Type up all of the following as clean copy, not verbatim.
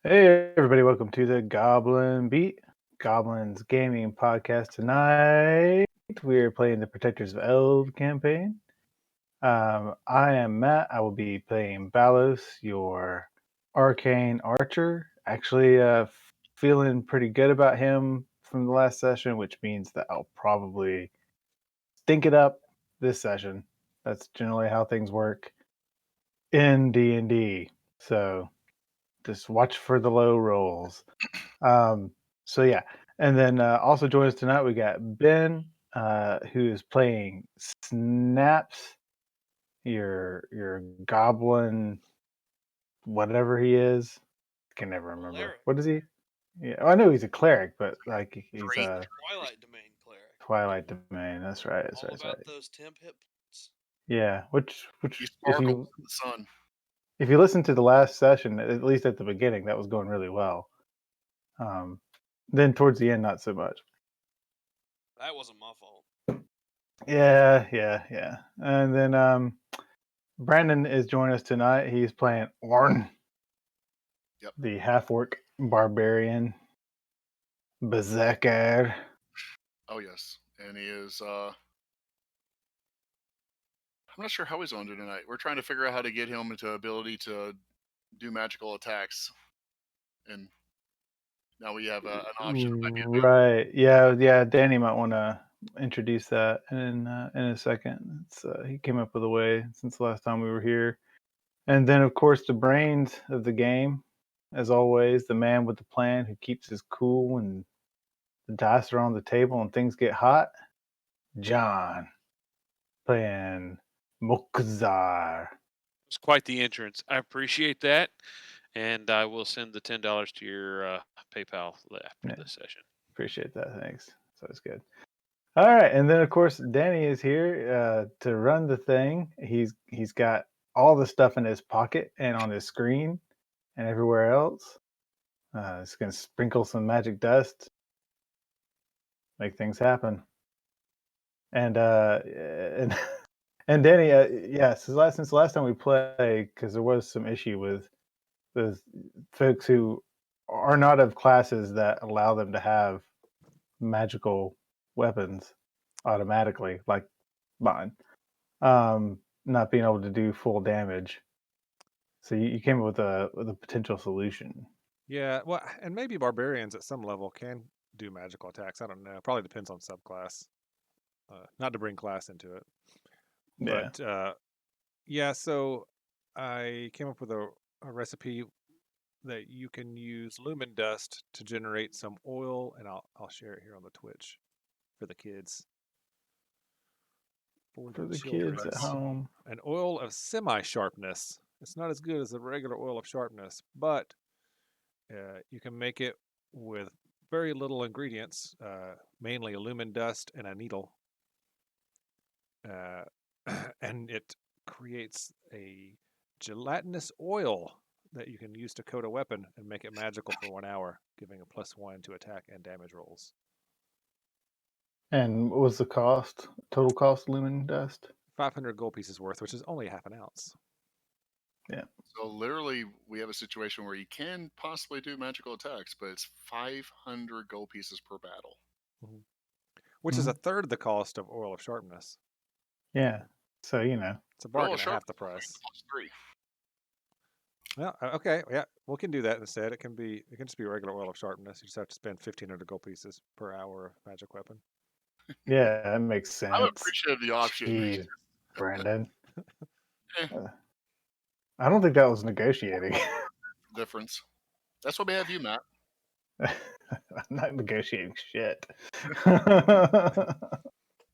Hey everybody, welcome to the Goblin Beat, Goblins Gaming Podcast. Tonight we are playing the Protectors of Eld campaign. I am Matt. I will be playing Balos, your arcane archer. Actually, feeling pretty good about him from the last session, which means that I'll probably stink it up this session. That's generally how things work in D&D. So just watch for the low rolls. Um, so yeah, and then also joining us tonight we got Ben, who is playing Snaps, your goblin, whatever he is. I can never remember. Cleric. What is he? Yeah, I know he's a cleric, but like he's Great. a Twilight Domain cleric. Twilight Domain. That's right. That's All right. That's about right. those temp hit points. Yeah. Which He if sparkles you in the sun. if you listen to the last session, at least at the beginning, that was going really well. Then towards the end, not so much. That wasn't my fault. Yeah. And then Brandon is joining us tonight. He's playing Orn, Yep. the half-orc barbarian berserker. Oh yes, and he is. I'm not sure how he's going to do tonight. We're trying to figure out how to get him into ability to do magical attacks, and now we have an option. It might be a move. Right. Yeah. Danny might want to introduce that in a second. He came up with a way since the last time we were here. And then, of course, the brains of the game, as always, the man with the plan who keeps his cool when the dice are on the table and things get hot. John, playing Mokzar. It's quite the entrance. I appreciate that, and I will send the $10 to your PayPal after Yeah, this session. appreciate that. Thanks. So it's good. All right, and then of course Danny is here to run the thing. He's got all the stuff in his pocket and on his screen and everywhere else. He's gonna sprinkle some magic dust, make things happen. And and Danny, yeah, since the last time we played, because there was some issue with folks who are not of classes that allow them to have magical weapons automatically, like mine, not being able to do full damage. So you came up with a potential solution. Yeah, well, and maybe barbarians at some level can do magical attacks. I don't know. Probably depends on subclass. Not to bring class into it, Yeah. but yeah. So I came up with a recipe that you can use lumen dust to generate some oil, and I'll share it here on the Twitch for the kids. For the children. kids at home. An oil of semi-sharpness. It's not as good as the regular oil of sharpness, but you can make it with very little ingredients, mainly lumen dust and a needle. And it creates a gelatinous oil that you can use to coat a weapon and make it magical for 1 hour, giving a +1 to attack and damage rolls. And what was the cost? Total cost of lumen dust? 500 gold pieces worth, which is only half an ounce. Yeah. So literally, we have a situation where you can possibly do magical attacks, but it's 500 gold pieces per battle. Mm-hmm. Which is a third of the cost of oil of sharpness. Yeah. So it's a bargain at half the price. +3. Yeah. Okay. Yeah, we can do that instead. It can just be regular oil of sharpness. You just have to spend 1,500 gold pieces per hour of magic weapon. Yeah, that makes sense. I would appreciate the option. Jeez, Brandon. Eh, I don't think that was negotiating. difference. That's why we have you, Matt. I'm not negotiating shit.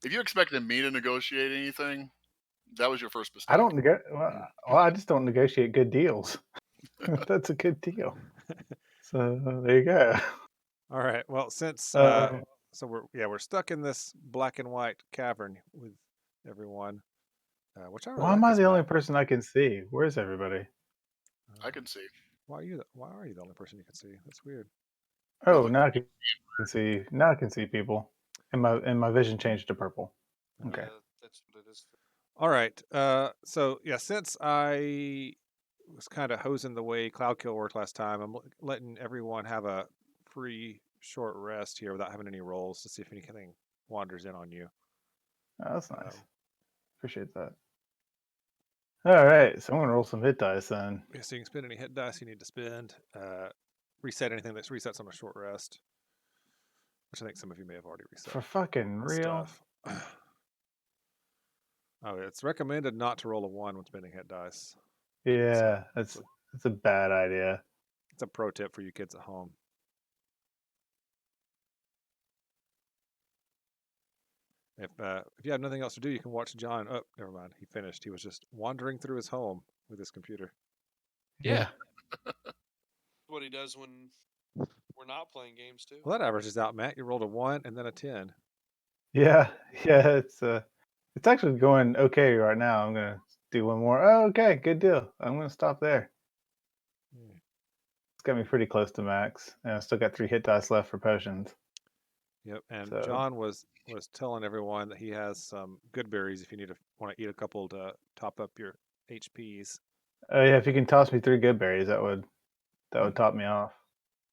If you expected me to negotiate anything, that was your first mistake. I don't well, I just don't negotiate good deals. That's a good deal. So there you go. All right. Well, since Uh, so we're stuck in this black and white cavern with everyone. Which I really why like am I this the only map. person I can see? Where's everybody? I can see. Why are you the only person you can see? That's weird. Oh, now I can see. Now I can see people. And my vision changed to purple. Okay. That's what it is. All right. So yeah, since I was kind of hosing the way Cloud Kill worked last time. I'm letting everyone have a free short rest here without having any rolls to see if anything wanders in on you. Oh, that's nice. Appreciate that. All right, so I'm gonna roll some hit dice then. Yeah, so you can spend any hit dice you need to spend. Reset anything that resets on a short rest, which I think some of you may have already reset. For fucking real. Stuff. Oh, it's recommended not to roll a 1 when spending hit dice. Yeah, So that's a bad idea. it's a pro tip for you kids at home. If you have nothing else to do, you can watch John. Oh, never mind. He finished. He was just wandering through his home with his computer. Yeah. What he does when we're not playing games too. Well, that averages out, Matt. You rolled a 1 and then a 10. Yeah. It's actually going okay right now. I'm gonna do one more. Oh, okay, good deal. I'm gonna stop there. Yeah. It's got me pretty close to max, and I still got 3 hit dice left for potions. Yep. And So- John was telling everyone that he has some good berries if you want to eat a couple to top up your HPs. Oh yeah, if you can toss me 3 good berries, that would top me off.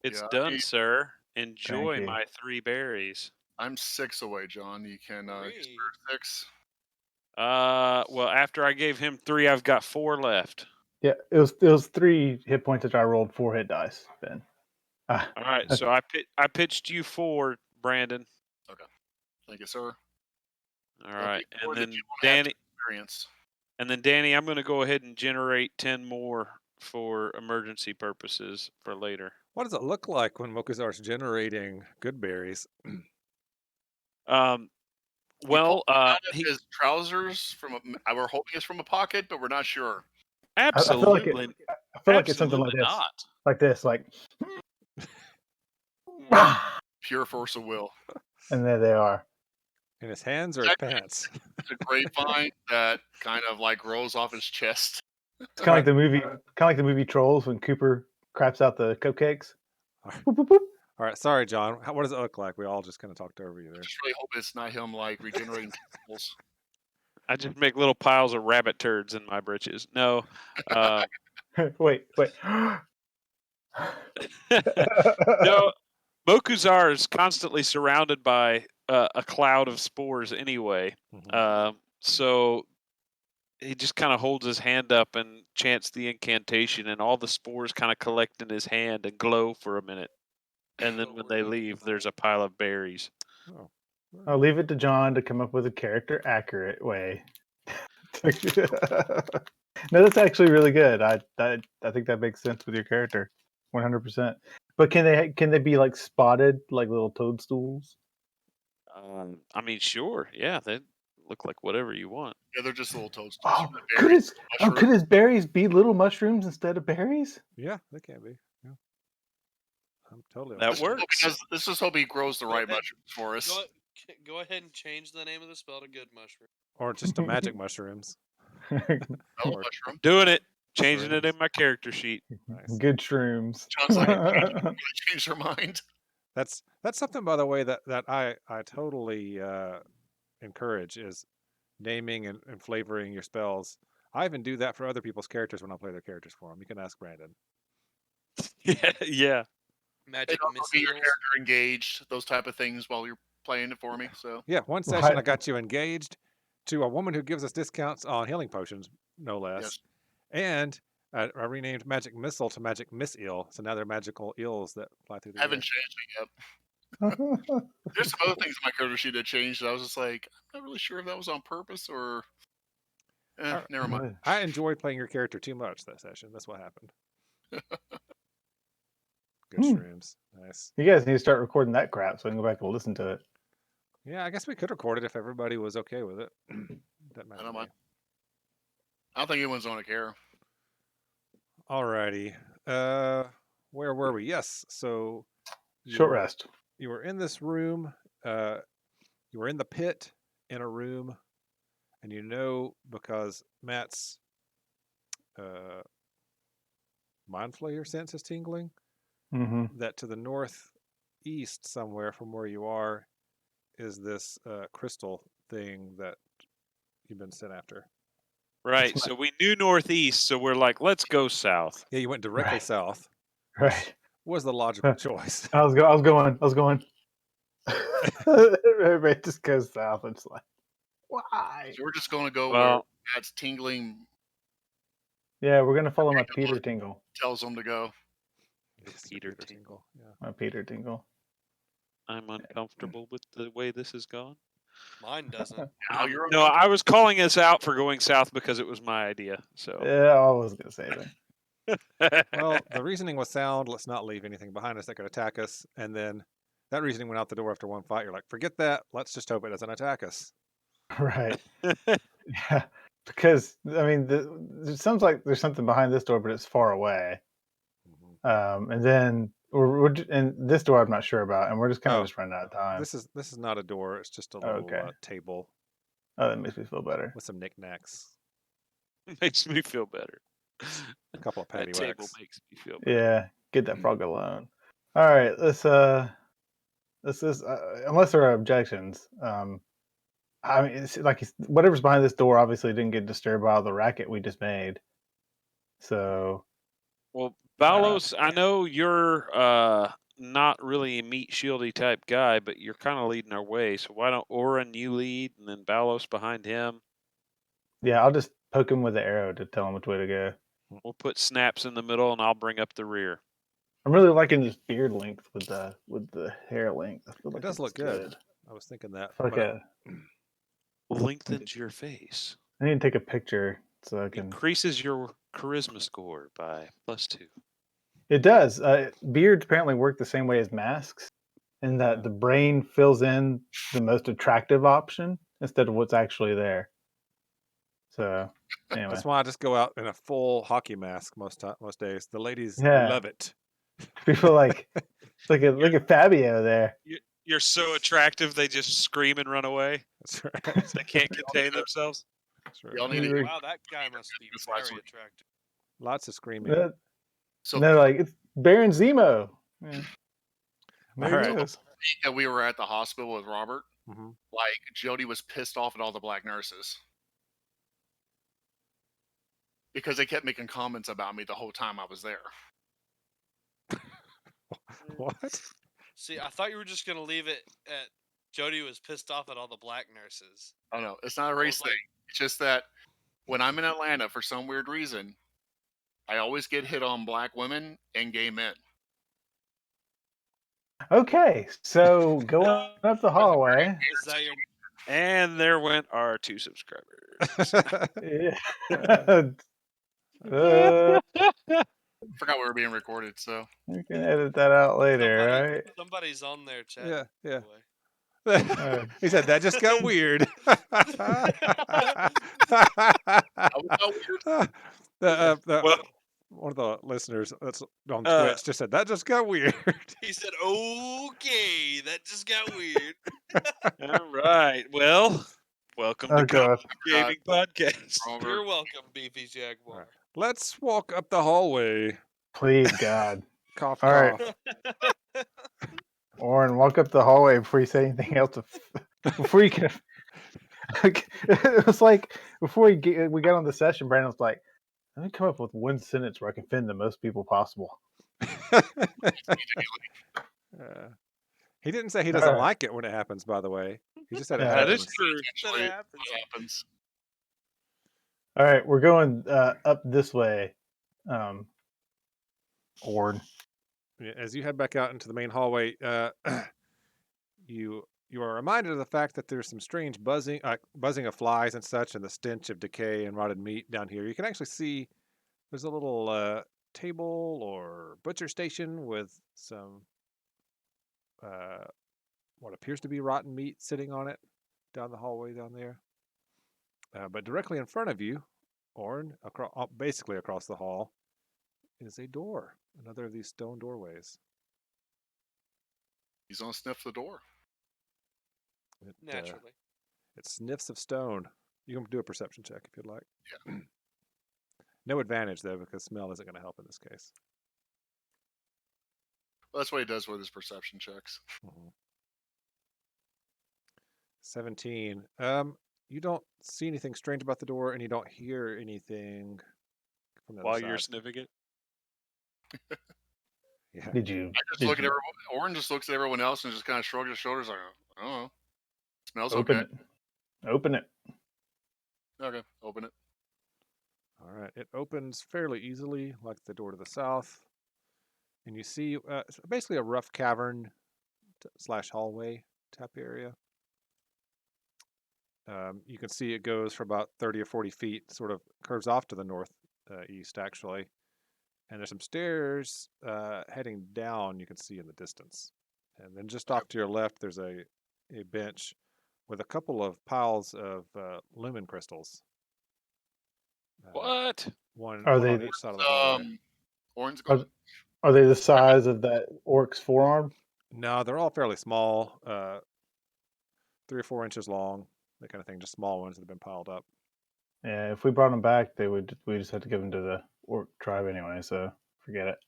It's Yeah, done, sir. Enjoy you. my 3 berries. I'm 6 away, John. You can use Three. for 6. Well, after I gave him 3, I've got 4 left. Yeah, it was 3 hit points that I rolled 4 hit dice. Ben. All right, so I pitched you 4, Brandon. Thank you, sir. All right, before and that then you won't have Danny, Experience. and then Danny, I'm going to go ahead and generate 10 more for emergency purposes for later. What does it look like when Mokuzar's generating good berries? Well, Out of he his trousers we're hoping it's from a pocket, but we're not sure. absolutely, I feel like it's something like absolutely this. not. Like this, like Pure force of will. and there they are. In his hands or his pants? It's a grapevine that kind of like rolls off his chest. It's kind of like the movie Trolls when Cooper craps out the cupcakes. Boop, boop, boop. All right, sorry, John. What does it look like? We all just kind of talked over you I there. just really hope it's not him like regenerating tentacles. I just make little piles of rabbit turds in my britches. No, Wait. no. Mokuzar is constantly surrounded by a cloud of spores anyway. Mhm. So he just kind of holds his hand up and chants the incantation, and all the spores kind of collect in his hand and glow for a minute. And then But when we're they not gonna leave, there's a roll. pile of berries. Oh. I'll leave it to John to come up with a character accurate way. No, that's actually really good. I think that makes sense with your character, 100%. But can they be like spotted like little toadstools? I mean, sure, yeah, they look like whatever you want. Yeah, they're just little toadstools. Oh, from the could berries, his berries be little mushrooms instead of berries? Yeah, they can be. Yeah. I'm totally. That okay with works. Let's just hope he grows the Go right ahead. mushrooms for us. Go ahead and change the name of the spell to Good Mushroom. Or just a magic mushrooms. Mellow Or- mushroom. Doing it, changing it Shrooms. in my character sheet. Nice. Good shrooms. Sounds like a change their mind. That's something, by the way, that I totally encourage is naming and flavoring your spells. I even do that for other people's characters when I play their characters for them. You can ask Brandon. Yeah. Magic Also get your missiles. character engaged, those type of things while you're playing it for me. So Yeah, one session I Right. got you engaged to a woman who gives us discounts on healing potions, no less. yes, And I renamed Magic Missile to Magic Miss Eel. So now they're magical eels that fly through the haven't air. changed it yet. There's some other things in my character sheet that changed. I was just like, I'm not really sure if that was on purpose or. Alright. Never mind. I enjoyed playing your character too much that session. That's what happened. Good shrooms. Nice. You guys need to start recording that crap so I can go back and listen to it. Yeah, I guess we could record it if everybody was okay with it. Doesn't matter I to don't me. mind. I don't think anyone's going to care. Alrighty. Where were we? Yes. So Short rest. You were in this room. You were in the pit in a room, and you know because Matt's mind flayer sense is tingling Mm-hmm. that to the northeast somewhere from where you are is this crystal thing that you've been sent after. Right. So we knew northeast, so we're like, let's go south. Yeah, you went directly Right. south. Right. Was the logical choice. I was going. Everybody just goes south. It's like, why? So we're just going to go where Well, Pat's tingling Yeah, we're gonna follow my Peter Tingle. tells them to go. It's Peter Peter Tingle. Yeah. My Peter Tingle. I'm uncomfortable with the way this has gone. Mine doesn't. Now you're No, I was calling us out for going south because it was my idea. So Yeah, I was gonna say that. Well, the reasoning was sound. Let's not leave anything behind us that could attack us. And then that reasoning went out the door after one fight. You're like, forget that. Let's just hope it doesn't attack us. Right. Yeah. Because I mean, it sounds like there's something behind this door, but it's far away. And then and this door I'm not sure about, and we're just kind of Oh, just running out of time. This is not a door. It's just a little Okay. table Oh, that makes me feel better. with some knickknacks. makes me feel better. A couple of That patty table whacks. makes me feel better. Yeah, get that frog alone. All right, let's unless there are objections. I mean, it's like whatever's behind this door obviously didn't get disturbed by all the racket we just made. So Well, Balos, I know you're not really a meat shieldy type guy, but you're kind of leading our way. So why don't Oren you lead, and then Balos behind him? yeah, I'll just poke him with the arrow to tell him which way to go. We'll put snaps in the middle, and I'll bring up the rear. I'm really liking this beard length with the hair length. I feel like It does it's look good. I was thinking that. I feel like but Lengthens your face. I need to take a picture so I can. Increases your charisma score by +2. It does. Beards apparently work the same way as masks, in that the brain fills in the most attractive option instead of what's actually there. So, anyway, that's why I just go out in a full hockey mask most days. The ladies Yeah. love it. people like look at Fabio there. You're so attractive, they just scream and run away. That's right. They can't contain themselves. That's right. Y'all need to Like, Wow, that guy must be This last very week. attractive. Lots of screaming. So they're like, it's Baron Zemo. Yeah. There All he right. is. that we were at the hospital with Robert, Mm-hmm. like Jody was pissed off at all the black nurses because they kept making comments about me the whole time I was there. What? See, I thought you were just gonna leave it at Jody was pissed off at all the black nurses. Oh no, it's not a race was like- thing. It's just that when I'm in Atlanta, for some weird reason, I always get hit on black women and gay men. Okay, so going up the hallway. Is that your? And there went our 2 subscribers. Yeah. Forgot we were being recorded, so We can edit that out later, right? Somebody's on there chat. Yeah. Anyway. He said that just got weird. Well, one of the listeners that's on Uh, Twitch just said that just got weird. He said, "Okay, that just got weird." all right. Well, welcome to Oh god. Gaming Podcast. You're welcome, Beefy Jaguar. Right. Let's walk up the hallway. Please, God. Cough, All right. cough. Oren, walk up the hallway before you say anything else. Before you can. It was like before we got on the session, Brandon was like, "Let me come up with one sentence where I can offend the most people possible." He didn't say he doesn't Alright. like it when it happens, by the way. He just said it Yeah, That happens. is true. actually That happens. what happens. All right, we're going up this way. Oren. As you head back out into the main hallway, you are reminded of the fact that there's some strange buzzing of flies and such, and the stench of decay and rotted meat down here. You can actually see there's a little table or butcher station with some what appears to be rotten meat sitting on it down the hallway down there. But directly in front of you, Oren, basically across the hall, is a door. Another of these stone doorways. He's gonna sniff the door. Naturally. It sniffs of stone. You can do a perception check if you'd like. Yeah. No advantage though, because smell isn't going to help in this case. Well, that's what he does with his perception checks. 17. you don't see anything strange about the door, and you don't hear anything from the While other you're side. sniffing it. Yeah. Did you? I just did look at you everyone. Orin just looks at everyone else and just kind of shrugs his shoulders like, I don't know. Smells open okay. it? Open it. Okay, open it. All right. It opens fairly easily, like the door to the south, and you see it's basically a rough cavern / hallway type area. You can see it goes for about 30 or 40 feet, sort of curves off to the north east, actually. And there's some stairs heading down you can see in the distance. And then just off to your left, there's a bench with a couple of piles of lumen crystals. What? One Are on they each side of the hallway. Orin's Are, going. are they the size of that orc's forearm? No, they're all fairly small, 3 or 4 inches long, that kind of thing, just small ones that have been piled up. Yeah, if we brought them back, we just had to give them to the orc tribe anyway. So forget it.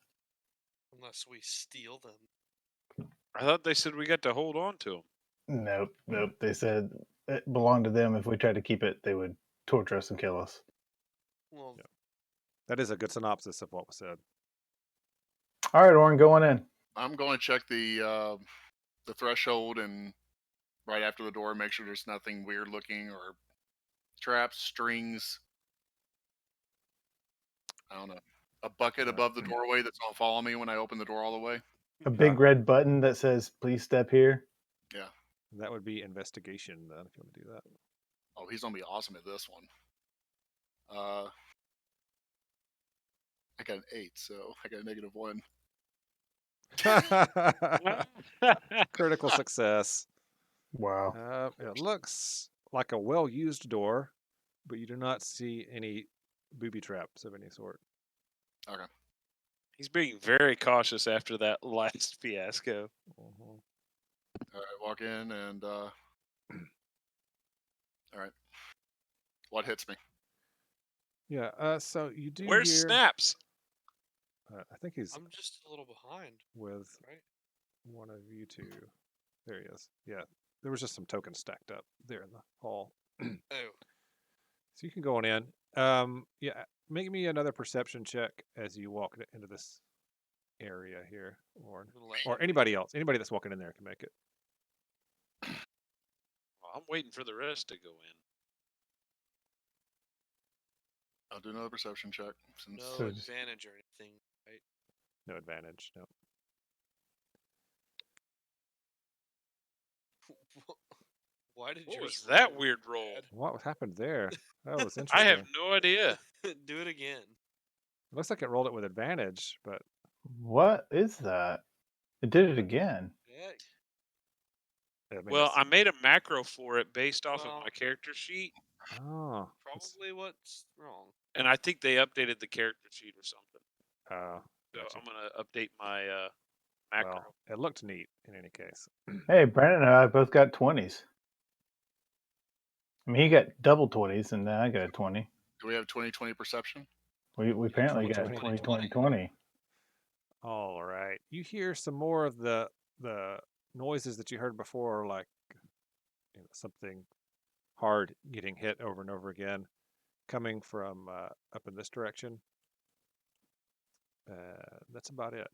Unless we steal them. I thought they said we got to hold on to them. Nope. They said it belonged to them. If we tried to keep it, they would torture us and kill us. Well, Yeah. That is a good synopsis of what was said. All right, Orin, going in. I'm going to check the threshold and right after the door, make sure there's nothing weird looking or traps, strings. I don't know. A bucket above the doorway that's gonna follow me when I open the door all the way. A big red button that says "Please step here." Yeah. That would be investigation, then, if you want to do that. Oh, he's gonna be awesome at this one. I got an 8, so I got a -1. Critical success. Wow. It looks like a well-used door, but you do not see any booby traps of any sort. Okay. He's being very cautious after that last fiasco. Mhm. All right. Walk in and all right. What hits me? Yeah. So you do Where's hear. Snaps? I think he's I'm just a little behind, with right? one of you two. There he is. Yeah. There was just some tokens stacked up there in the hall. Oh, So you can go on in. Yeah. Make me another perception check as you walk into this area here, I'm gonna let or him- anybody else. Anybody that's walking in there can make it. Well, I'm waiting for the rest to go in. I'll do another perception check. Since no So just- advantage or anything, right? No advantage. No. Why did What yours was that roll weird roll? bad? What happened there? That was I interesting. have no idea. Do it again. It looks like it rolled it with advantage, but What is that? It did it again. Yeah. I mean, Well, it's- I made a macro for it based off of Well- my character sheet, oh, it's- Probably what's wrong. and I think they updated the character sheet or something. So gotcha. I'm gonna update my macro. Well, it looked neat in any case. Hey, Brandon and I both got 20s. I mean, he got double 20s, and then I got a 20. do we have 20/20 perception? We apparently got 20/20. 20-20-20. All right, you hear some more of the noises that you heard before, like something hard getting hit over and over again, coming from up in this direction. That's about it.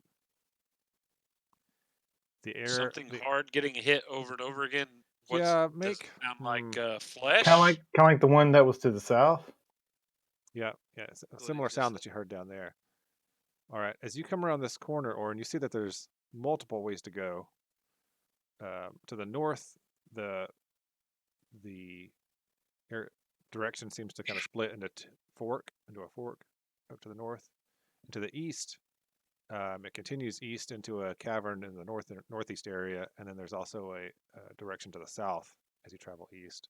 The air. Something hard getting hit over and over again. Yeah, does make. it sound like flesh. Kind of like the one that was to the south. Yeah, it's a What similar he sound just that you heard down there. All right, as you come around this corner, Orin, you see that there's multiple ways to go. To the north, the direction seems to kind of split into a fork up to the north. And to the east, it continues east into a cavern in the northeast area, and then there's also a direction to the south as you travel east.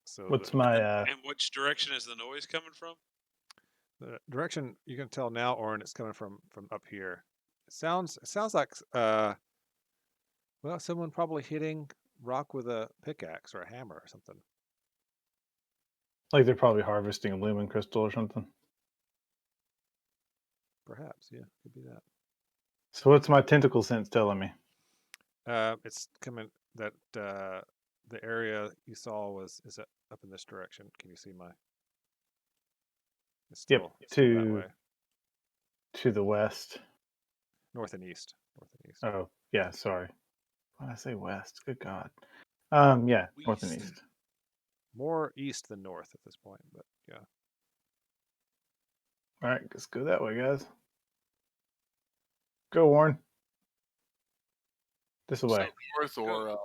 So What's my And which direction is the noise coming from? the direction you can tell now, Orin, it's coming from up here. It sounds like well, someone probably hitting rock with a pickaxe or a hammer or something. like they're probably harvesting a lumen crystal or something. Perhaps, yeah, could be that. So what's my tentacle sense telling me? It's coming that the area you saw is up in this direction. Can you see my? It's Yep, still that way, to the west. north and east. Oh, yeah, sorry. Why did I say west? Good God. Yeah, north and West. east. More east than north at this point, but yeah. All right, let's go that way, guys. Go, Warren. This way. North or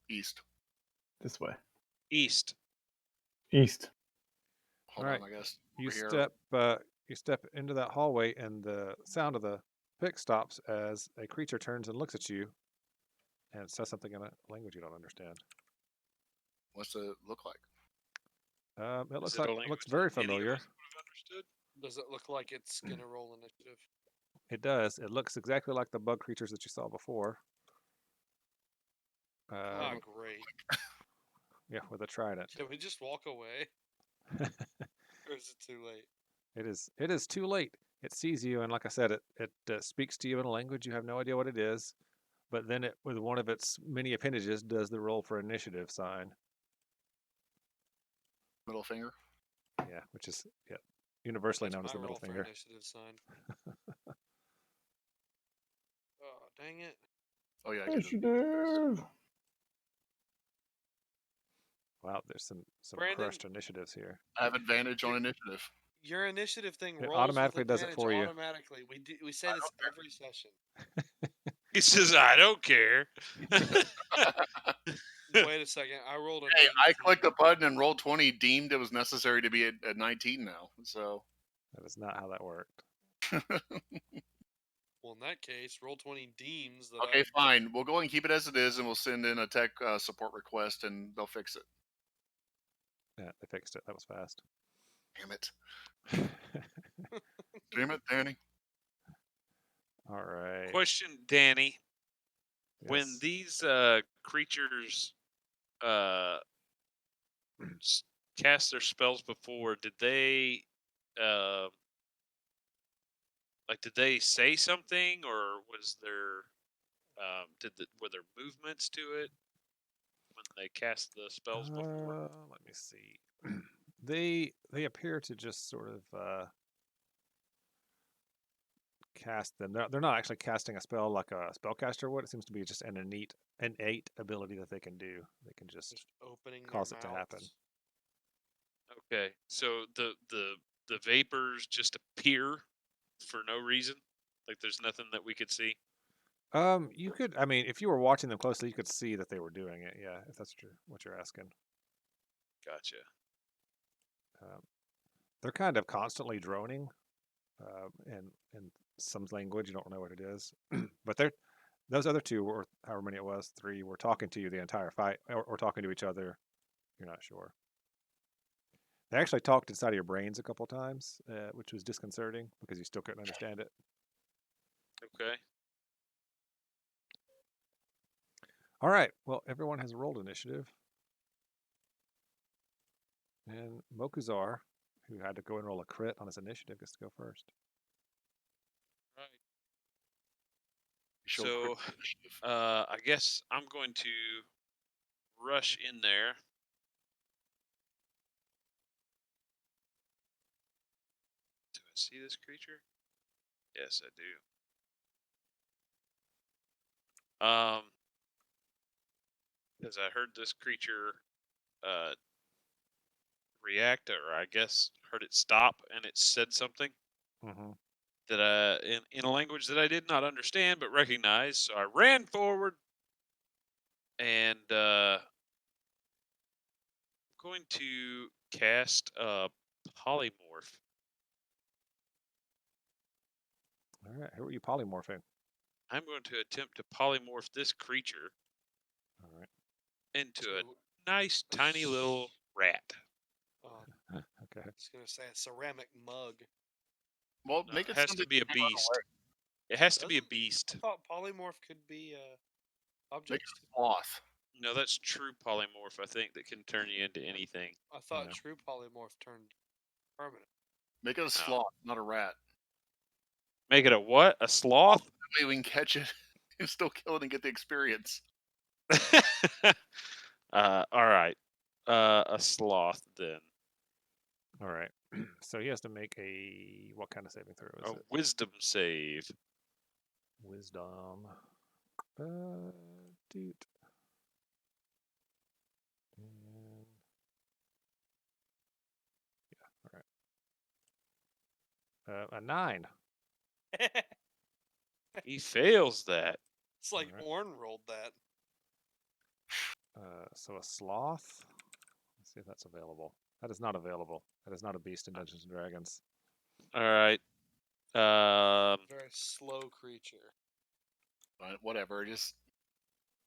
east? This way. East. East. Hold All right. on, I guess. You Over here. step into that hallway, and the sound of the pick stops as a creature turns and looks at you, and says something in a language you don't understand. What's it look like? It looks Is it a it language looks very that any of familiar. us would have understood? Does it look like it's gonna roll initiative? It does. It looks exactly like the bug creatures that you saw before. Ah, great. Yeah, with a trident. Can we just walk away? Or is it too late? It is too late. It sees you, and like I said, it speaks to you in a language you have no idea what it is. But then it, with one of its many appendages, does the roll for initiative sign. Middle finger. Yeah, which is universally That's known as my the middle roll for finger. initiative sign. Oh, dang it. Oh yeah. I get it. Initiative. Wow, there's some Brandon? crushed initiatives here. I have advantage on initiative. Your initiative thing It rolls automatically with does it advantage for you. automatically. We say this every session. He says, "I don't care." Wait a second. I rolled an Hey, 18. I clicked the button and rolled 20. Deemed it was necessary to be at 19 now. So That is not how that worked. Well, in that case, roll 20 deems that okay, fine. We'll go and keep it as it is, and we'll send in a tech support request, and they'll fix it. Yeah, they fixed it. That was fast. Damn it! Damn it, Danny. All right. Question, Danny. When Yes. these creatures cast their spells before, did they did they say something, or was there were there movements to it when they cast the spells before? Let me see. They appear to just sort of cast them. They're not actually casting a spell like a spellcaster would. It seems to be just an innate ability that they can do. They can just opening cause their it to happen. mouths. Okay, so the vapors just appear for no reason. Like there's nothing that we could see. You could. I mean, if you were watching them closely, you could see that they were doing it. Yeah, if that's what you're asking. Gotcha. They're kind of constantly droning, in some language you don't know what it is, but those other two, or however many it was, 3, were talking to you the entire fight, or talking to each other. You're not sure. They actually talked inside of your brains a couple times, which was disconcerting because you still couldn't understand it. Okay. All right. Well, everyone has rolled initiative. And Mokuzar, who had to go and roll a crit on his initiative, gets to go first. Right. Show So, quick initiative. I guess I'm going to rush in there. Do I see this creature? Yes, I do. Because I heard this creature react, or I guess heard it stop, and it said something Mm-hmm. that in a language that I did not understand but recognize. So I ran forward, and going to cast Polymorph. All right. Who are you polymorphing? I'm going to attempt to polymorph this creature All right. into So, a nice tiny little rat. Okay. I was going to say a ceramic mug. Well, No, make it it has something to be a you can run beast. away. It has to be a Doesn't- beast. I thought polymorph could be Make objects. it a sloth. No, that's true polymorph, I think, that can turn you into anything. I thought Yeah. true polymorph turned permanent. Make it a sloth, not a rat. Make it a what? A sloth? That way we can catch it and still kill it and get the experience. All right. A sloth then. All right. So he has to make a what kind of saving throw is A it? wisdom save. Wisdom. Dude. And yeah. All right. A 9. He fails that. It's like Alright. Orn rolled that. So a sloth. Let's see if that's available. That is not available. That is not a beast in Dungeons and Dragons. All right. Very slow creature. But whatever. Just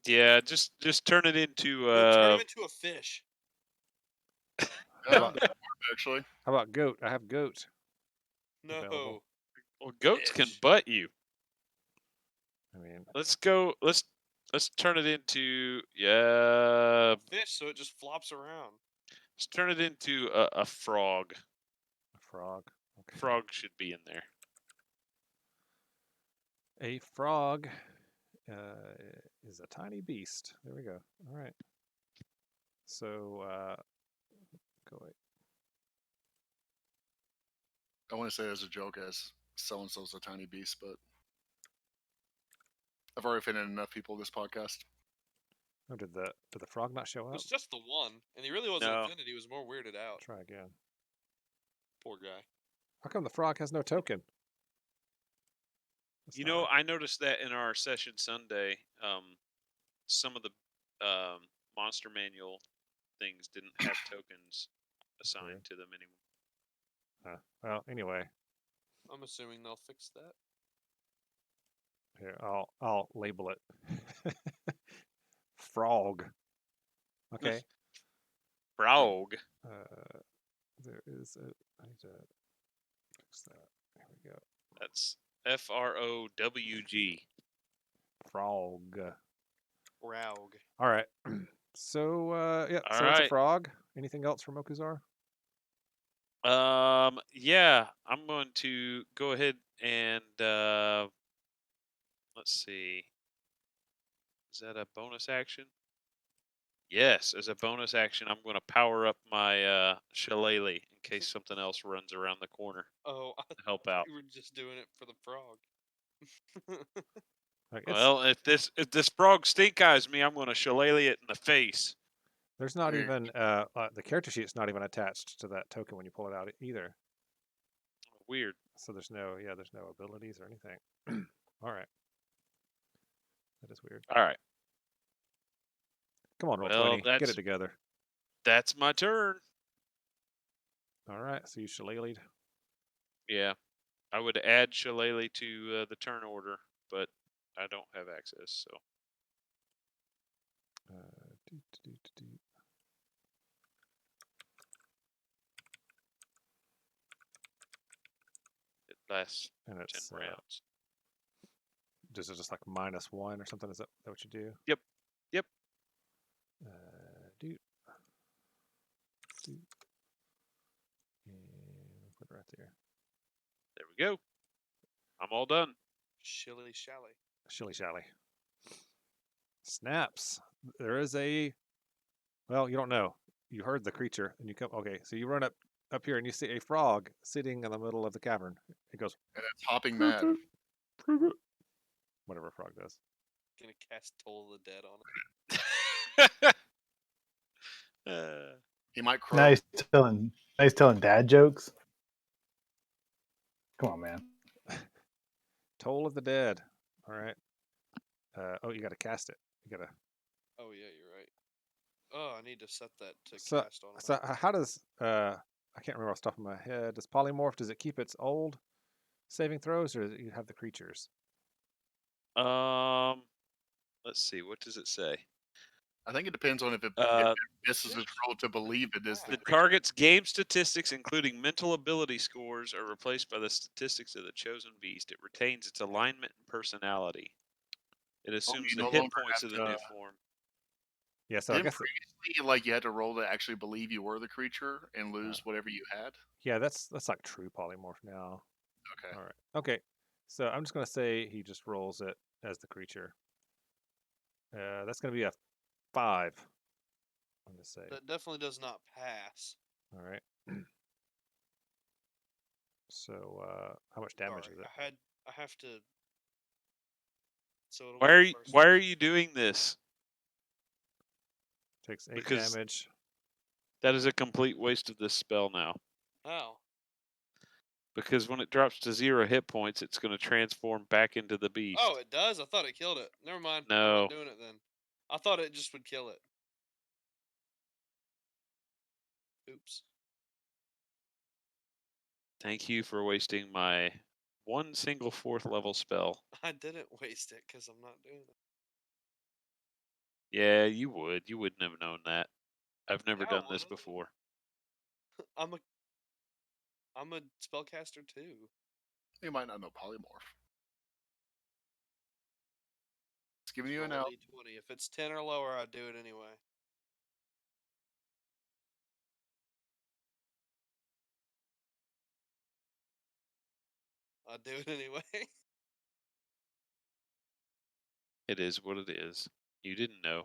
Yeah, just turn it into No, turn him into a fish. How about, actually. how about goat? I have goat. No. Available. well, goats can Fish. butt you. I mean, Let's go. Let's turn it into yeah. Fish, so it just flops around. Let's turn it into a frog. a frog. Okay. Frog should be in there. A frog is a tiny beast. There we go. All right. So go away. I want to say as a joke as so and so's a tiny beast, but I've already offended enough people this podcast. Oh, did the frog not show It up? was just the one, and he really wasn't No. offended. He was more weirded out. Try again. Poor guy. How come the frog has no token? That's You not know, right. I noticed that in our session Sunday, some of the monster manual things didn't have tokens assigned Weird. to them anymore. Well, anyway, I'm assuming they'll fix that. here I'll label it. Frog. Okay. Frog. There is a. I need to fix that. There we go. That's FROWG. Frog. Raug. All right. So yeah. All So it's a right. frog. Anything else from Okuzar? Yeah, I'm going to go ahead and let's see. Is that a bonus action? Yes, as a bonus action, I'm going to power up my shillelagh in case something else runs around the corner Oh, I to help out. thought you were just doing it for the frog. Like, Well, if this frog stink eyes me, I'm going to shillelagh it in the face. there's not There you even the character sheet's not even attached to that token when you pull it out either. Weird. So there's no abilities or anything. All right. That is weird. All right. Come on, roll Well, 20. Get it together. That's my turn. All right. So you shillelagh'd. Yeah, I would add shillelagh to the turn order, but I don't have access, so. It lasts And 10 it's rounds. does it just like -1 or something? Is that what you do? Yep. Yep. Doot. And put it right there. There we go. I'm all done. Shilly shally. Shilly shally. Snaps. There is a. Well, you don't know. You heard the creature, and you come. Okay, so you run up here, and you see a frog sitting in the middle of the cavern. It goes. And it's hopping mad. Whatever a frog does. Gonna cast Toll of the Dead on it. He might crow. Nice telling dad jokes. Come on, man. Toll of the Dead. All right. Oh, you got to cast it. You got to. Oh yeah, you're right. Oh, I need to set that to So, cast on. so how does I can't remember off the top of my head. Does Polymorph, does it keep its old saving throws, or does it have the creatures? Let's see. What does it say? I think it depends on if it misses its roll to believe it is The the target's game statistics, including mental ability scores, are replaced by the statistics of the chosen beast. It retains its alignment and personality. It assumes you the no hit longer points have of the new to- form. Yeah, so I Then guess previously, like you had to roll to actually believe you were the creature and lose whatever you had. yeah, that's like true Polymorph now. Okay. All right. Okay. So I'm just gonna say he just rolls it as the creature. That's gonna be a 5. on the save. That definitely does not pass. All right. So, how much damage Sorry, is it? I have to. So it'll Why be are the you, first why one. are you doing this? Takes 8 Because- damage. That is a complete waste of this spell now. How? Because when it drops to 0 hit points, it's going to transform back into the beast. Oh, it does? I thought it killed it. Never mind. I'm No. not doing it then. I thought it just would kill it. Oops. Thank you for wasting my one single 4th level spell. I didn't waste it because I'm not doing it. Yeah, you would. You wouldn't have known that. I've never Yeah, I done this would. before. I'm a spellcaster too. You might not know polymorph. It's giving you Roll an out. a d20. If it's 10 or lower, I do it anyway. I do it anyway. It is what it is. You didn't know.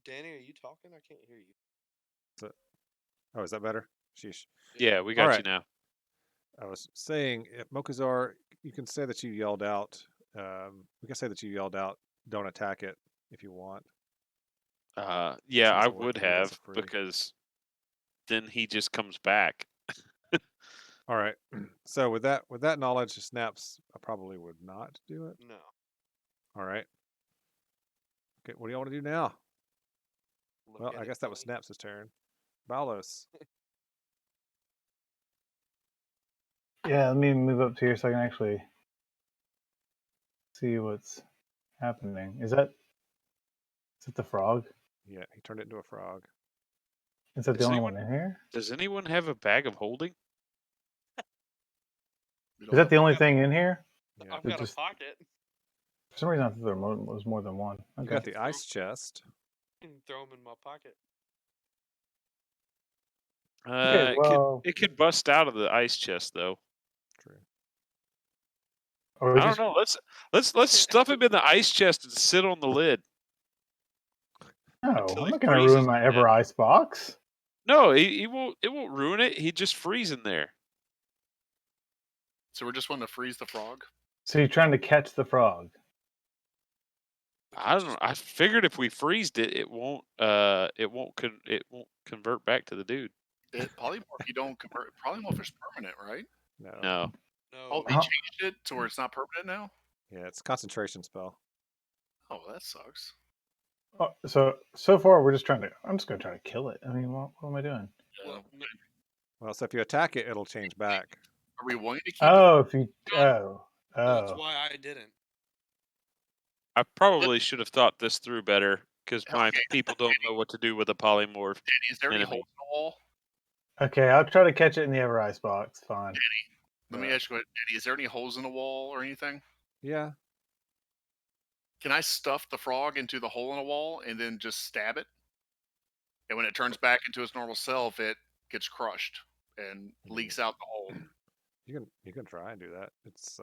Danny, are you talking? I can't hear you. Oh, is that better? Sheesh. Yeah, we got Alright. you now. I was saying, Mokuzar, you can say that you yelled out. We can say that you yelled out, "Don't attack it," if you want. Yeah, Since I it would it is have, a free. because then he just comes back. All right. So with that knowledge, Snaps probably would not do it. No. All right. Okay. What do y'all want to do now? Look Well, at I it guess that was funny. Snaps' turn. Balos. Yeah, let me move up to here so I can actually see what's happening. Is that the frog? Yeah, he turned it into a frog. Is that the Is only anyone- one in here? Does anyone have a bag of holding? We Is don't that have the only got a- thing in here? Yeah. I've It got just- a pocket. For some reason, I thought there was more than one. You Okay. got the ice chest. Throw them in my pocket. Okay, well, It could bust out of the ice chest though. True. or I don't know. Let's stuff him in the ice chest and sit on the lid. No, until I'm he not going to freezes ruin my to Ever death. Ice box. No, he won't. It won't ruin it. He just freeze in there. So we're just wanting to freeze the frog. So you're trying to catch the frog. I don't know. I figured if we freezed it, it won't. It won't convert back to the dude. Polymorph, you don't convert. Polymorph is permanent, right? No. No. Oh, No. they changed it to where it's not permanent now. Yeah, it's a concentration spell. Oh, that sucks. Oh, so far we're just trying to. I'm just going to try to kill it. I mean, what am I doing? Yeah. Well, no, Well, so if you attack it, it'll change back. Are we wanting to keep Oh, if you. Oh, that's oh. why I didn't. I probably should have thought this through better, because my Okay. people don't know what to do with a polymorph. Danny, is there any enemy. holes in the wall? Okay, I'll try to catch it in the Ever Ice box. Fine. Let me ask you, Danny, is there any holes in the wall or anything? Yeah. Can I stuff the frog into the hole in the wall and then just stab it? And when it turns back into its normal self, it gets crushed and leaks out the hole. You can try and do that. It's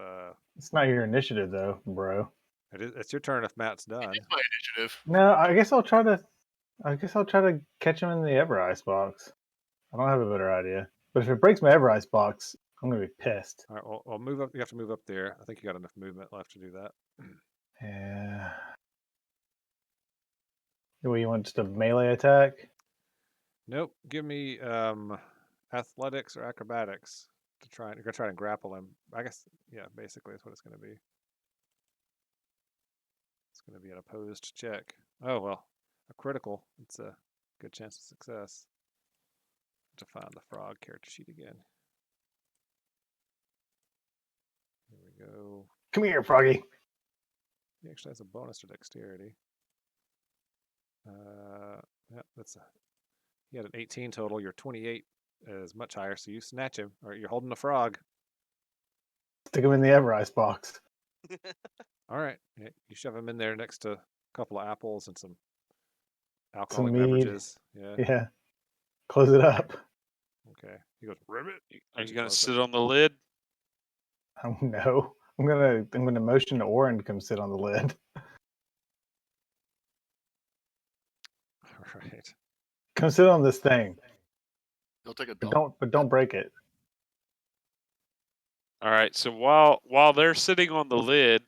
not your initiative though, bro. It's your turn if Matt's done. It's my initiative. No, I guess I'll try to catch him in the Ever Ice box. I don't have a better idea. But if it breaks my Ever Ice box, I'm gonna be pissed. All right, well, move up. You have to move up there. I think you got enough movement left to do that. Yeah. What, you want just a melee attack? Nope. Give me athletics or acrobatics to try. You're gonna try and grapple him. I guess. Yeah, basically, that's what it's gonna be. It's gonna be an opposed check. Oh well, a critical. It's a good chance of success. To find the frog character sheet again. Here we go. Come here, Froggy. He actually has a bonus to dexterity. Yeah, he had an 18 total. Your 28 is much higher, so you snatch him, or you're holding the frog. Stick him in the Ever Ice box. All right, yeah, you shove him in there next to a couple of apples and some alcoholic mead. beverages. Yeah. Yeah. Close it up. Okay. He goes ribbit. Are you gonna Close it. sit on the lid? Oh no. I'm gonna motion to Orin to come sit on the lid. All Right. Come sit on this thing, He'll take a but dump. don't break it. All right. So while they're sitting on the lid,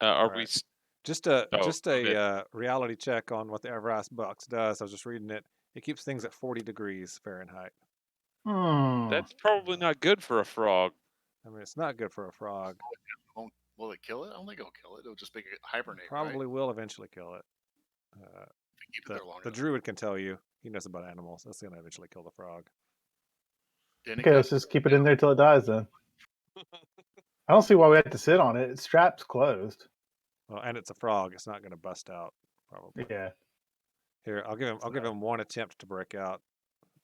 are we? Alright. Just a Oh, just okay. a reality check on what the Everlast box does. I was just reading it. It keeps things at 40 degrees Fahrenheit. That's probably not good for a frog. I mean, it's not good for a frog. Will it kill it? I don't think it'll kill it. It'll just make it hibernate, Probably right? will eventually kill it. If you keep it there long The enough. druid can tell you. He knows about animals. That's going to eventually kill the frog. Danny, Okay, let's just keep it in there till it dies then. I don't see why we have to sit on it. Its strap's closed. Well, and it's a frog. It's not going to bust out. Probably. Yeah. Here, I'll give him one attempt to break out.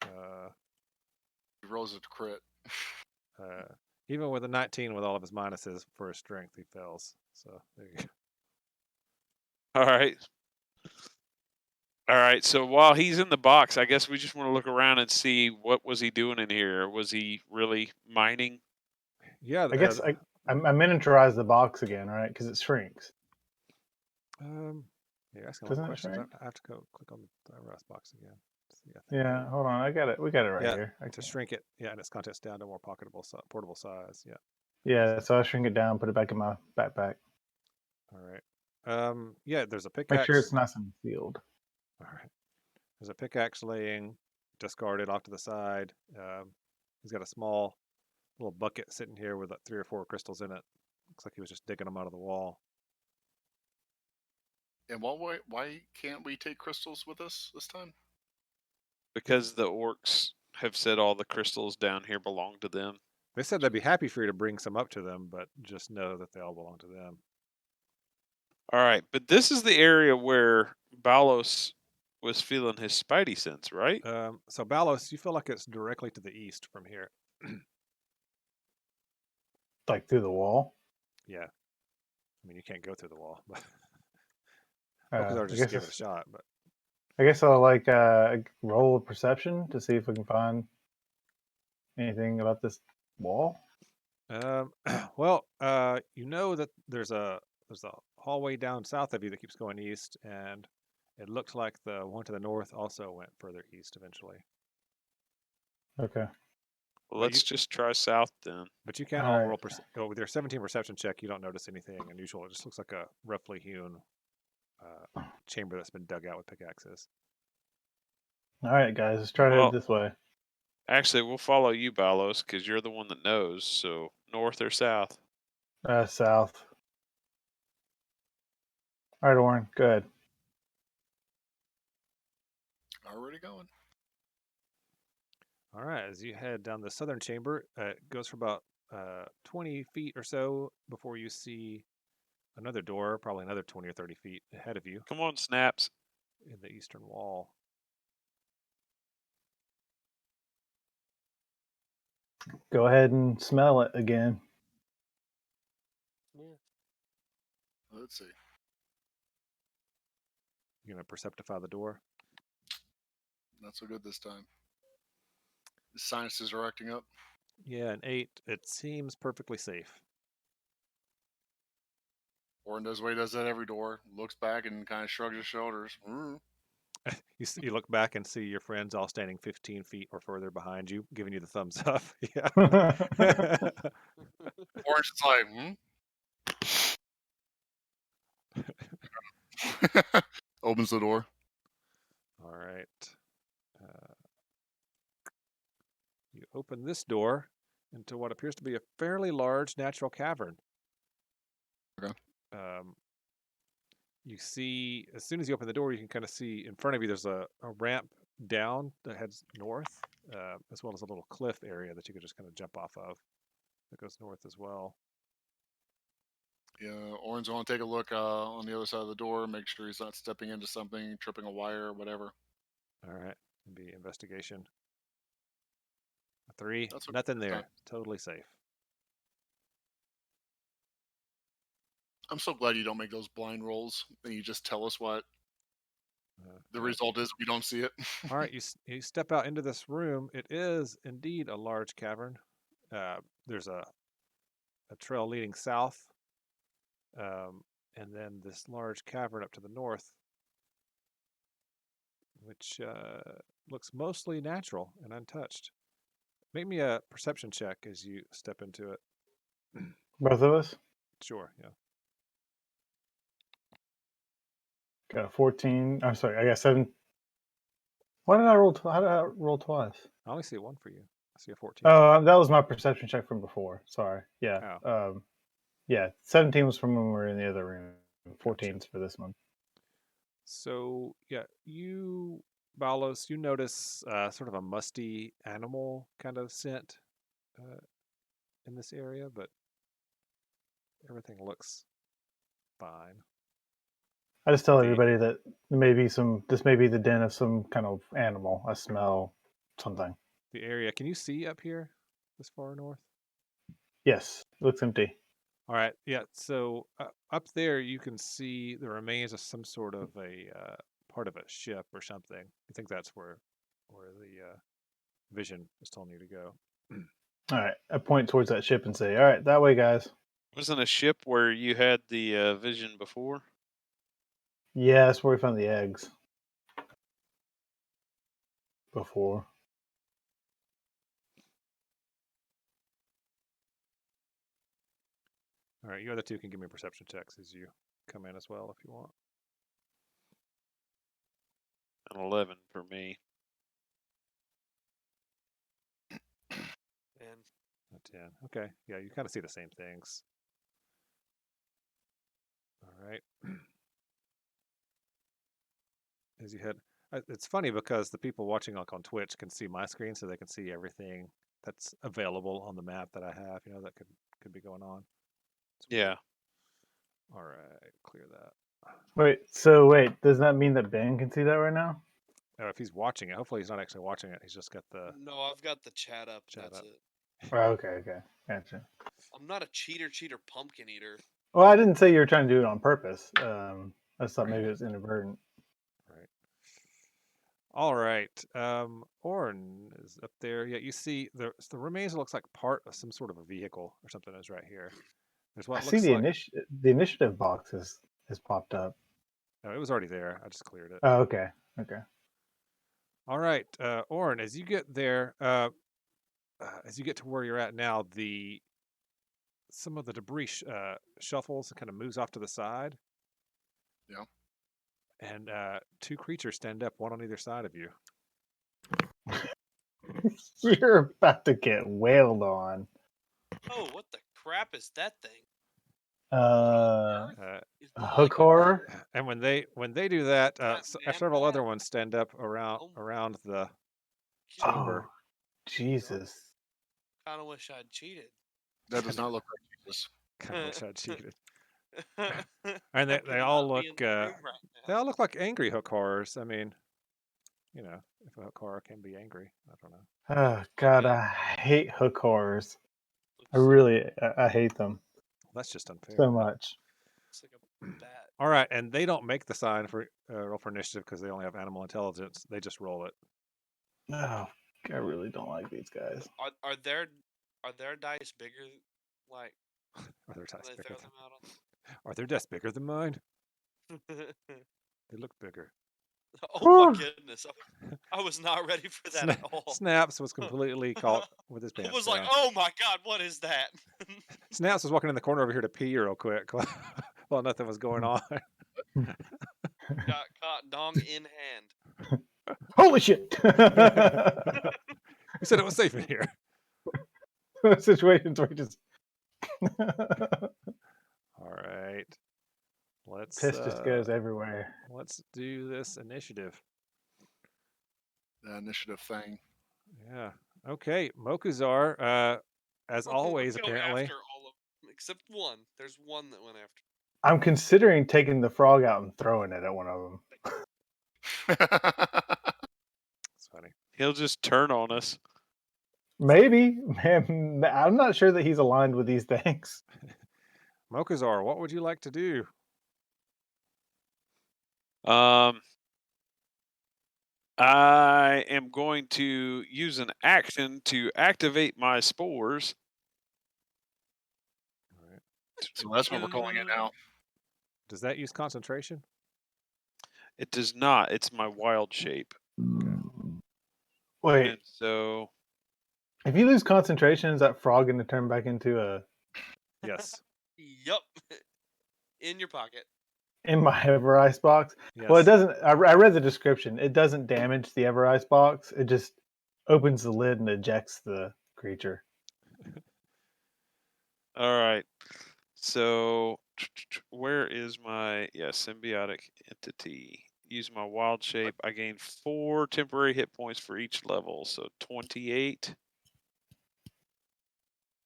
He rolls a crit. Even with a 19 with all of his minuses for his strength, he fails. So there you go. All right. All right. So while he's in the box, I guess we just want to look around and see what was he doing in here. Was he really mining? Yeah. I guess I miniaturize the box again, right? Because it shrinks. You're asking a lot Doesn't of it questions. shrink? I have to go click on the Everlast box again. See, I think Yeah, hold on. I got it. We got it right yeah, here. to shrink it. Yeah, and its contents down to more portable size. Yeah. Yeah, so I shrink it down, put it back in my backpack. All right. Yeah, there's a pickaxe. Make sure it's nice and sealed. All right. There's a pickaxe laying, discarded off to the side. He's got a small little bucket sitting here with 3 or 4 crystals in it. Looks like he was just digging them out of the wall. And why can't we take crystals with us this time? Because the orcs have said all the crystals down here belong to them. They said they'd be happy for you to bring some up to them, but just know that they all belong to them. All right, but this is the area where Balos was feeling his spidey sense, right? So Balos, you feel like it's directly to the east from here. Like through the wall. Yeah. I mean, you can't go through the wall, but I or guess just give it a shot. But I guess I'll roll a perception to see if we can find anything about this wall. well, you know that there's a hallway down south of you that keeps going east, and it looks like the one to the north also went further east eventually. Okay. Well, let's just try south then. But you can't all roll. With your 17 perception check, you don't notice anything unusual. It just looks like a roughly hewn chamber that's been dug out with pickaxes. All right, guys, let's try to head this way. Actually, we'll follow you, Balos, because you're the one that knows. So north or south? South. All right, Warren, go ahead. Already going. All right, as you head down the southern chamber, it goes for about 20 feet or so before you see another door, probably another 20 or 30 feet ahead of you. Come on, Snaps. In the eastern wall. Go ahead and smell it again. Yeah. Let's see. You're going to perceptify the door? Not so good this time. The sinuses are acting up. Yeah, an 8. It seems perfectly safe. Warren does what he does at every door. Looks back and kind of shrugs his shoulders. You look back and see your friends all standing 15 feet or further behind you, giving you the thumbs up. Yeah. Warren's just like, Opens the door. All right. You open this door into what appears to be a fairly large natural cavern. Okay. You see, as soon as you open the door, you can kind of see in front of you there's a ramp down that heads north, as well as a little cliff area that you could just kind of jump off of that goes north as well. Yeah, Oren's going to take a look on the other side of the door, make sure he's not stepping into something, tripping a wire or whatever. All right. It'd be investigation. A 3. That's okay. Nothing there. Totally safe. I'm so glad you don't make those blind rolls and you just tell us what the result is. We don't see it. All right. You step out into this room. It is indeed a large cavern. There's a trail leading south. And then this large cavern up to the north. which looks mostly natural and untouched. Make me a perception check as you step into it. Both of us Sure, yeah. got a 14. I'm sorry, I got 7. Why did I roll? How did I roll twice? I only see one for you. I see a 14. Oh, that was my perception check from before. Sorry. Yeah. Oh. Yeah. 17 was from when we were in the other room. 14's Gotcha. for this one. So yeah, you, Balos, you notice sort of a musty animal kind of scent in this area, but everything looks fine. I just tell The- everybody that this may be the den of some kind of animal. I smell something. The area, can you see up here this far north? Yes, it looks empty. All right, yeah. So up there, you can see the remains of some sort of a part of a ship or something. I think that's where the vision is telling you to go. All right, I point towards that ship and say, "All right, that way, guys." Wasn't a ship where you had the vision before? Yeah, that's where we found the eggs. Before. All right, you other two can give me perception checks as you come in as well if you want. An 11 for me. And A 10. Okay, yeah, you kind of see the same things. All right. As you head, it's funny because the people watching like on Twitch can see my screen, so they can see everything that's available on the map that I have. You know, that could be going on. Yeah. All right, clear that. Wait, does that mean that Ben can see that right now? Oh, if he's watching it, hopefully he's not actually watching it. He's just got the no, I've got the chat up. Chat That's up. it. Oh, okay, gotcha. I'm not a cheater pumpkin eater. Well, I didn't say you were trying to do it on purpose. I just thought maybe it was inadvertent. right. All right. Orin is up there. Yeah, you see the remains looks like part of some sort of a vehicle or something is right here. There's what I see looks the like the initiative box has popped up. no, it was already there. I just cleared it. Oh, okay. All right, Orin, as you get there, as you get to where you're at now, some of the debris shuffles and kind of moves off to the side. Yeah. And two creatures stand up, one on either side of you. You're about to get wailed on. Oh, what the crap is that thing? A Is it hook like a- horror. And when they do that, Got several other vampire? ones stand up around the chamber. Oh, Jesus. Kind of wish I'd cheated. That does not look like Jesus. Kind of wish I cheated. I And could they all not be look in the room right they now. all look like angry hook horrors. I mean, you know, if a hook horror can be angry, I don't know. Oh God, I hate hook horrors. I Looks really, I hate them That's just unfair. so much. like a bat. All right, and they don't make the sign for roll for initiative because they only have animal intelligence. They just roll it. Oh, I really don't like these guys. Are their dice bigger? Like Are their when dice they bigger throw than, them out are their dice bigger than mine? on? They look bigger. Oh my Whew. goodness! I was not ready for that at all. Snaps was completely caught with his I pants was down. like, "Oh my god, what is that?" Snaps was walking in the corner over here to pee real quick while nothing was going on. Got caught dong in hand. Holy shit! You said it was safe in here. Situations where you just All right. Let's piss just goes everywhere. let's do this initiative. The initiative thing. Yeah. Okay, Mokuzar, as always, Go apparently. after all of them except one. There's one that went after. I'm considering taking the frog out and throwing it at one of them. It's funny. He'll just turn on us. Maybe. Man, I'm not sure that he's aligned with these things. Mokuzar, what would you like to do? I am going to use an action to activate my spores. All right. So that's what we're calling it now. Does that use concentration? It does not. It's my wild shape. Wait, And so if you lose concentration, is that frog going to turn back into a Yes. Yup. In your pocket. in my Ever Ice box? Yes. Well, it doesn't. I read the description. It doesn't damage the Ever Ice box. It just opens the lid and ejects the creature. all right. So where is my symbiotic entity? Use my wild shape. I gain 4 temporary hit points for each level, so 28.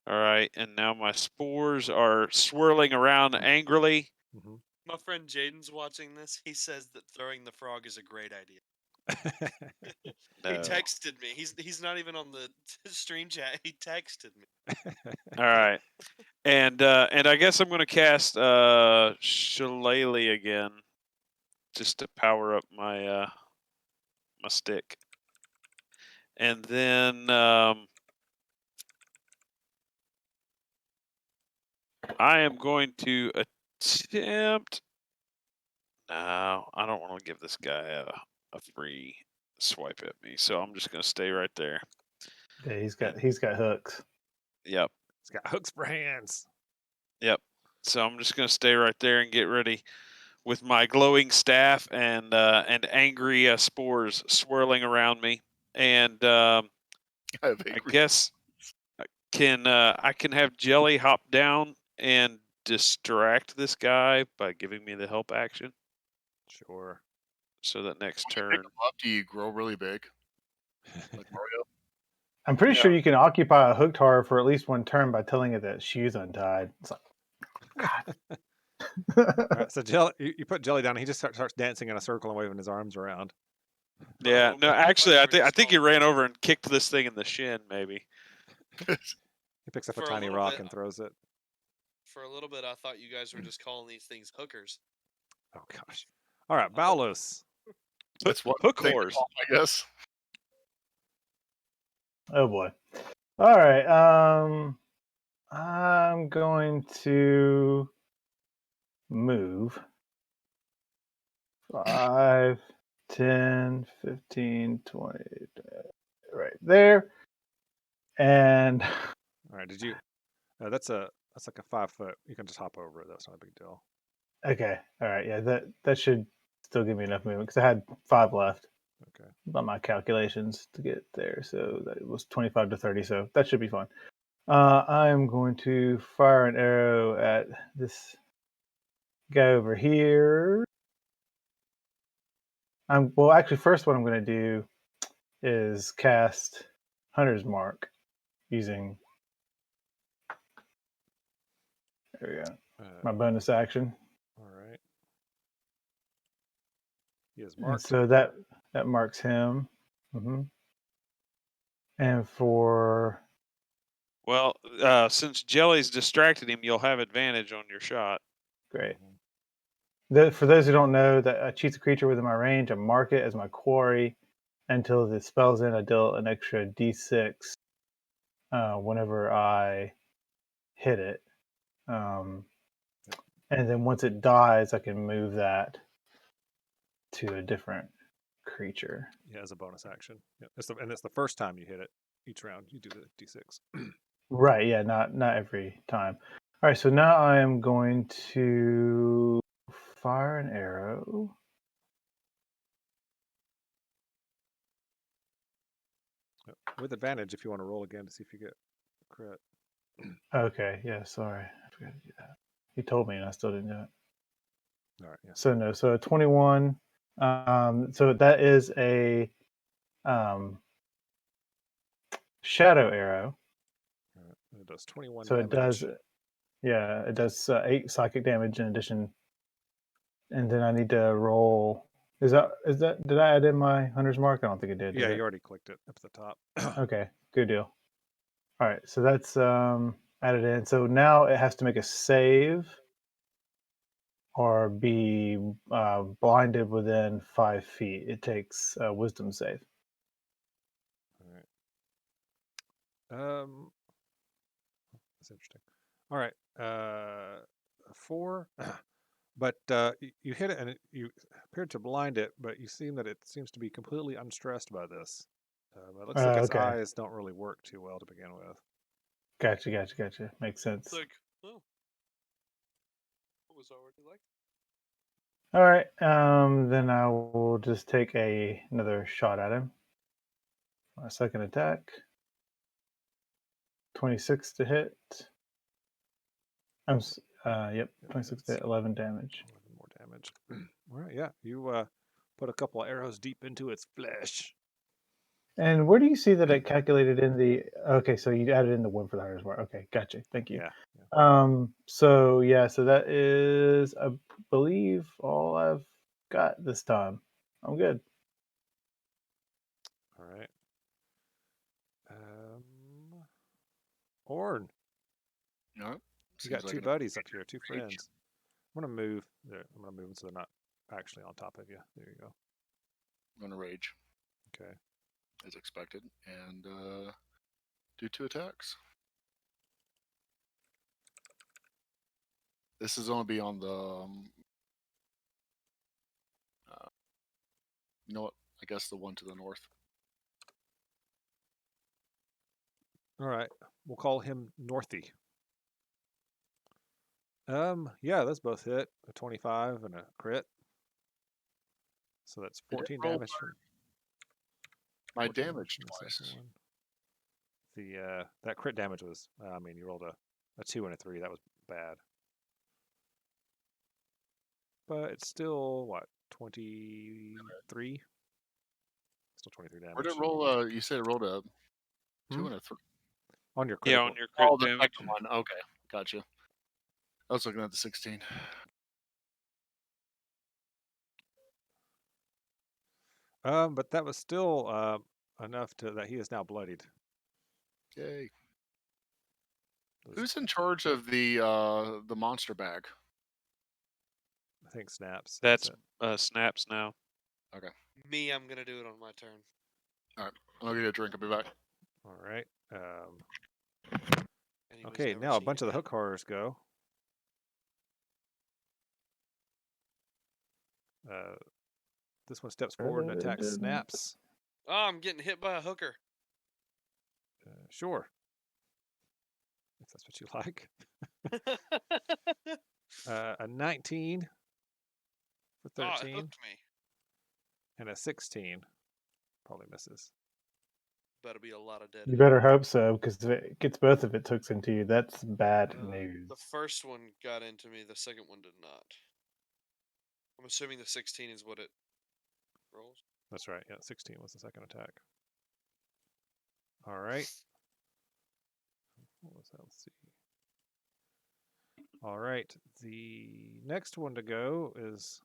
All right, and now my spores are swirling around angrily. Mhm. My friend Jaden's watching this. He says that throwing the frog is a great idea. No. He texted me. He's not even on the stream chat. He texted me. All right. And I guess I'm going to cast Shillelagh again just to power up my my stick. And then I am going to attempt. No, I don't want to give this guy a free swipe at me, so I'm just going to stay right there. Yeah, he's got hooks. Yep. It's got hooks for hands. Yep. So I'm just going to stay right there and get ready with my glowing staff and angry spores swirling around me. And I have I angry- guess I can have Jelly hop down and distract this guy by giving me the help action. Sure. So that next When you turn. pick them up, do you grow really big? Like Mario? I'm pretty Yeah. sure you can occupy a hooked horror for at least one turn by telling it that shoe's untied. It's like, God. All right, so Jelly, you put Jelly down. And he just starts dancing in a circle and waving his arms around. Yeah, Oh, no, man, I actually, thought you were I just think he calling ran over and kicked this thing in the shin, maybe. He picks up a For a tiny little rock bit. and throws it. For a little bit, I thought you guys were just calling these things hookers. Oh gosh. All right, Balos. That's one Hook thing to horse. call, I guess. Oh boy. All right. I'm going to move 5, 10, 15, 20, right there. And All right, did you? That's like a 5 foot. You can just hop over it. That's not a big deal. okay, all right, yeah, that should still give me enough movement because I had 5 left Okay. by my calculations to get there. So that was 25 to 30. So that should be fine. I'm going to fire an arrow at this guy over here. Well, actually, first what I'm going to do is cast Hunter's Mark using. There we go. My bonus action. All right. He is And marked. so that marks him. And for Well, since Jelly's distracted him, you'll have advantage on your shot. great. For those who don't know, that I choose a creature within my range. I mark it as my quarry until the spell's in. I deal an extra d6 whenever I hit it. And then once it dies, I can move that to a different creature. Yeah, as a bonus action. Yeah, and it's the first time you hit it. Each round you do the d6. Right, yeah, not every time. All right, so now I am going to fire an arrow. With advantage if you want to roll again to see if you get crit. Okay, yeah, sorry. I forgot to do that. He told me and I still didn't do it. All right, yeah. So no, so a 21. So that is a shadow arrow. All right. It does 21 So damage. it does 8 psychic damage in addition. And then I need to roll. Did I add in my Hunter's Mark? I don't think it did. Yeah, did you it? already clicked it up at the top. Okay, good deal. All right, so that's added in. So now it has to make a save or be blinded within 5 feet. It takes a wisdom save. All right. That's interesting. All right. 4. But you hit it and you appeared to blind it, but you seem that it seems to be completely unstressed by this. It looks like its Okay. eyes don't really work too well to begin with. Gotcha. Makes sense. It's like, oh, it was already like. All right. Then I will just take another shot at him. My second attack. 26 to hit. Yep, 26 to hit, 11 damage. 11 more damage. All right, yeah. You put a couple of arrows deep into its flesh. And where do you see that it calculated in the? Okay, so you added in the one for the hardest part. Okay, gotcha. Thank you. Yeah. So that is, I believe, all I've got this time. I'm good. All right. Orn, No. you Seems got like two an buddies up here, two rage. friends. I'm gonna move. I'm gonna move them so they're not actually on top of you. There you go. I'm gonna rage Okay. as expected and do 2 attacks. This is gonna be on the. You know what? I guess the one to the north. All right. We'll call him Northy. Yeah, those both hit. A 25 and a crit. So that's Did it 14 roll damage from my 14 damage from the second twice. one. The that crit damage was I mean you rolled a 2 and a 3. That was bad. But it's still what, 23? Still 23 damage. Where did it roll? You said it rolled a 2 Hmm? and a 3. On your Yeah, critical. on your crit Oh, the damage. second one. Okay, gotcha. I was looking at the 16. But that was still enough to that he is now bloodied. Yay! Those- Who's in charge of the monster bag? I think snaps. That's it. snaps now. Me, I'm gonna do it on my turn. I'll get a drink. I'll be back. All right. And he was Okay, never now a seen bunch of the again. hook horrors go. This one steps forward and attacks snaps. Oh, I'm getting hit by a hooker. Sure. If that's what you like. A 19 for Oh, it 13 hooked me. and a 16 probably misses. Better be a lot of dead. You better hope so, because if it gets both of its hooks into you, that's bad The news. first one got into me. The second one did not. I'm assuming the 16 is what it rolls. That's right. Yeah, 16 was the second attack. All right. What was that? Let's see. All right. The next one to go is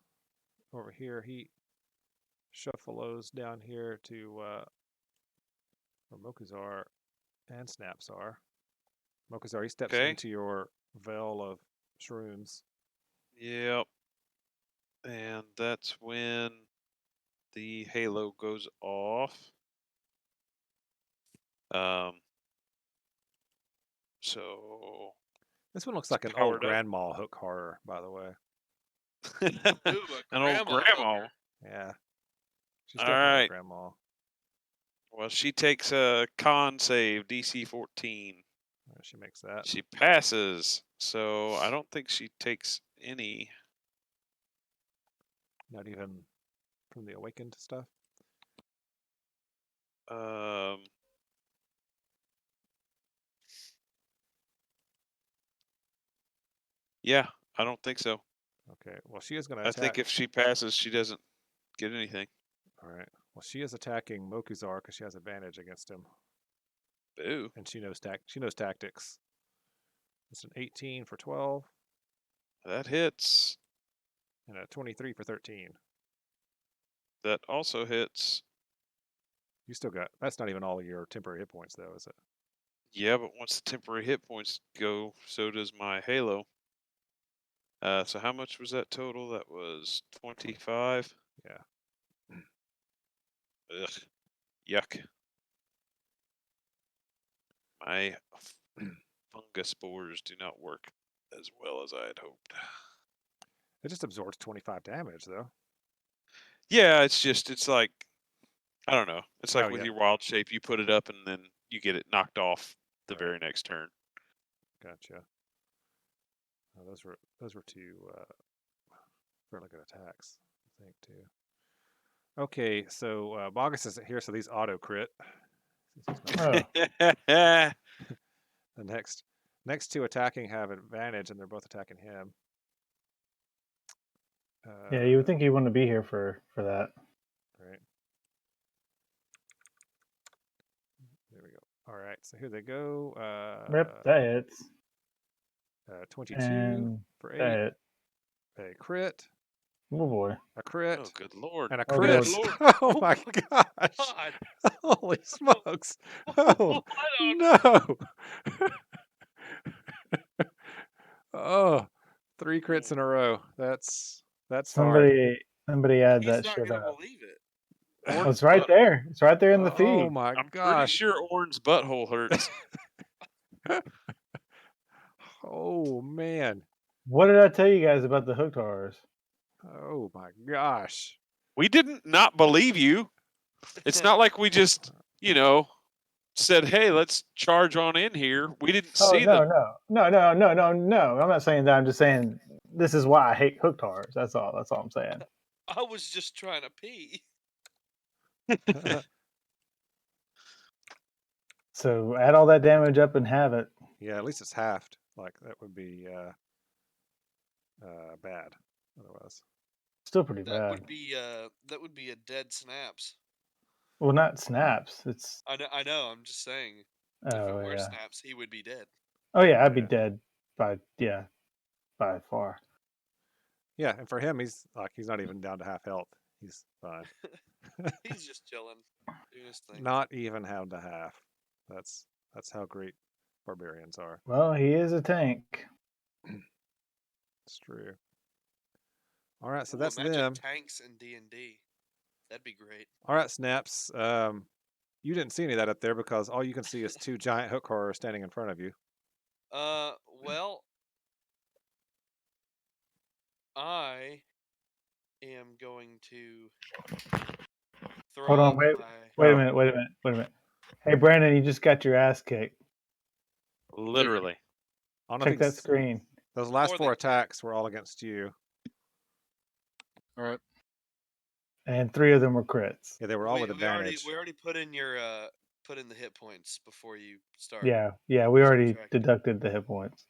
over here. He shuffles down here to where Mokuzar and Snaps are. Mokuzar, he steps Okay. into your veil of shrooms. Yep. And that's when the halo goes off. So This one looks It's like an old powered up. grandma hook horror, by the way. Ooh, an old grandma. hooker. Yeah. She's All definitely right. a grandma. Well, she takes a con save, DC 14. She makes that. She passes, so I don't think she takes any. Not even from the awakened stuff. Yeah, I don't think so. Okay. Well, she is going to I attack. think if she passes, she doesn't get anything. All right. Well, she is attacking Mokuzar because she has advantage against him, Boo. and she knows tactics. It's an 18 for 12 That hits. and a 23 for 13. That also hits. You still got. That's not even all of your temporary hit points, though, is it? Yeah, but once the temporary hit points go, so does my halo. So how much was that total? That was 25. Yeah. Ugh. Yuck. My fungus spores do not work as well as I had hoped. It just absorbs 25 damage, though. Yeah, it's like I don't know. It's like Oh, with yeah. your wild shape, you put it up and then you get it knocked off the Right. very next turn. Gotcha. Oh, those were two fairly good attacks, I think, too. Okay, so Bogus isn't here, so these auto crit. Since he's not Oh, the next two attacking have advantage, and they're both attacking him. yeah, you would think he wouldn't be here for that. Right. There we go. All right, so here they go. Yep, that hits. 22 And for that 8. hit. A crit. Oh boy. A crit. Oh, good lord! And a Oh, crit. good Lord. Oh my gosh. God. Holy smokes. Oh, I don't no. Oh, 3 crits in a row. That's hard. Somebody add He's that not shit gonna up. believe it. Oh, it's right there. It's right there in the Oh feed. my I'm pretty gosh. sure Orin's butthole hurts. Oh man. What did I tell you guys about the hooked horrors? Oh my gosh. We didn't not believe you. It's not like we just, said, "Hey, let's charge on in here." We didn't Oh see no, them. no. I'm not saying that. I'm just saying this is why I hate hooked horrors. That's all. That's all I'm saying. I was just trying to pee. So add all that damage up and have it. Yeah, at least it's halved. Like that would be bad otherwise. Still pretty That bad. would be a dead snaps. Well, not snaps. It's I know. I'm just saying. If it oh were yeah. snaps, he would be dead. Oh yeah, I'd be Yeah. dead by far. Yeah, and for him he's not even down to half health. He's fine. He's just chilling, doing his thing. Not even down to half. That's how great barbarians are. Well, he is a tank. It's true. All right, so Ooh, that's imagine them. tanks in D&D. That'd be great. All right, Snaps. You didn't see any of that up there because all you can see is 2 giant hook horrors standing in front of you. Well, I am going to throw Hold on, up wait my... a minute. Hey Brandon, you just got your ass kicked. Literally. I don't Check think that screen. those last More 4 than attacks were all against you. All right. And 3 of them were crits. Yeah, they were all with advantage. We already put in your put in the hit points before you start. Yeah, we already Subtract. deducted the hit points.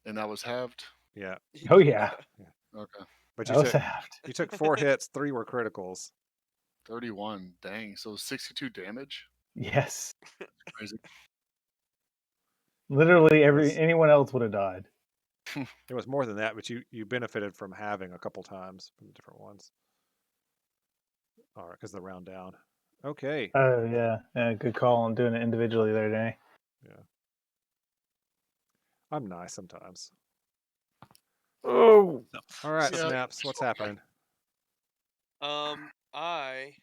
And that was halved. Yeah, Oh yeah, Okay. but that you was took halved. you took 4 hits, 3 were criticals. 31. Dang. So 62 damage. Yes, Crazy. literally Yes. anyone else would have died. It was more than that, but you benefited from having a couple times from the different ones. All right, because the round down. Okay. Oh yeah, good call on doing it individually there, Danny. Yeah. I'm nice sometimes. Oh, All right, Yeah. Snaps. What's happening? I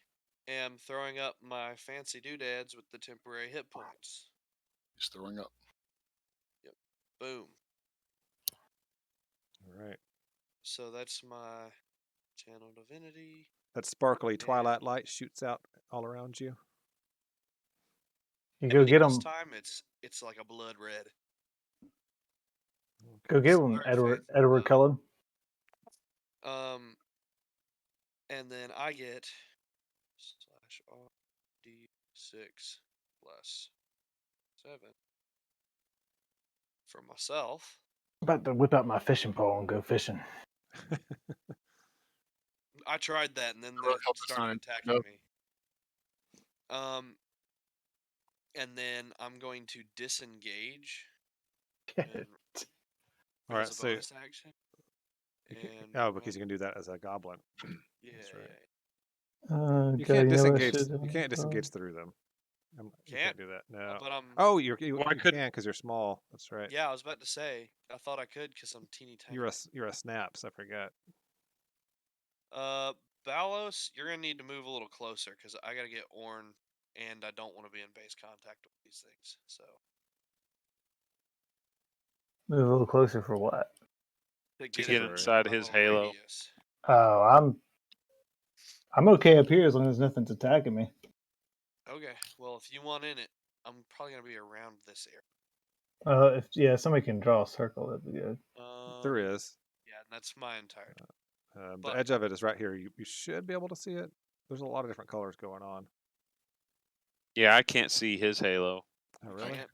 am throwing up my fancy doodads with the temporary hit points. He's throwing up. Boom. All right. So that's my channel divinity. That sparkly twilight light shoots out all around you. you go get This him. time it's like a blood red. Go get him, Very Edward fancy. Cullen. And then I get /RD6 plus 7 for myself. I'm about to whip out my fishing pole and go fishing. I tried that, and then Help they us started sign. attacking Nope. me. And then I'm going to disengage. And All right, as a so bonus action. because you can do that as a goblin. Yeah, That's right. Oh, You God, can't you know what I disengage. should You can't have disengage done? through them. You Can't? can't do that. No. But I'm. Oh, you Well, I can couldn't- because you're small. That's right. Yeah, I was about to say. I thought I could because I'm teeny tiny. You're a Snaps. I forgot. Balos, you're gonna need to move a little closer because I gotta get Orn, and I don't want to be in base contact with these things. So Move a little closer for what? To to get get temporary. inside his halo. radius. Oh, I'm okay up here as long as nothing's attacking me. Okay, well, if you want in it, I'm probably gonna be around this area. If somebody can draw a circle, that'd be good. There is. Yeah, that's my entire. The But- edge of it is right here. You should be able to see it. There's a lot of different colors going on. Yeah, I can't see his halo. Oh, You really? can't?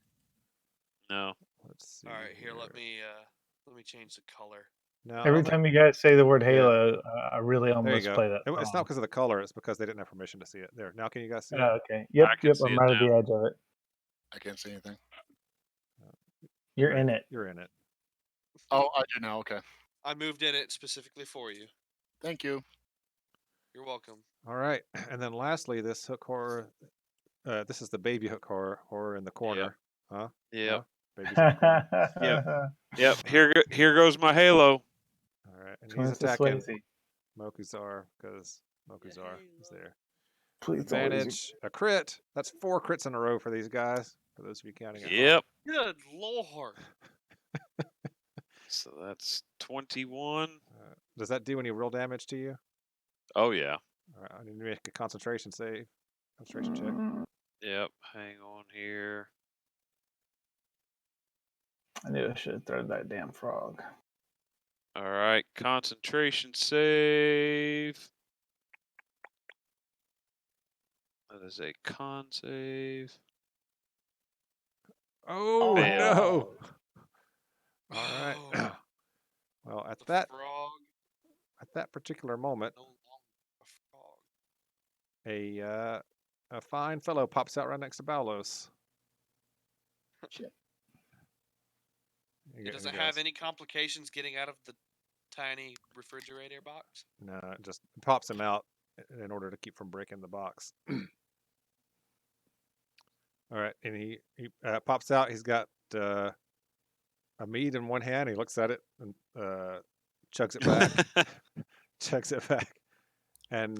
No. Let's see. All right, here. Let me change the color. Now, Every on the- time you guys say the word Yeah. Halo, I really there you almost go. play that. It's not because of the color. It's because they didn't have permission to see it. There. Now, can you guys see it? Okay. Yep. I can see I'm it right at the now. edge of it. I can't see anything. You're in it. You're in it. Oh, I do now. Okay. I moved in it specifically for you. Thank you. You're welcome. All right. And then lastly, this hook horror. This is the baby hook horror in the corner. Huh? Yep. Huh? Baby's in the corner. Yep. Here goes my halo. All right. And Twins he's to attacking Swayze. Mokuzar because Mokuzar is there. Please don't lose Advantage. A crit. That's 4 crits in a row for these guys. For those of you counting at home. Yep. Good lord. So that's 21. Does that do any real damage to you? Oh yeah. All right, I need to make a concentration save. Concentration check. Yep. Hang on here. I knew I should have thrown that damn frog. All right. Concentration save. That is a con save. Oh Fail. no! All right. Oh, Well, at the that frog particular moment, no longer a frog. a fine fellow pops out right next to Balos. Shit. You got Does any it have guys? any complications getting out of the tiny refrigerator box? No, it just pops him out in order to keep from breaking the box. All right, and he pops out. He's got a mead in one hand. He looks at it and chugs it back. Chugs it back, and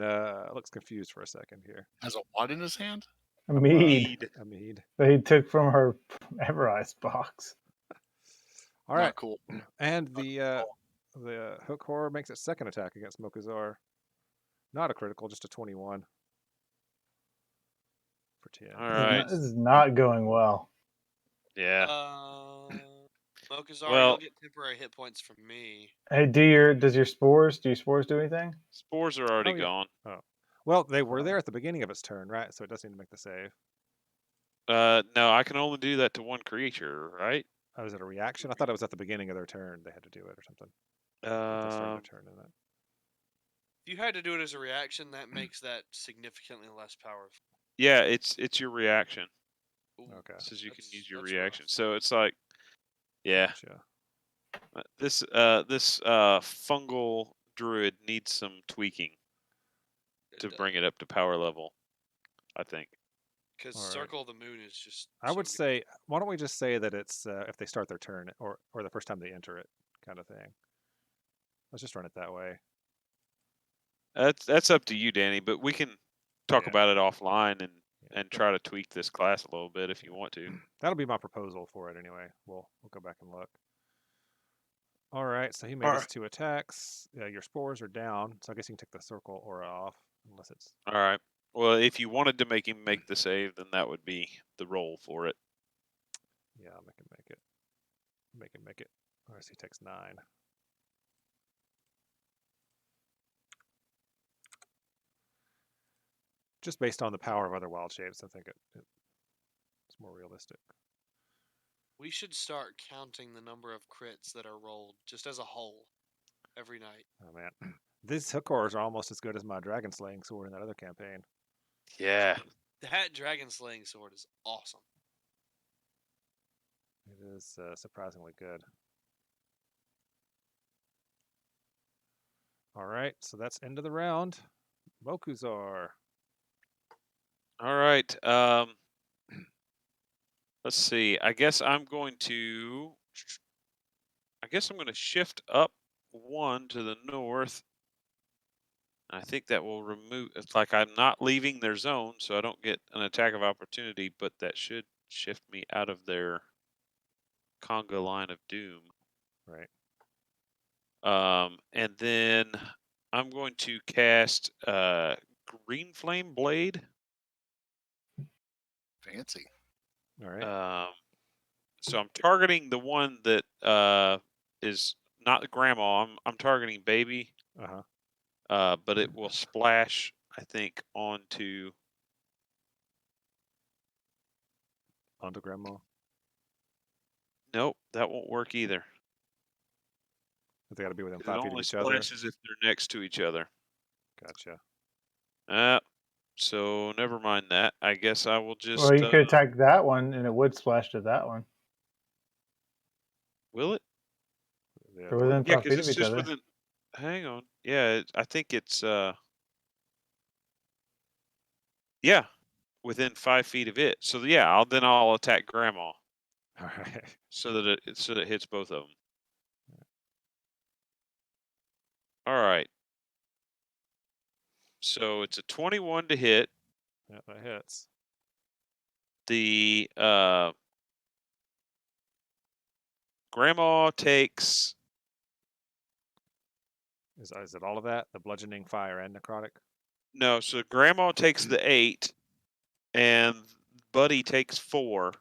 looks confused for a second here. Has a what in his hand? A mead A mead. that he took from her Everice box. All right, Not cool. and the hook horror makes its second attack against Mokuzar. Not a critical, just a 21 for 10. All right. This is not going well. Yeah. Mokuzar, Well- you'll get temporary hit points from me. Hey, do your spores do anything? Spores are already Oh, yeah. gone. Well, they were there at the beginning of its turn, right? So it doesn't need to make the save. No, I can only do that to one creature, right? Oh, is it a reaction? I thought it was at the beginning of their turn they had to do it or something. If they started their turn in that. If you had to do it as a reaction, that makes that significantly less powerful. Yeah, it's your reaction. Ooh, Okay. It says you can use your that's reaction. rough. So it's like, yeah, Gotcha. this fungal druid needs some tweaking to bring it up to power level, I think. Because All right. Circle of the Moon is just. I so would good. say, why don't we just say that it's if they start their turn or the first time they enter it, kind of thing. Let's just run it that way. That's up to you, Danny, but we can talk Yeah. about it offline Yeah. and try to tweak this class a little bit if you want to. That'll be my proposal for it anyway. We'll go back and look. All right, so he made All his right. 2 attacks. Your spores are down, so I guess you can take the circle aura off, unless it's All right. Well, if you wanted to make him make the save, then that would be the roll for it. yeah. I'll make him make it. Make it. Or else he takes 9. Just based on the power of other wild shapes, I think it's more realistic. We should start counting the number of crits that are rolled just as a whole every night. Oh man, these hook horrors are almost as good as my dragon slaying sword in that other campaign. Yeah. That dragon slaying sword is awesome. It is surprisingly good. All right, so that's end of the round. Mokuzar. All right. Let's see. I guess I'm going to shift up 1 to the north. I think that will remove. It's like I'm not leaving their zone, so I don't get an attack of opportunity, but that should shift me out of their conga line of doom. Right. And then I'm going to cast Green Flame Blade. Fancy. All right. So I'm targeting the one that is not Grandma. I'm targeting Baby. But it will splash, I think, onto Grandma. Nope, that won't work either. They got to be within It 5 feet of only each other. splashes if they're next to each other. Gotcha. So never mind that. I guess I will just. Well, you could attack that one, and it would splash to that one. Will it? Yeah, They're within Yeah, 5 because feet it's of each just other. within. Hang on. Yeah, I think it's. Yeah, within 5 feet of it. So yeah, I'll attack Grandma. All right. So that it hits both of them. All right. So it's a 21 to hit. Yeah, that hits. The Grandma takes. Is it all of that? The bludgeoning, fire, and necrotic? No, so Grandma takes the 8, and Buddy takes 4.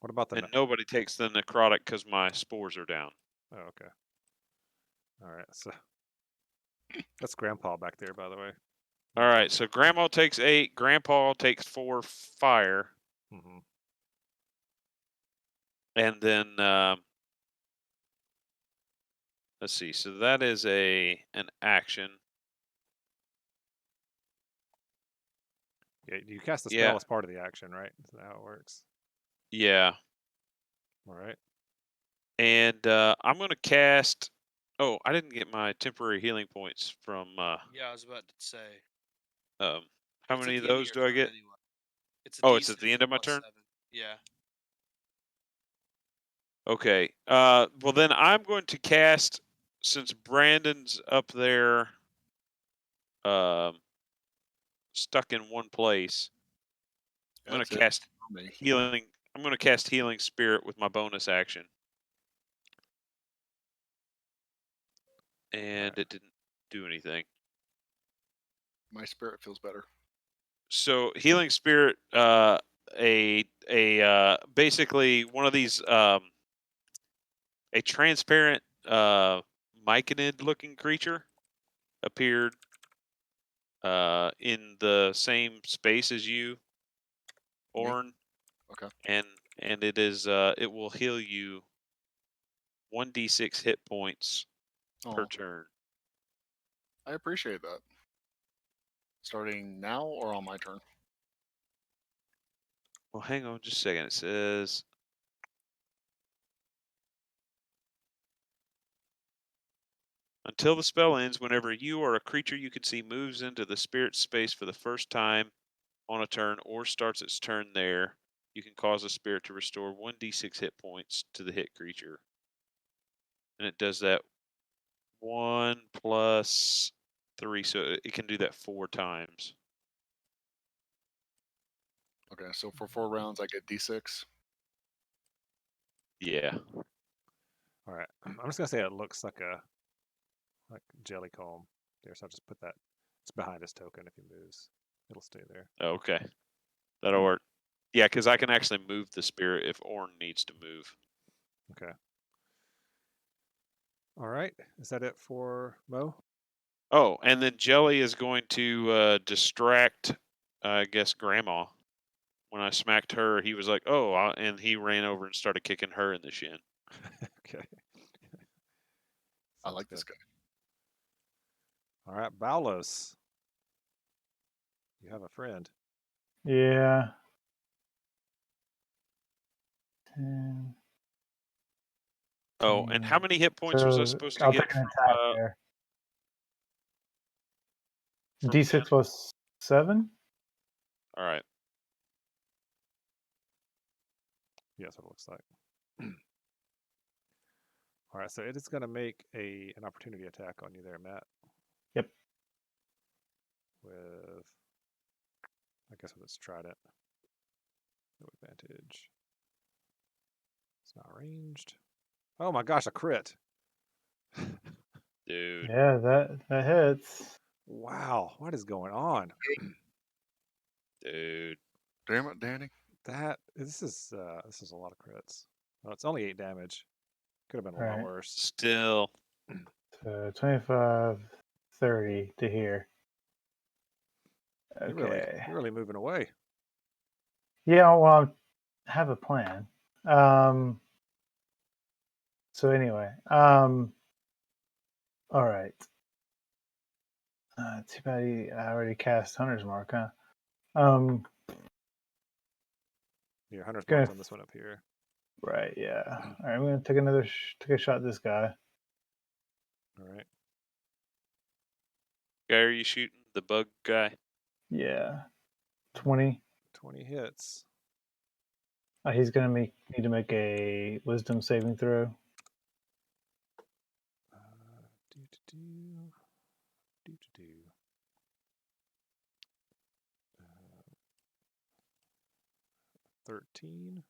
What about the? And nobody takes the necrotic because my spores are down. Oh, okay. All right. So that's Grandpa back there, by the way. All right, so Grandma takes 8, Grandpa takes 4 fire, Mm-hmm. and then let's see. So that is an action. Yeah, you cast the spell Yeah. as part of the action, right? Is that how it works? Yeah, All right. and I'm gonna cast. Oh, I didn't get my temporary healing points from. Yeah, I was about to say. How It's many at of the end those your do I turn get? Anyway. It's a Oh, D6 it's at the end of my plus turn. 7. Yeah. Okay. Well, then I'm going to cast, since Brandon's up there, stuck in one place. I'm going to cast healing. I'm going to cast Healing Spirit with my bonus action. And it didn't do anything. My spirit feels better. So Healing Spirit, basically one of these, a transparent myconid looking creature appeared in the same space as you, Orn. Okay. And it is it will heal you 1d6 hit points per turn. I appreciate that. Starting now or on my turn? Well, hang on just a second. It says until the spell ends, whenever you or a creature you can see moves into the spirit space for the first time on a turn or starts its turn there, you can cause a spirit to restore 1d6 hit points to the hit creature. And it does that 1 plus 3, so it can do that 4 times. Okay, so for 4 rounds, I get D6. Yeah. All right. I'm just gonna say it looks like a jelly comb there, so I'll just put that. It's behind his token. If he moves, it'll stay there. Okay. That'll work. Yeah, because I can actually move the spirit if Orn needs to move. Okay. All right. Is that it for Mo? Oh, and then Jelly is going to distract, I guess, Grandma. When I smacked her, he was like, "Oh," and he ran over and started kicking her in the shin. Okay. I like this guy. All right, Balos. You have a friend. Yeah. 10. Oh, and how many hit points was I supposed to I'll get take an from, attack there. from D6 Ben? plus 7? All right. Yeah, that's what it looks like. All right, so it is going to make an opportunity attack on you there, Matt. Yep. With, I guess, with its trident. No advantage. It's not ranged. Oh my gosh, a crit. Dude. Yeah, that hits. Wow, what is going on? Dude. Damn it, Danny. This is a lot of crits. Well, it's only 8 damage. Could have been a lot Right. worse. Still. So 25, 30 to here. Okay. You're really moving away. Yeah, well, I have a plan. So anyway, all right. Too bad I already cast Hunter's Mark, huh? Your hunter's Okay. mark's on this one up here. Right, yeah. All right, I'm gonna take take a shot at this guy. All right. Guy, are you shooting? The bug guy? Yeah, 20. 20 hits. He's gonna need to make a Wisdom saving throw. Do. 13.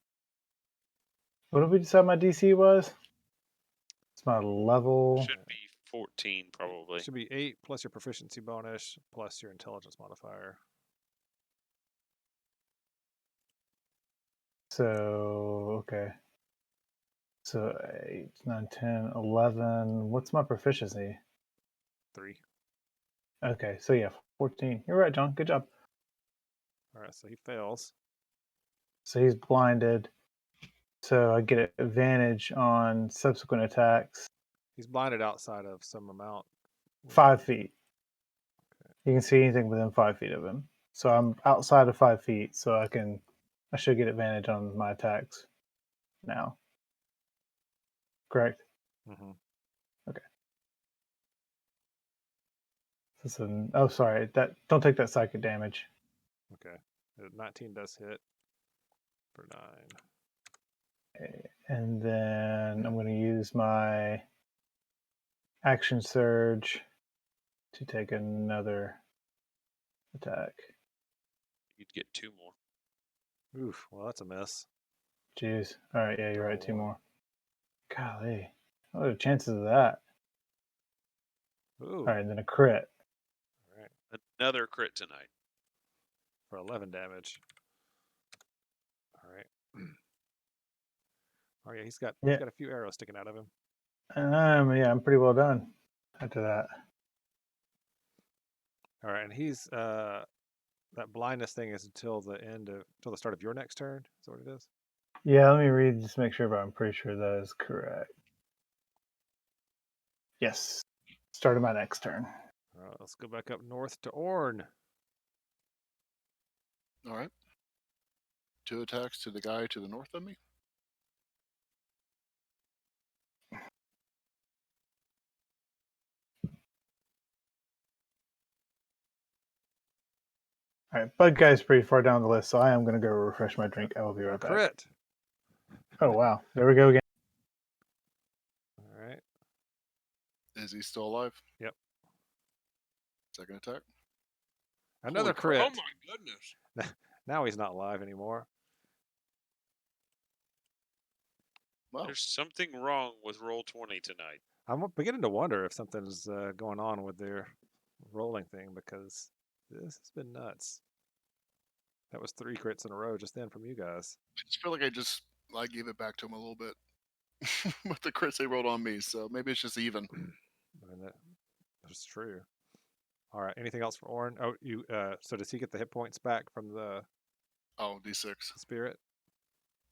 What did we decide my DC was? It's my level. Should be 14, probably. Should be 8 plus your proficiency bonus plus your intelligence modifier. So, okay. So 8, 9, 10, 11. What's my proficiency? 3. Okay, so yeah, 14. You're right, John. Good job. All right, so he fails. So he's blinded. So I get advantage on subsequent attacks. He's blinded outside of some amount. 5 feet. You can see anything within 5 feet of him. So I'm outside of 5 feet, so I should get advantage on my attacks now. Correct? Mm-hmm. Oh, sorry. Don't take that psychic damage. Okay. 19 does hit for 9. Okay. And then I'm going to use my action surge to take another attack. You'd get 2 more. Oof. Well, that's a miss. Jeez. All right. Yeah, you're right. 2 1. more. Golly. What are the chances of that? Ooh. All right. And then a crit. All right. Another crit tonight. For 11 damage. All right. Oh yeah, he's got a few arrows sticking out of him. Yeah, I'm pretty well done after that. All right, and he's that blindness thing is until the start of your next turn. Is that what it is? Yeah, let me read just to make sure, but I'm pretty sure that is correct. Yes. Start of my next turn. All right, let's go back up north to Orn. All right. 2 attacks to the guy to the north of me. All right, Bug Guy's pretty far down the list, so I am going to go refresh my drink. I will be right back. Crit. Oh, wow. There we go again. All right. Is he still alive? Yep. Second attack. Another Holy crap. crit. Oh my goodness. Now he's not alive anymore. Well, There's something wrong with Roll20 tonight. I'm beginning to wonder if something's going on with their rolling thing because this has been nuts. That was 3 crits in a row just then from you guys. I just feel like I gave it back to him a little bit with the crits they rolled on me. So maybe it's just even. I mean, that's true. All right. Anything else for Orn? Oh, you. So does he get the hit points back from the D6. spirit?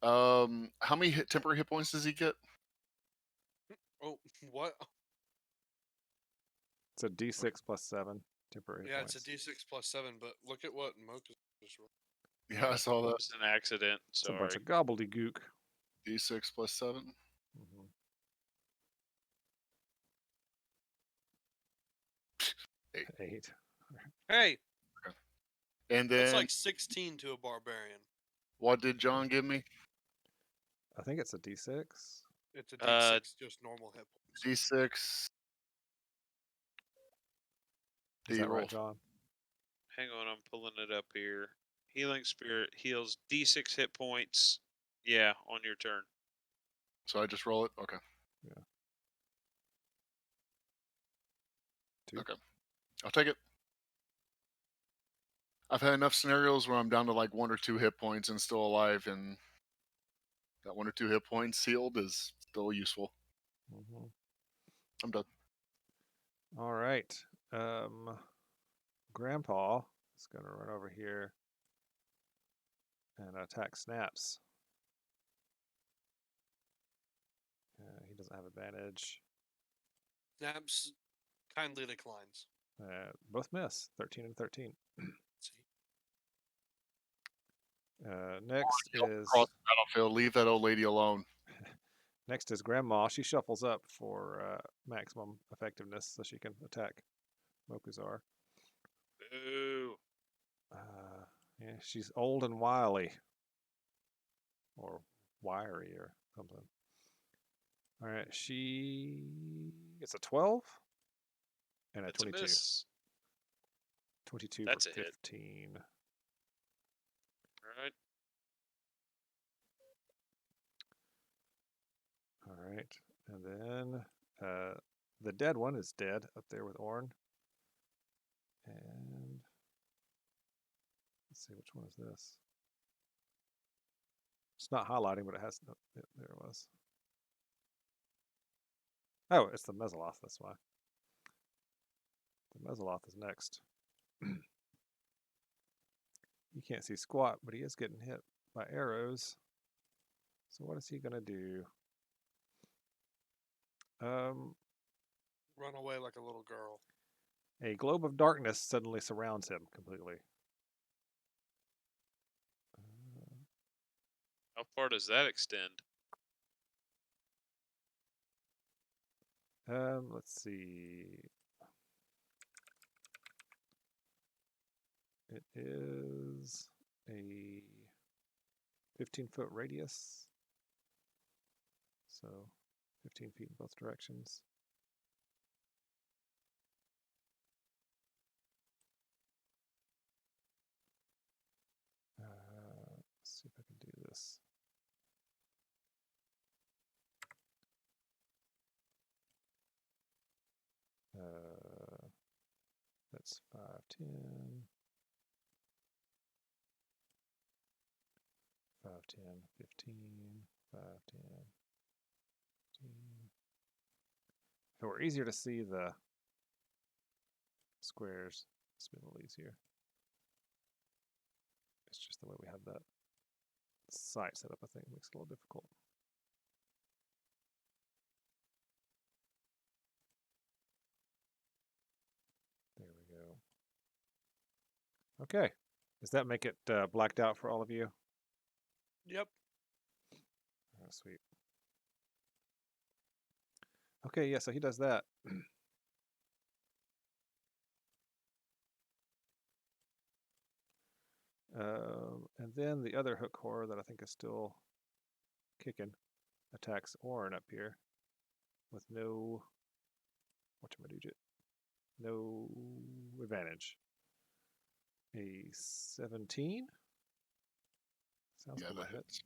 How many temporary hit points does he get? Oh, what? It's a D6 plus 7 temporary. Yeah, hit it's a points. D6 plus 7, but look at what Mocha just rolled. Yeah, I saw It that. was an accident. It's a Sorry. bunch of gobbledygook. D6 plus 7. Mm-hmm. 8. Hey, And then that's like 16 to a barbarian. what did John give me? I think it's a D6. It's a D6, just normal hit points. D6. Is D that roll. right, John? Hang on, I'm pulling it up here. Healing Spirit heals D6 hit points. Yeah, on your turn. So I just roll it? Okay. Yeah. 2. Okay. I'll take it. I've had enough scenarios where I'm down to like 1 or 2 hit points and still alive, and that 1 or 2 hit points healed is still useful. Mm-hmm. I'm done. All right. Grandpa is going to run over here and attack Snaps. He doesn't have advantage. Snaps kindly declines. Both miss. 13 and 13. See? Next is Cross the battlefield. Leave that old lady alone. next is Grandma. She shuffles up for maximum effectiveness so she can attack Mokuzar. Boo. Yeah, she's old and wily, or wiry, or something. All right, she gets a 12 and a That's 22. a miss. 22 That's for a hit. 15. All right. All right, and then the dead one is dead up there with Orn. And let's see, which one is this? It's not highlighting, but it has. Oh, there it was. Oh, it's the Mezzoloth. That's why. The Mezzoloth is next. You can't see squat, but he is getting hit by arrows. So what is he gonna do? Run away like a little girl. A globe of darkness suddenly surrounds him completely. How far does that extend? Let's see. It is a 15-foot radius. So 15 feet in both directions. Let's see if I can do this. That's 5, 10. 5, 10, 15, 5, 10, 15. If it were easier to see the squares, it's been a little easier. It's just the way we have that sight set up, I think, makes it a little difficult. There we go. Okay. Does that make it blacked out for all of you? Yep. Oh, sweet. Okay, yeah, so he does that. And then the other hook horror that I think is still kicking attacks Orin up here with no whatchamajigit, no advantage. A 17 sounds Yeah, like that a hit. hits.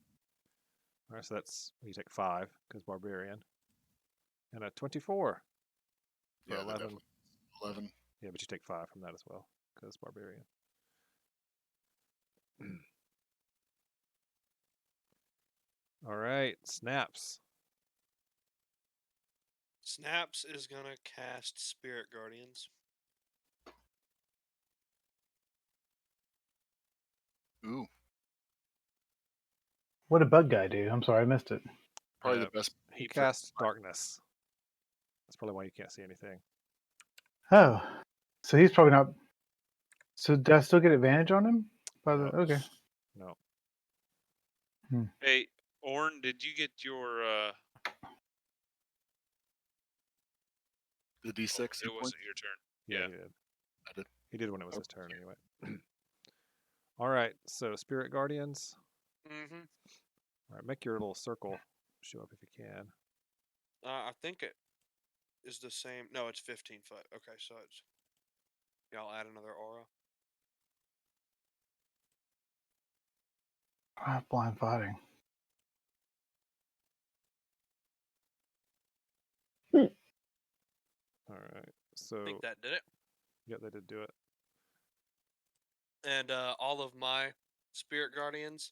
All right, so that's you take 5 because barbarian, and a 24 for Yeah, that 11. definitely. 11. Yeah, but you take 5 from that as well because barbarian. All right, Snaps. Snaps is gonna cast Spirit Guardians. Ooh, What did Bug Guy do? I'm sorry, I missed it. probably the best. He feat for- casts darkness. That's probably why you can't see anything. Oh, so he's probably not. So did I still get advantage on him? By the No. okay. No. Hey, Orn, did you get your? the D6. It hit points? wasn't your turn. Yeah, Yeah. he did. I did. He did when it was his Okay. turn anyway. All right, so Spirit Guardians. Mm-hmm. All right, make your little circle show up if you can. I think it is the same. No, it's 15 foot. Okay, so it's. Yeah, I'll add another aura. Blind fighting. All right, So I think that did it. yeah, they did do it. And all of my spirit guardians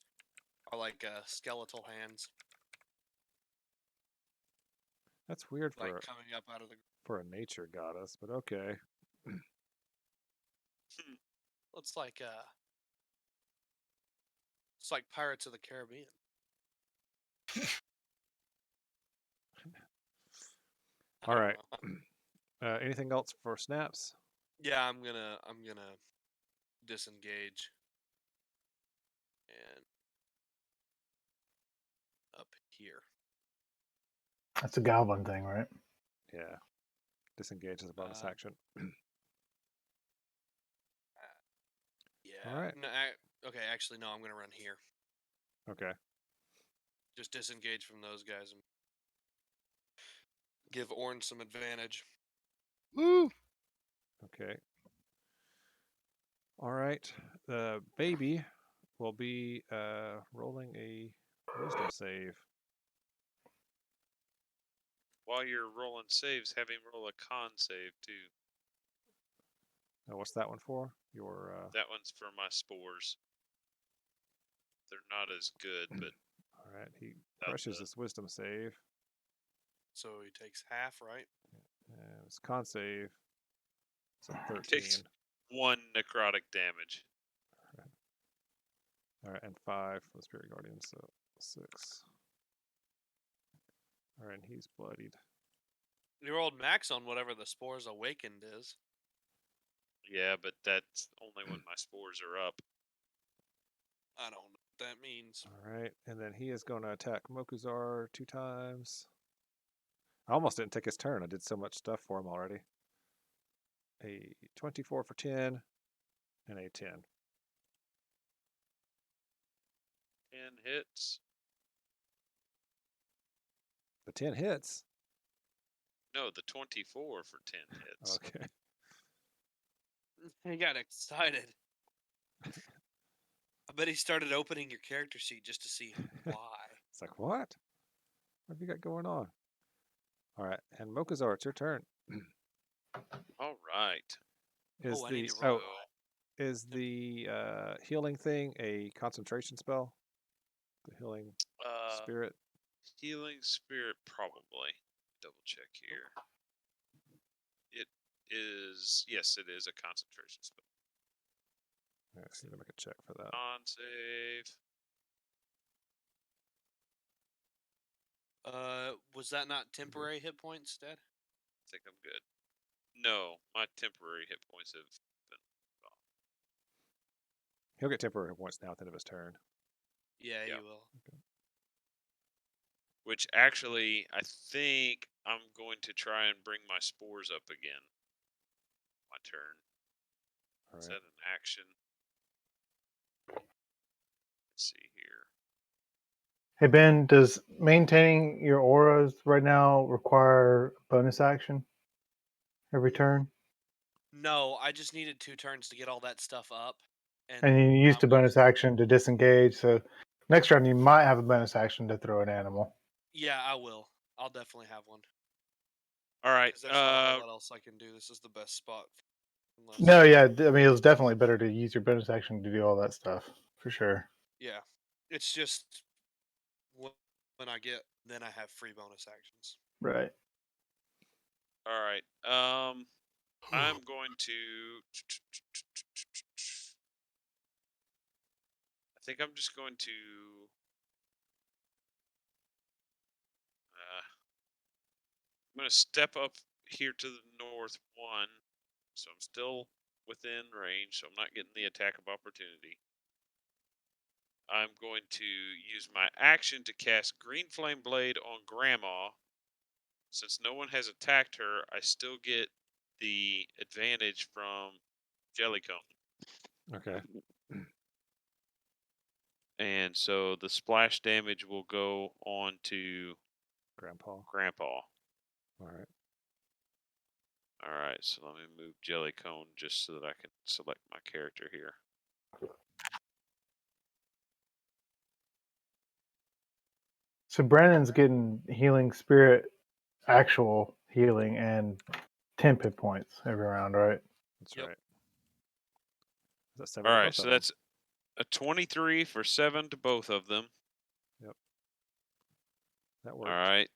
are like skeletal hands, That's weird like coming up out of the. for a nature goddess, but okay. It's like Pirates of the Caribbean. I All don't right. know. Anything else for snaps? Yeah, I'm gonna disengage and up here. That's a goblin thing, right? Yeah. Disengage as a bonus action. Yeah. All right. No, okay, actually, no. I'm gonna run here. Okay. Just disengage from those guys and give Orange some advantage. Woo! Okay. All right. The baby will be rolling a wisdom save. While you're rolling saves, have him roll a con save too. What's that one for? Your That one's for my spores. They're not as good, but all right. He crushes this wisdom save. So he takes half, right? And his con save. It's a 13. takes 1 necrotic damage. All right, and 5 for the spirit guardian, so 6. All right, and he's bloodied. You rolled max on whatever the spores awakened is. Yeah, but that's only when my spores are up. I don't know what that means. All right, and then he is going to attack Mokuzar 2 times. I almost didn't take his turn. I did so much stuff for him already. A 24 for 10 and a 10. 10 hits. The 10 hits. No, the 24 for 10 hits. Okay. He got excited. I bet he started opening your character sheet just to see why. It's like, what? What have you got going on? All right, and Mokuzar, it's your turn. All right. Is I the need to roll. is the healing thing a concentration spell? The healing spirit? Healing spirit, probably. Double check here. It is, yes, it is a concentration spell. All right, so you make a check for that. Con save. Was that not temporary hit points, Dad? I think I'm good. No, my temporary hit points have been off. He'll get temporary hit points now at the end of his turn. Yeah, Yeah. you will. Okay. Which actually, I think I'm going to try and bring my spores up again. My turn. All Is right. that an action? Let's see here. Hey Ben, does maintaining your auras right now require bonus action every turn? No, I just needed 2 turns to get all that stuff up. And you used I'm a bonus action to disengage, so next round you might have a bonus action to throw an animal. Yeah, I will. I'll definitely have one. All right. 'Cause there's not a whole lot else I can do. This is the best spot. Unless... No, yeah, I mean, it was definitely better to use your bonus action to do all that stuff, for sure. Yeah. It's just when I get, then I have free bonus actions. Right. All right. I'm going to. I think I'm just going to. I'm going to step up here to the north 1, so I'm still within range, so I'm not getting the attack of opportunity. I'm going to use my action to cast Green Flame Blade on Grandma. Since no one has attacked her, I still get the advantage from Jellycone. Okay. And so the splash damage will go on to Grandpa. All right. All right, so let me move Jellycone just so that I can select my character here. So Brandon's getting healing spirit, actual healing, and 10 hit points every round, right? That's Yep. right. Is that 7 All to right, both so of them? that's a 23 for 7 to both of them. That All worked. right.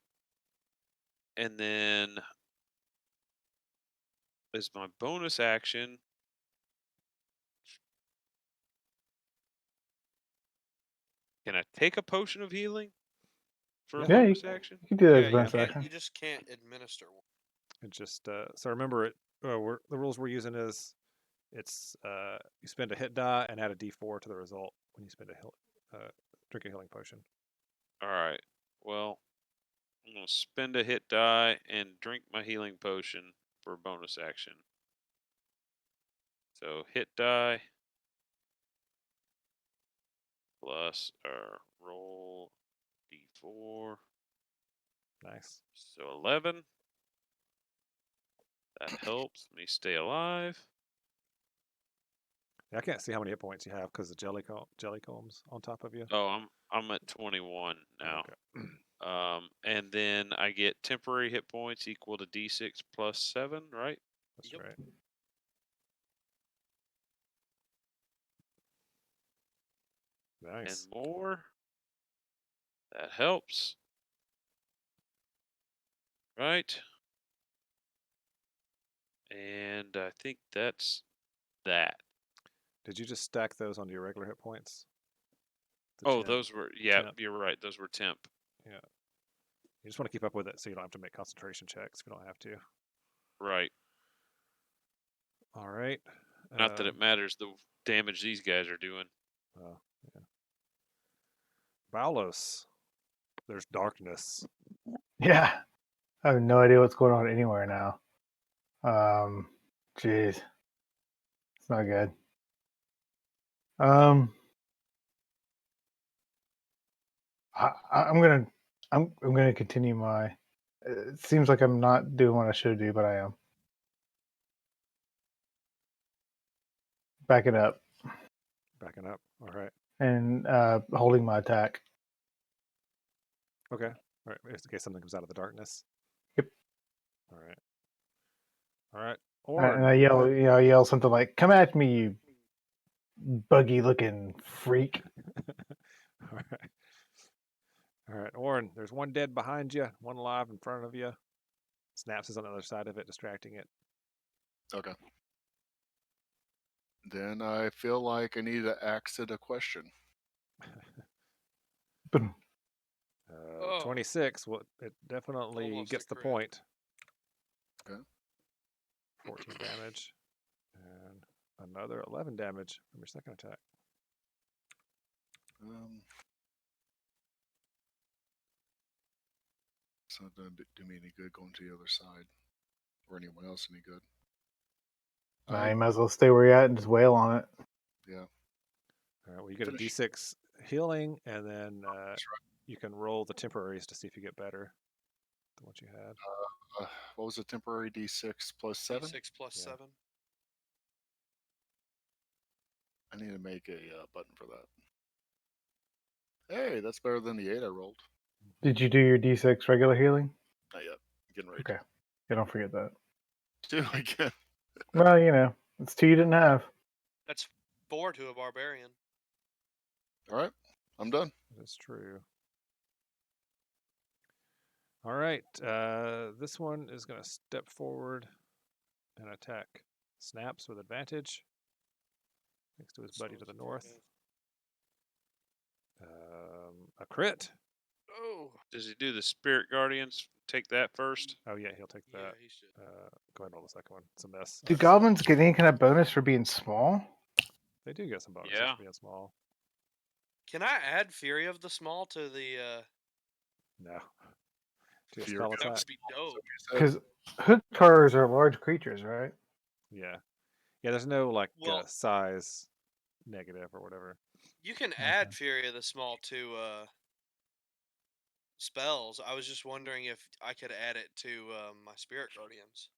And then is my bonus action. Can I take a potion of healing for a Yeah. bonus action? You can do that as Yeah, a you bonus can't. action. You just can't administer one. It just so remember it. The rules we're using is it's you spend a hit die and add a D4 to the result when you spend a drink a healing potion. All right. Well, I'm going to spend a hit die and drink my healing potion for a bonus action. So hit die plus roll D4. Nice. So 11. That helps me stay alive. Yeah, I can't see how many hit points you have because the jelly combs on top of you. Oh, I'm at 21 now. Okay. And then I get temporary hit points equal to D6 plus 7, right? That's Yep. right. Nice. And more. That helps. Right. And I think that's that. Did you just stack those onto your regular hit points? The Oh, temp? those were, yeah, temp. you're right. Those were temp. Yeah. You just want to keep up with it so you don't have to make concentration checks if you don't have to. Right. All right. Not that it matters the damage these guys are doing. Oh, yeah. Balos. There's darkness. Yeah. I have no idea what's going on anywhere now. Jeez. It's not good. I'm gonna continue my. It seems like I'm not doing what I should do, but I am. Backing up Backing up. All right. and holding my attack. Okay. All right. Just in case something comes out of the darkness. Yep. All right. All right. And Or I yell something like, "Come at me, you buggy-looking freak!" all right. All right, Orin, there's one dead behind you, one alive in front of you. Snaps is on the other side of it, distracting it. Okay. Then I feel like I need to ask it a question. Boom. 26. Well, it definitely Almost gets a the crit. point. Okay. 14 damage. And another 11 damage from your second attack. It's not going to do me any good going to the other side, or anyone else any good. Nah, you might as well stay where you're at and just wail on it. Yeah. All right, well, you get Finish. a d6 healing, and then That's right. you can roll the temporaries to see if you get better than what you had. What was the temporary D6 plus 7? D6 plus Yeah. 7. I need to make a button for that. Hey, that's better than the 8 I rolled. Did you do your D6 regular healing? Not yet. Getting ready. Okay. Yeah, don't forget that. Do again. Well, it's 2 you didn't have. That's 4 to a barbarian. All right. I'm done. That's true. All right. This one is going to step forward and attack Snaps with advantage next to his buddy to the north. A crit. Oh. Does he do the Spirit Guardians? Take that first? Oh, yeah, he'll take Yeah, that. he should. Go ahead and roll the second one. It's a mess. Do goblins get any kind of bonus for being small? They do get some bonuses Yeah. for being small. Can I add Fury of the Small to the? No. To a Fear spell comes That attack. would be dope. Because hood cars are large creatures, right? Yeah. Yeah, there's no Well- size negative or whatever. You can add Fury of the Small to spells. I was just wondering if I could add it to my Spirit Guardians.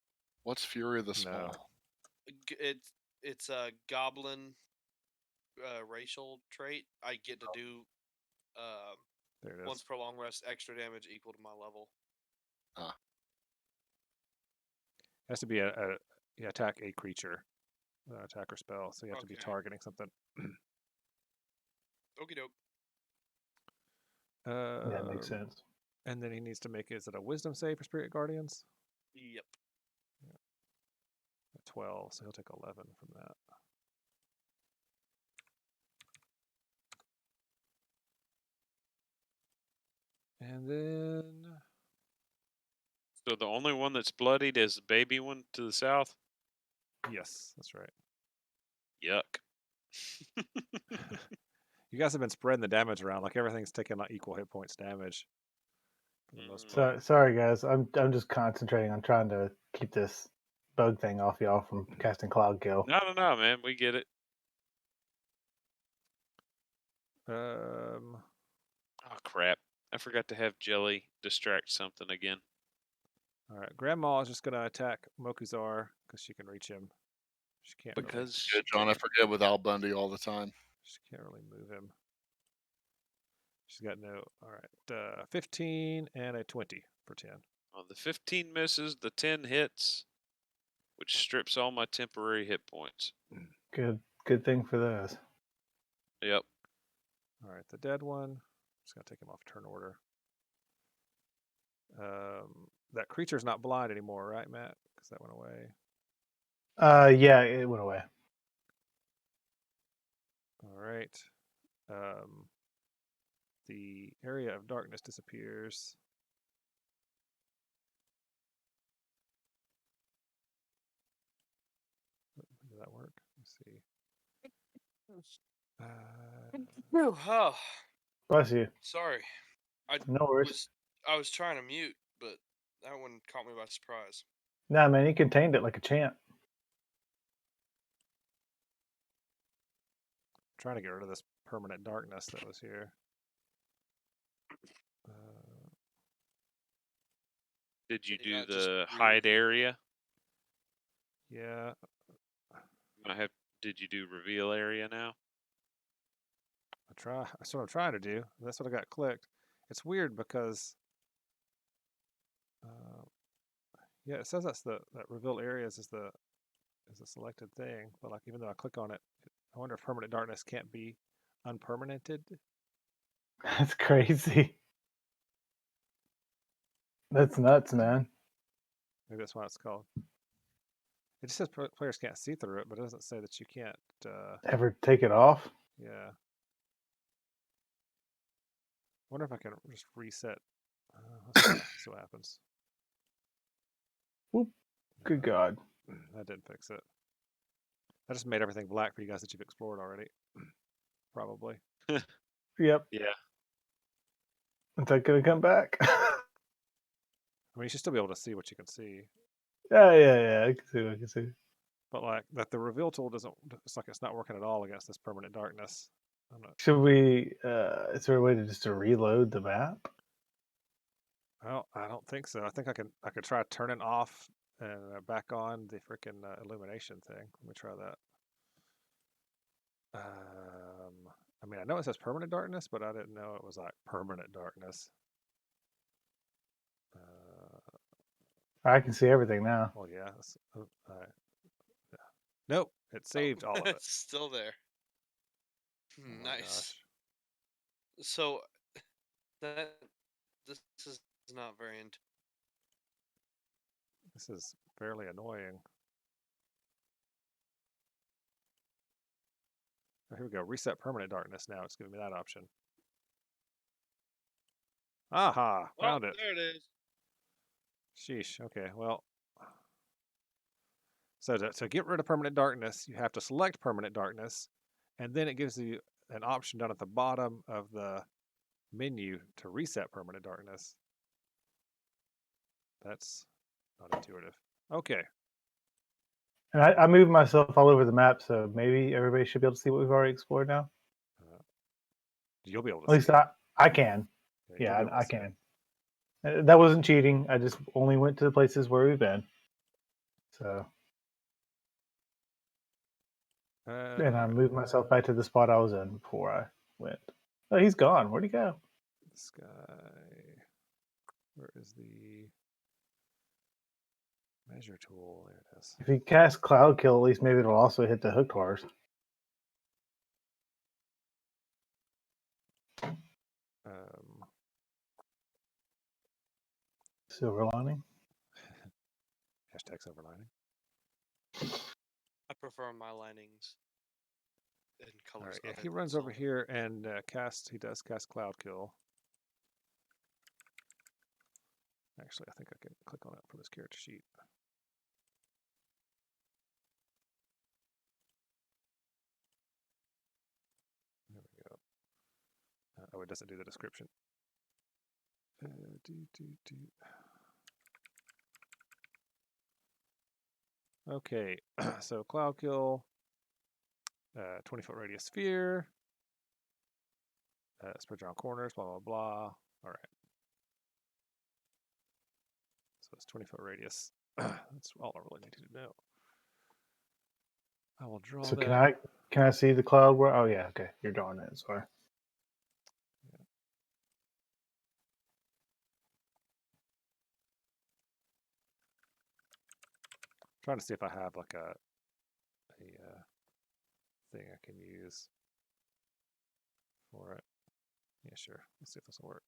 What's Fury of the Small? It's a goblin racial trait. I get to do There it is. once per long rest extra damage equal to my level. has to be you attack a creature, attack or spell. So you have to be Okay. targeting something. Okie doke. That makes sense. And then he needs to make, is it a wisdom save for Spirit Guardians? Yep. 12, so he'll take 11 from that. And then So the only one that's bloodied is the baby one to the south? yes, that's right. Yuck. You guys have been spreading the damage around, like everything's taking like equal hit points damage for the most part. Sorry guys, I'm just concentrating on trying to keep this bug thing off y'all from casting Cloud Kill. No, man. We get it. Um, Oh, crap. I forgot to have Jelly distract something again. all right, Grandma is just gonna attack Mokuzar because she can reach him. She can't really, Because Good, John. I forget with Al Bundy all the time. she can't really move him. She's got no. All right, 15 and a 20 for 10. the 15 misses, the 10 hits, which strips all my temporary hit points. Good thing for those. Yep. All right, the dead one. Just gonna take him off turn order. That creature's not blind anymore, right, Matt? Because that went away. Yeah, it went away. All right. The area of darkness disappears. Did that work? Let's see. Oh, Bless you. sorry. No worries. I was trying to mute, but that one caught me by surprise. Nah, man, he contained it like a champ. Trying to get rid of this permanent darkness that was here. Did you Did do not just the hide re-reveal? area? Yeah. Did you do reveal area now? That's what I'm trying to do. That's what I got clicked. It's weird because yeah, it says that reveal areas is a selected thing, but like even though I click on it, I wonder if permanent darkness can't be unpermanented. That's crazy. That's nuts, man. Maybe that's why it's called. It just says players can't see through it, but it doesn't say that you can't. Ever take it off? Yeah. Wonder if I can just reset. Let's see what happens. Whoop. Good God. That didn't fix it. I just made everything black for you guys that you've explored already. Probably. Yep. Yeah. Is that gonna come back? I mean, you should still be able to see what you can see. Yeah. I can see. I can see. But like that, the reveal tool doesn't. It's like it's not working at all against this permanent darkness. I'm not. Should we? Is there a way to reload the map? Well, I don't think so. I think I could try turning off and back on the freaking illumination thing. Let me try that. I mean, I know it says permanent darkness, but I didn't know it was like permanent darkness. I can see everything now. Well, yeah. Yeah. Nope, it saved all of it. It's still there. Oh my Nice. gosh. So this is not very This is fairly annoying. Oh, here we go. Reset permanent darkness now. It's giving me that option. Aha! Found it. There it is. Sheesh. Okay, well. So to get rid of permanent darkness, you have to select permanent darkness, and then it gives you an option down at the bottom of the menu to reset permanent darkness. That's not intuitive. Okay. And I moved myself all over the map, so maybe everybody should be able to see what we've already explored now. You'll be able to At least see. I can. you'll Yeah, be able to I see can. That wasn't cheating. I just only went to the places where we've been. So. And I moved myself back to the spot I was in before I went. Oh, he's gone. Where'd he go? This guy. Where is the? Measure tool. There it is. If you cast Cloud Kill, at least maybe it'll also hit the hook horse. Silver lining. Hashtag silver lining. I prefer my linings in All colors. right. Yeah, other he than runs over silver. here and He does cast Cloud Kill. Actually, I think I can click on it from this character sheet. There we go. Oh, it doesn't do the description. Okay, so Cloud Kill, 20-foot radius sphere, spreads around corners, blah, blah, blah. All right. So it's 20-foot radius. That's all I really needed to know. I will draw So that. can I see the cloud? Where? Oh yeah, okay. You're drawing it. Sorry. Yeah. Trying to see if I have like a thing I can use for it. Yeah, sure. Let's see if this will work.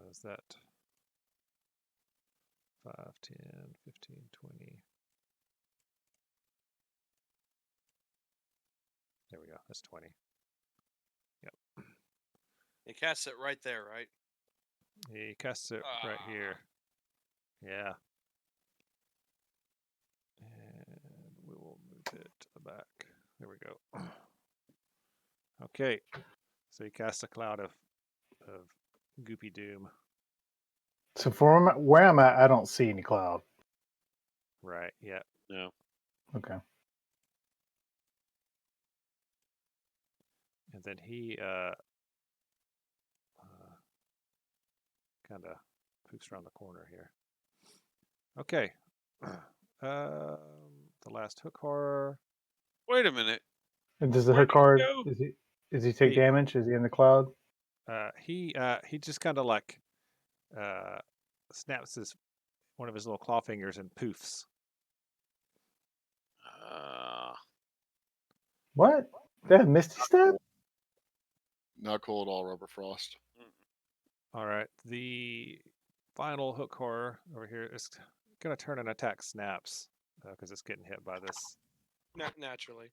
Is that 5, 10, 15, 20? There we go. That's 20. Yep. You cast it right there, right? He casts it right here. Yeah. And we will move it to the back. There we go. Okay. So he casts a cloud of goopy doom. So from where I'm at, I don't see any cloud. Right. Yeah. No. Okay. And then he kind of poofs around the corner here. Okay. The last hook horror. Wait a minute. And does the Where hook did he card? go? Does he take Hey. damage? Is he in the cloud? He just kind of like snaps one of his little claw fingers and poofs. What? They have Misty Step? Not cool at all, Rubber Frost. All right. The final hook horror over here is going to turn and attack Snaps because it's getting hit by this. Naturally.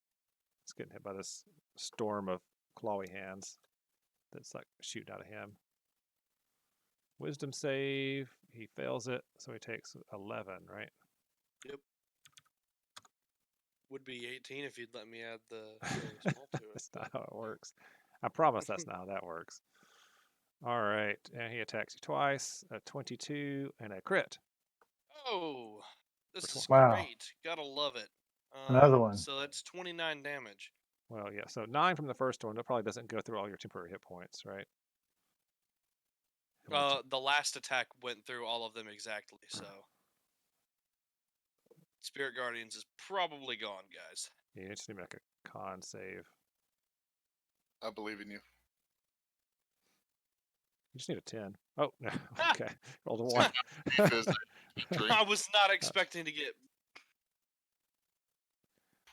It's getting hit by this storm of clawy hands that's like shooting out of him. Wisdom save. He fails it, so he takes 11, right? Yep. Would be 18 if you'd let me add the really small to it. That's not how it works. I promise that's not how that works. All right, and he attacks you twice, a 22 and a crit. Oh, this is Wow. great. Gotta love it. Another one. So that's 29 damage. Well, yeah, so 9 from the first one. That probably doesn't go through all your temporary hit points, right? The last attack went through all of them exactly, so Spirit Guardians is probably gone, guys. Yeah, you just need to make a con save. I believe in you. You just need a 10. Oh, no. Okay. Rolled a 1. I was not expecting to get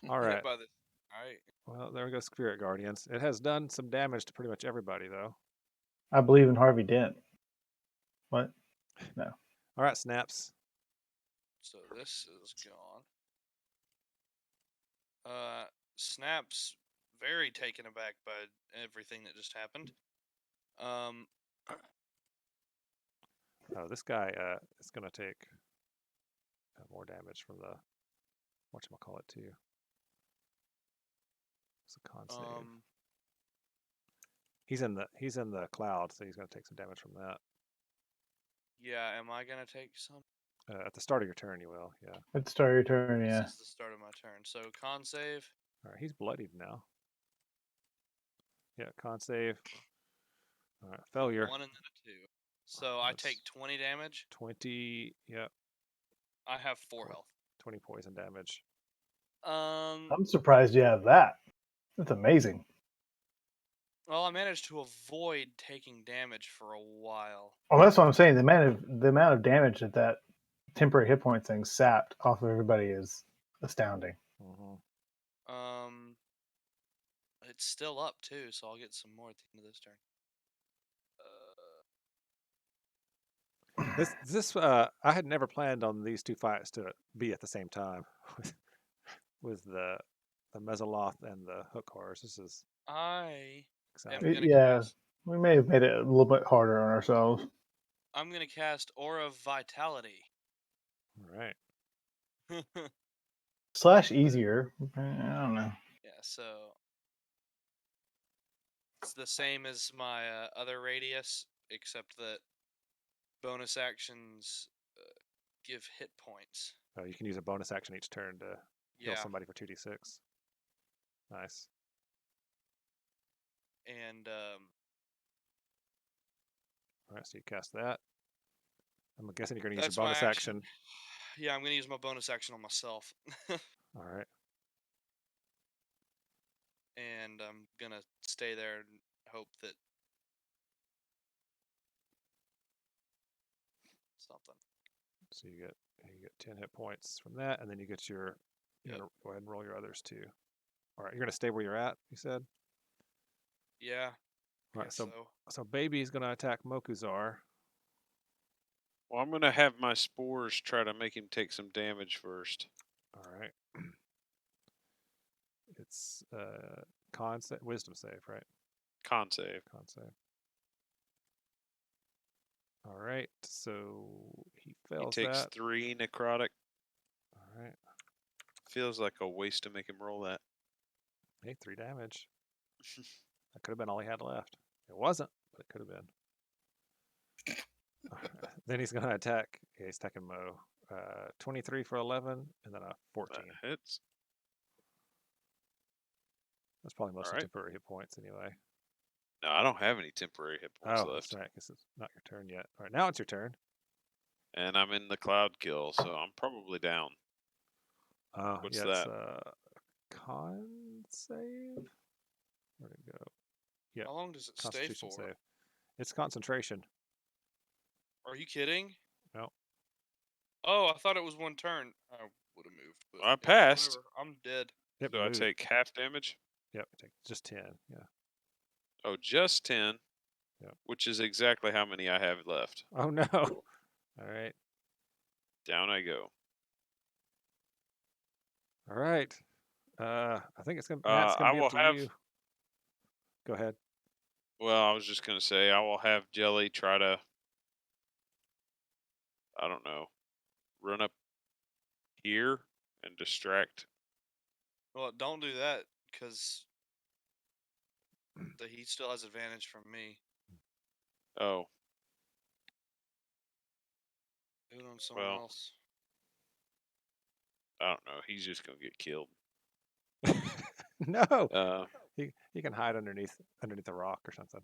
All right. hit by this. All right. Well, there we go, Spirit Guardians. It has done some damage to pretty much everybody, though. I believe in Harvey Dent. What? No. All right, Snaps. So this is gone. Snaps very taken aback by everything that just happened. Oh, this guy is going to take more damage from the whatchamacallit, too. It's a con save. He's in the cloud, so he's going to take some damage from that. Yeah, am I gonna take some? At the start of your turn, you will. Yeah. At the start of your turn, yeah. This is the start of my turn. So con save. All right, he's bloodied now. Yeah, con save. All right, failure. 1 and then a 2. So I take 20 damage. 20. Yeah. I have 4 health. 20 poison damage. I'm surprised you have that. That's amazing. Well, I managed to avoid taking damage for a while. Oh, that's what I'm saying. The amount of damage that temporary hit point thing sapped off of everybody is astounding. It's still up too, so I'll get some more at the end of this turn. I had never planned on these two fights to be at the same time with the Mezzoloth and the hook horse. This is I am exciting. gonna Yeah, cast. we may have made it a little bit harder on ourselves. I'm gonna cast Aura of Vitality. All right. / easier. I don't know. Yeah, so it's the same as my other radius, except that bonus actions give hit points. Oh, you can use a bonus action each turn to heal Yeah, somebody for 2d6. Nice. and All right, so you cast that. I'm guessing you're going to use that's your my bonus action. Yeah, I'm gonna use my bonus action on myself. All right. And I'm gonna stay there and hope that something. So you get 10 hit points from that, and then you get your. You're Yep. gonna go ahead and roll your others too. All right, you're gonna stay where you're at. You said. Yeah. All right, guess so baby's gonna attack Mokuzar. Well, I'm going to have my spores try to make him take some damage first. All right. It's wisdom save, right? Con save. Con save. All right, so he He fails takes that. 3 necrotic. All right. Feels like a waste to make him roll that. Hey, 3 damage. That could have been all he had left. It wasn't, but it could have been. Then he's going to attack. Yeah, he's attacking Mo. 23 for 11, and then a 14. That hits. That's probably mostly Alright. temporary hit points anyway. No, I don't have any temporary hit points Oh, left. that's right, because it's not your turn yet. All right, now it's your turn. And I'm in the cloud kill, so I'm probably down. Oh, What's yeah, that? it's con save. Where'd it go? Yeah, how long does it stay Constitution for? save. It's concentration. Are you kidding? No. Oh, I thought it was one turn. I would have moved. But I passed. whatever. I'm dead. Yep, So you I move. take half damage? Yep, take just 10. Yeah. Oh, just 10. Yep. Which is exactly how many I have left. Oh no. All right. Down I go. All right. I think it's gonna. I be will up to have. you. Go ahead. Well, I was just gonna say I will have Jelly try to. I don't know. Run up here and distract. Well, don't do that because he still has advantage from me. Oh, Do it on someone Well. else. I don't know. He's just gonna get killed. No. He can hide underneath a rock or something.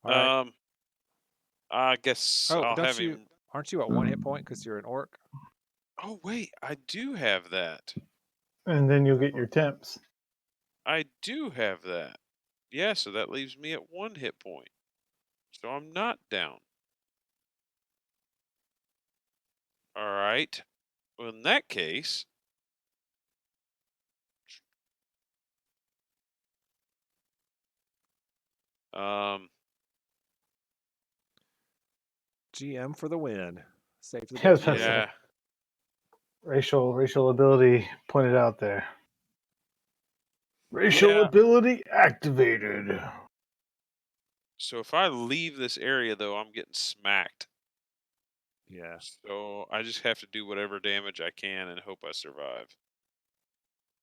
All right. I guess Oh, I'll have you? him. Aren't you at 1 hit point because you're an orc? Oh wait, I do have that. And then you'll get your temps. I do have that. Yeah, so that leaves me at 1 hit point. So I'm not down. All right. Well, in that case, GM for the win. Save the Yes, day. yeah. Racial ability pointed out there. Racial Yeah. ability activated. So if I leave this area, though, I'm getting smacked. Yeah. So I just have to do whatever damage I can and hope I survive.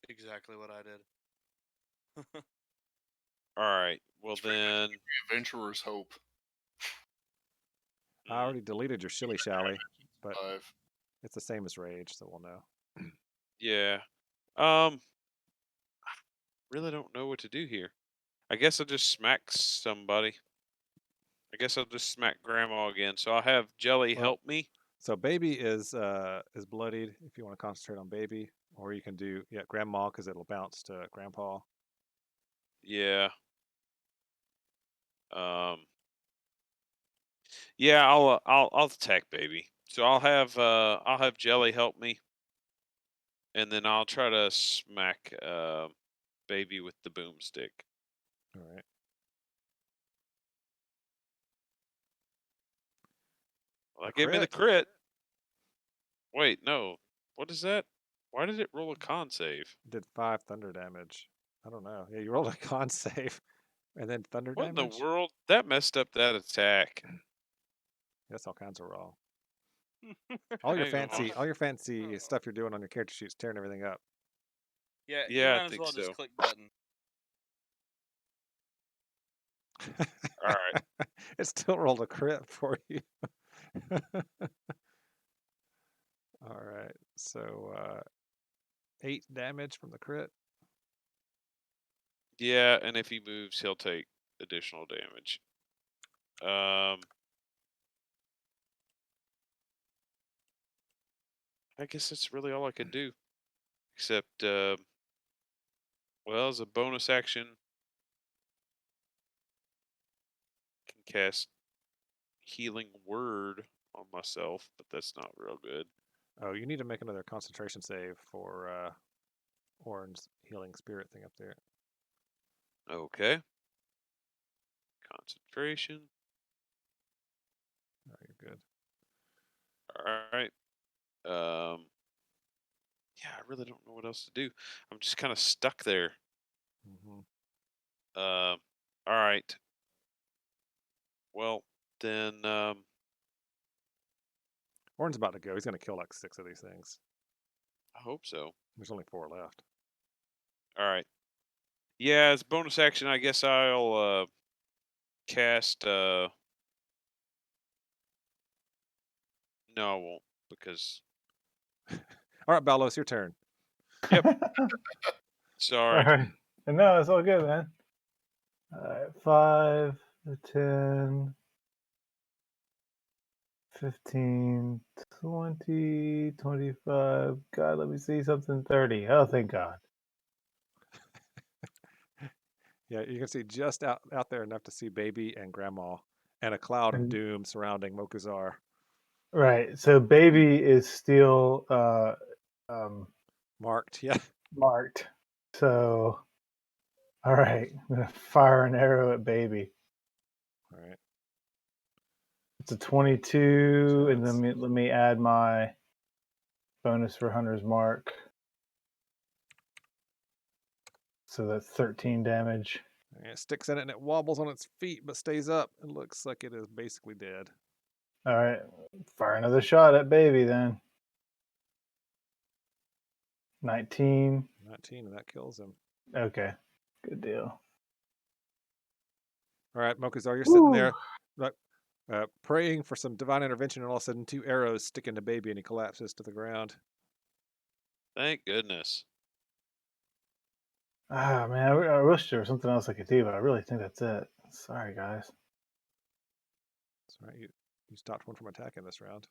Exactly what I did. All right. Well, It's pretty much then. The adventurer's hope. I already deleted your shilly shally, but 5. it's the same as rage, so we'll know. Yeah. Really don't know what to do here. I guess I'll just smack somebody. I guess I'll just smack Grandma again. So I'll have Jelly Well, help me. So baby is bloodied if you want to concentrate on baby, or you can do Grandma because it'll bounce to Grandpa. Yeah. Yeah, I'll attack baby. So I'll have Jelly help me, and then I'll try to smack baby with the boomstick. All right. Well, that gave me the crit. Wait, no. What is that? Why did it roll a con save? Did 5 thunder damage. I don't know. Yeah, you rolled a con save, and then thunder What in damage. the world? That messed up that attack. That's all kinds of wrong. All your Hang on. fancy stuff you're doing on your character sheet's tearing everything up. Yeah, Yeah, you I might as think well just so. click button. All right. It still rolled a crit for you. All right. So 8 damage from the crit. Yeah, and if he moves, he'll take additional damage. I guess that's really all I can do. Except, well, as a bonus action, I can cast Healing Word on myself, but that's not real good. Oh, you need to make another concentration save for Orin's healing spirit thing up there. Okay. Concentration. Oh, you're good. All right. Yeah, I really don't know what else to do. I'm just kind of stuck there. Mm-hmm. All right. Well, then, Orin's about to go. He's going to kill like 6 of these things. I hope so. There's only 4 left. All right. Yeah, as bonus action, I guess I'll cast. No, I won't because. All right, Balos, your turn. Yep. All Sorry. right. No, it's all good, man. All right. 5, 10, 15, 20, 25. God, let me see something. 30. Oh, thank God. Yeah, you can see just out there enough to see baby and grandma and a cloud of And- doom surrounding Mokuzar. Right. So baby is still Marked, yeah. marked. So, all right. I'm going to fire an arrow at baby. All right. It's a 22, and Chance. let me add my bonus for Hunter's Mark. So that's 13 damage. It sticks in it and it wobbles on its feet but stays up. It looks like it is basically dead. All right, fire another shot at baby then. 19. 19, and that kills him. Okay, good deal. All right, Mokuzar, you're Woo. sitting there praying for some divine intervention, and all of a sudden 2 arrows stick into baby and he collapses to the ground. Thank goodness. Ah, man, I wish there was something else I could do, but I really think that's it. Sorry, guys. That's right. You stopped one from attacking this round.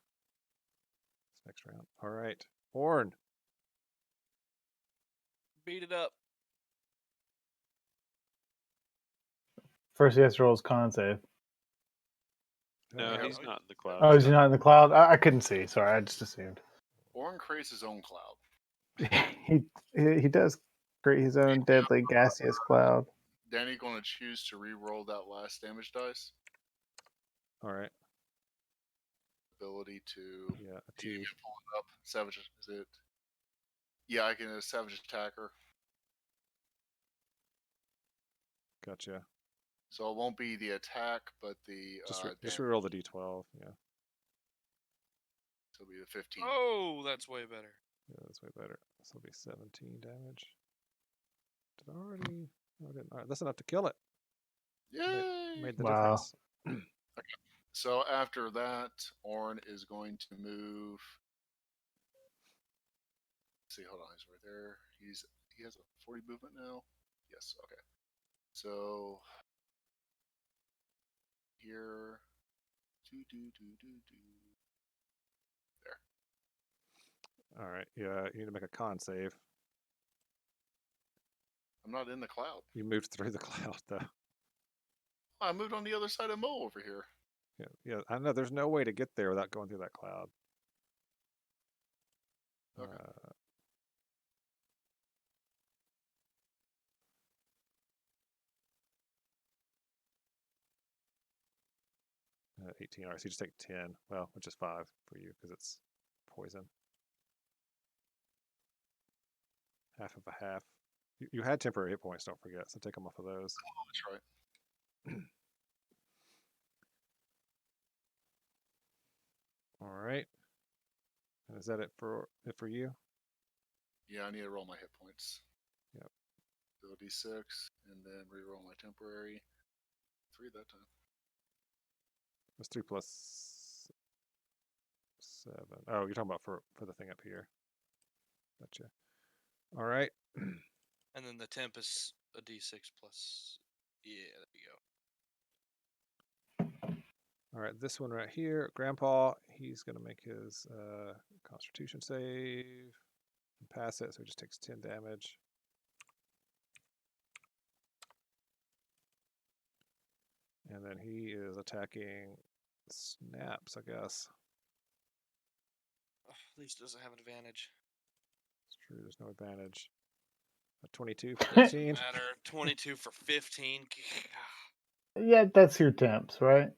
This next round. All right. Orn. Beat it up. First, he has to roll his con save. No, Yeah. he's not in the cloud. Oh, is he not in the cloud? I couldn't see. Sorry, I just assumed. Orin creates his own cloud. he does create his own deadly gaseous cloud. Danny going to choose to re-roll that last damage dice. All right. Ability to Yeah, a you T. can pull it up. Savage is it? Yeah, I can savage attacker. Gotcha. So it won't be the attack, but the Just damage. reroll the D12. Yeah. So it'll be the 15. Oh, that's way better. Yeah, that's way better. This will be 17 damage. Did I already? No, I didn't. All right, that's enough to kill it. Yay! Made the Wow. difference. So after that, Orin is going to move. Let's see, hold on, he's right there. He has a 40 movement now. Yes, okay. So here, there. All right. Yeah, you need to make a con save. I'm not in the cloud. You moved through the cloud, though. I moved on the other side of Mo over here. Yeah. I know. There's no way to get there without going through that cloud. Okay. 18. All right, so you just take 10. Well, which is 5 for you because it's poison. Half of a half. You had temporary hit points, don't forget, so take them off of those. Oh, that's right. All right. And is that it for you? Yeah, I need to roll my hit points. Yep. Do a d6 and then re-roll my temporary. 3 that time. That's 3 plus 7. Oh, you're talking about for the thing up here. Gotcha. All right. And then the temp is a d6 plus. Yeah, there you go. All right, this one right here, Grandpa, he's going to make his Constitution save and pass it, so he just takes 10 damage. And then he is attacking Snaps, I guess. Oh, at least doesn't have advantage. It's true, there's no advantage. A 22 for 15. Matter 22 for 15. Yeah, that's your temps, right?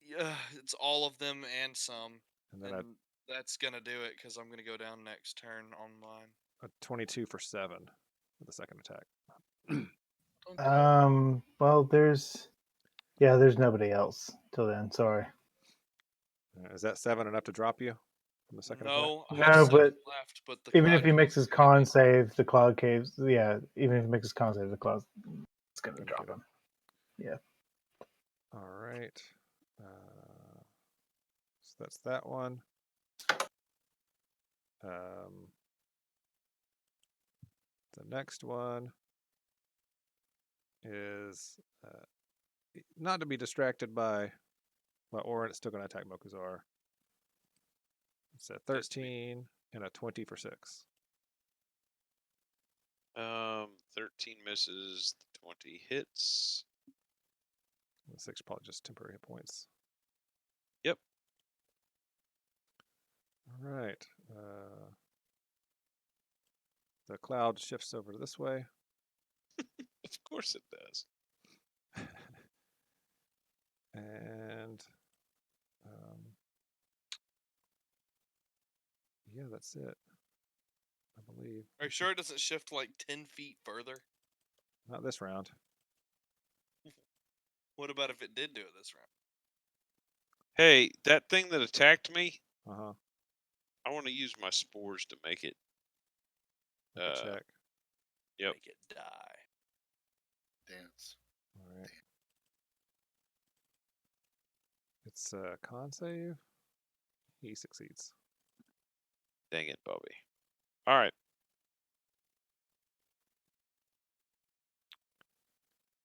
Yeah, it's all of them and some. And then And that's gonna do it because I'm gonna go down next turn on mine. a 22 for 7 for the second attack. Don't die. Well, there's nobody else till then. Sorry. Is that 7 enough to drop you from the second attack? No, I No, have 7 but left, but the Even if cloud he makes caves his are con save, the cloud caves. Yeah, even if he makes his con save, the cloud it's gonna Gonna drop get him. Yeah. All right. So that's that one. The next one is not to be distracted by. Well, Orin is still going to attack Mokuzar. It's a 13 and a 20 for 6. 13 misses, 20 hits. The 6 probably just temporary hit points. Yep. All right. The cloud shifts over to this way. Of course it does. And yeah, that's it. I believe. Are you sure it doesn't shift like 10 feet further? Not this round. What about if it did do it this round? Hey, that thing that attacked me, Uh-huh. I want to use my spores to make it. Make a check. Yep. Make it die. Dance. All right. It's a con save. He succeeds. Dang it, Bobby. All right.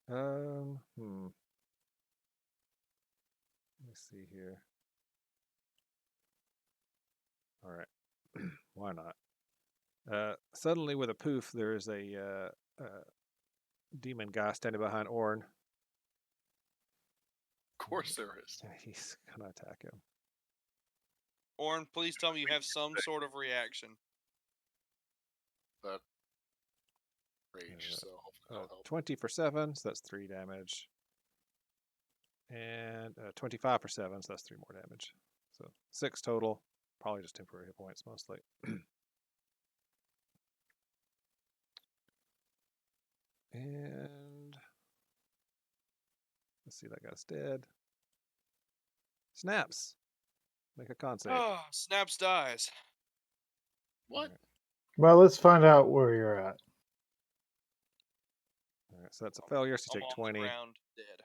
Let me see here. All right. Why not? Suddenly, with a poof, there's a demon guy standing behind Orn. Of course there is. And he's gonna attack him. Orin, please tell me you have some sort of reaction. That rage, so hopefully that'll help. 20 for 7, so that's 3 damage. And 25 for 7, so that's 3 more damage. So 6 total. Probably just temporary hit points mostly. And let's see, that guy's dead. Snaps. Make a con save. Oh, Snaps dies. What? All right. Well, let's find out where you're at. All right, so that's a failure, so you I'm take on 20. the ground, dead.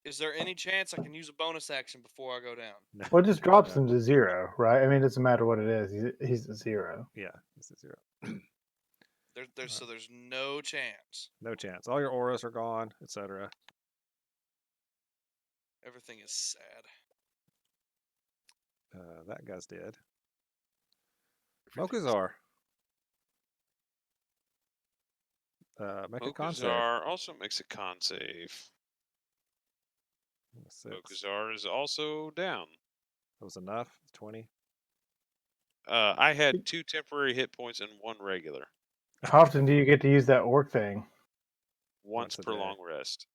Is there any chance I can use a bonus action before I go down? No. Well, it just drops No. him to 0, right? I mean, it doesn't matter what it is. He's a 0. Yeah, this is 0. So there's no chance. No chance. All your auras are gone, etc. Everything is sad. That guy's dead. Everything's- Mokuzar. Make a con save. Okazar also makes a con save. 6. Okazar is also down. That was enough. 20. I had 2 temporary hit points and 1 regular. How often do you get to use that orc thing? Once a per day. long rest.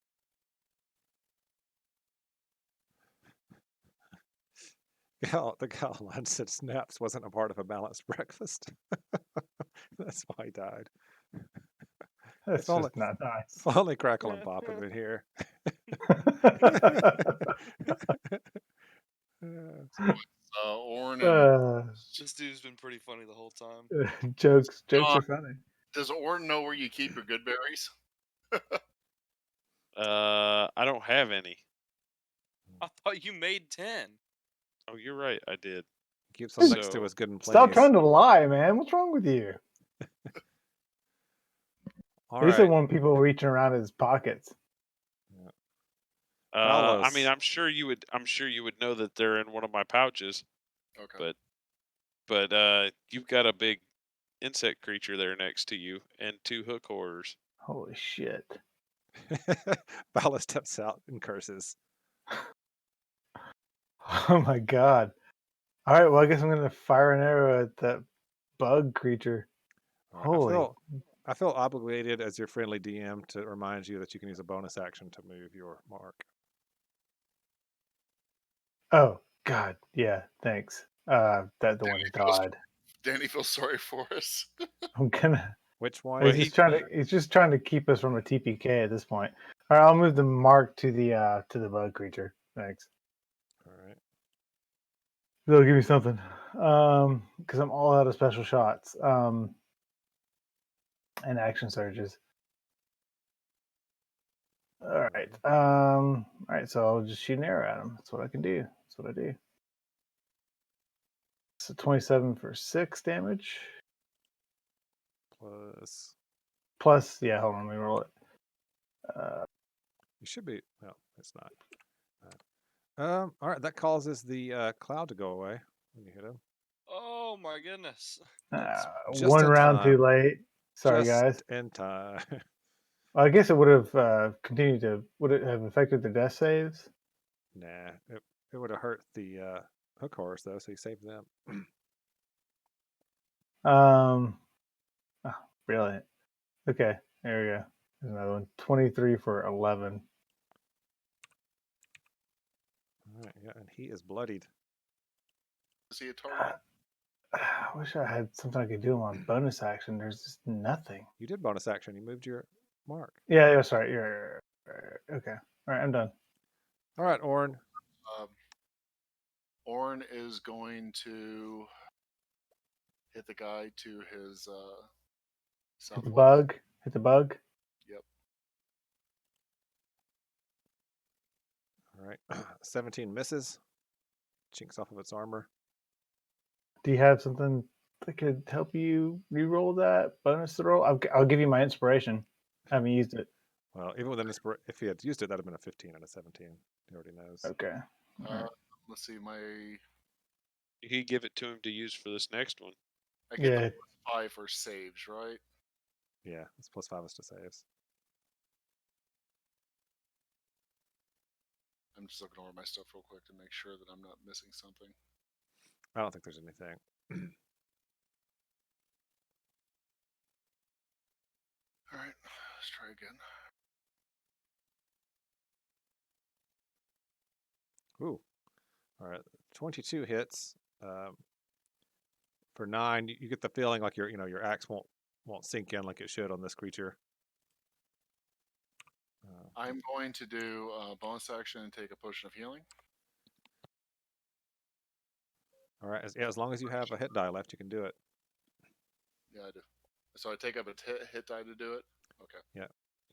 The gal line said snaps wasn't a part of a balanced breakfast. That's why he died. That's If only- just not nice. If only Crackle and Pop had been here. Orin and Uh, This dude's been pretty funny the whole time. jokes are funny. does Orin know where you keep your good berries? I don't have any. I thought you made 10. Oh, you're right. I did. Keeps them next So- to his good and plenty. Stop trying to lie, man. What's wrong with you? All He's right. the one people reaching around his pockets. I mean, Valos. I'm sure you would. I'm sure you would know that they're in one of my pouches. Okay. But you've got a big insect creature there next to you and 2 hook horrors. Holy shit. Valos steps out and curses. Oh my god. All right, well, I guess I'm going to fire an arrow at that bug creature. All right, Holy. I feel obligated as your friendly DM to remind you that you can use a bonus action to move your mark. Oh, god. Yeah, thanks. The one that died. Danny feels sorry for us. I'm gonna. Which one? Well, He's just trying to keep us from a TPK at this point. All right, I'll move the mark to the bug creature. Thanks. All right. They'll give me something. Because I'm all out of special shots. And action surges. All right. All right. So I'll just shoot an arrow at him. That's what I can do. That's what I do. So 27 for 6 damage. Plus, yeah. Hold on. Let me roll it. You should be. No, it's not. All right. That causes the cloud to go away when you hit him. Oh my goodness. just One in round time. too late. Sorry, Just guys. in time. I guess it would have continued to. Would it have affected the death saves? Nah, it would have hurt the hook horse though, so you saved them. Oh, brilliant. Okay, there we go. There's another one. 23 for 11. All right, yeah, and he is bloodied. Is he a target? I wish I had something I could do on bonus action. There's just nothing. You did bonus action. You moved your mark. Yeah, sorry. You're okay. All right, I'm done. All right, Orin. Orin is going to hit the guy to his Hit the southwest. bug. Hit the bug. Yep. All right, 17 misses. Chinks off of its armor. Do you have something that could help you re-roll that bonus roll? I'll give you my inspiration. I haven't used it. Well, even with an if he had used it, that'd have been a 15 and a 17. He already knows. Okay. Let's see, You can give it to him to use for this next one. I get Yeah. the +5 for saves, right? Yeah, it's +5 is to saves. I'm just looking over my stuff real quick to make sure that I'm not missing something. I don't think there's anything. All right, let's try again. Ooh. All right, 22 hits. For 9, you get the feeling like your axe won't sink in like it should on this creature. I'm going to do a bonus action and take a potion of healing. All right, as long as you have a hit die left, you can do it. Yeah, I do. So I take up a hit die to do it? Okay. Yes.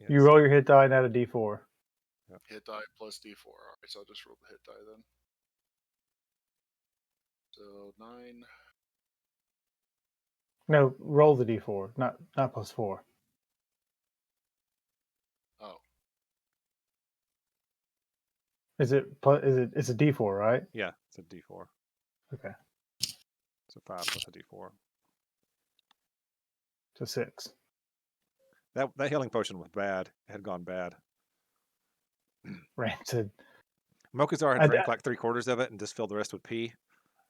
You roll your hit die and add a d4. Hit die plus d4. All right, so I'll just roll the hit die then. So 9. No, roll the d4, not plus 4. Oh, It's a d4, right? Yeah, it's a d4. Okay. So 5 plus a d4. So 6. That healing potion was bad. It had gone bad. Rancid. Mokuzar had drank like 3/4 of it and just filled the rest with pee.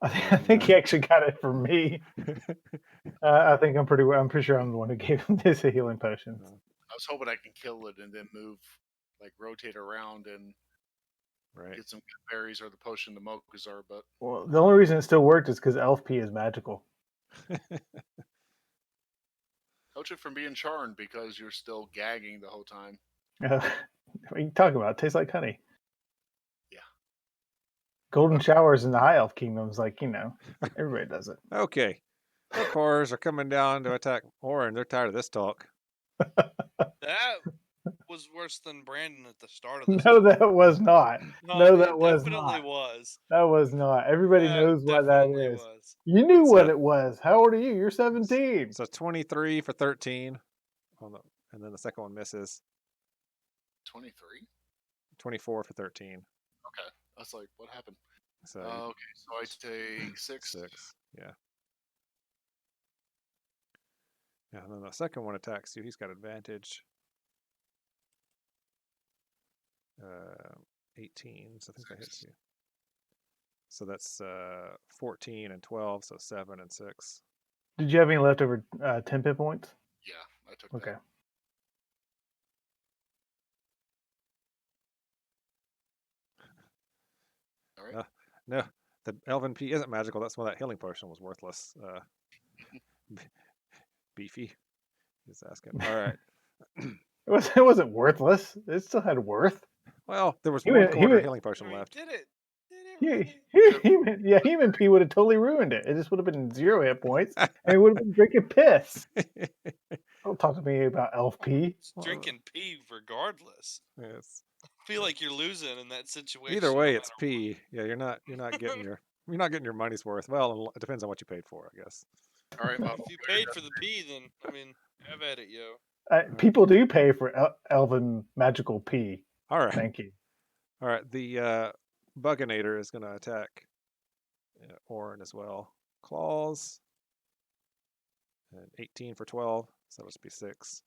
I think he actually got it from me. I think I'm pretty sure I'm the one who gave him this healing potion. I was hoping I can kill it and then move, like rotate around and Right. get some good berries or the potion to Mokuzar, but Well, the only reason it still worked is because elf pee is magical. coach it from being charmed because you're still gagging the whole time. What are you talking about? It tastes like honey. Yeah. Golden showers in the high elf kingdoms, like, everybody does it. Okay. Hookers are coming down to attack Orin. They're tired of this talk. That was worse than Brandon at the start of this. No, that was not. No, that it was definitely not. was. That was not. Everybody That knows what that definitely is. was. You knew It's what a- it was. How old are you? You're 17. So 23 for 13. And then the second one misses. 23? 24 for 13. Okay. I was like, what happened? So Okay, so I take 6. 6. Yeah. Yeah, and then the second one attacks you. He's got advantage. 18. So I think that hits you. So that's 14 and 12. So 7 and 6. Did you have any leftover 10 pit points? Yeah, I took Okay. that. All right. No, the Elven P isn't magical. That's why that healing potion was worthless. Beefy. He's asking. All right. It wasn't worthless. It still had worth. Well, there was He one went- he quarter went- healing potion I mean, left. Did it He, really? Human P would have totally ruined it. It just would have been 0 hit points, and he would have been drinking piss. Don't talk to me about elf P. It's drinking pee regardless. Yes. I feel like you're losing in that situation. Either way, no it's matter P. Yeah, you're not getting your money's worth. Well, it depends on what you paid for, I guess. All right, what. If you paid for the pee, then I mean, have at it, yo. People do pay for elven magical P. All right. Thank you. All right. The Buginator is going to attack Orin as well. Claws. And 18 for 12. So that'll just be 6.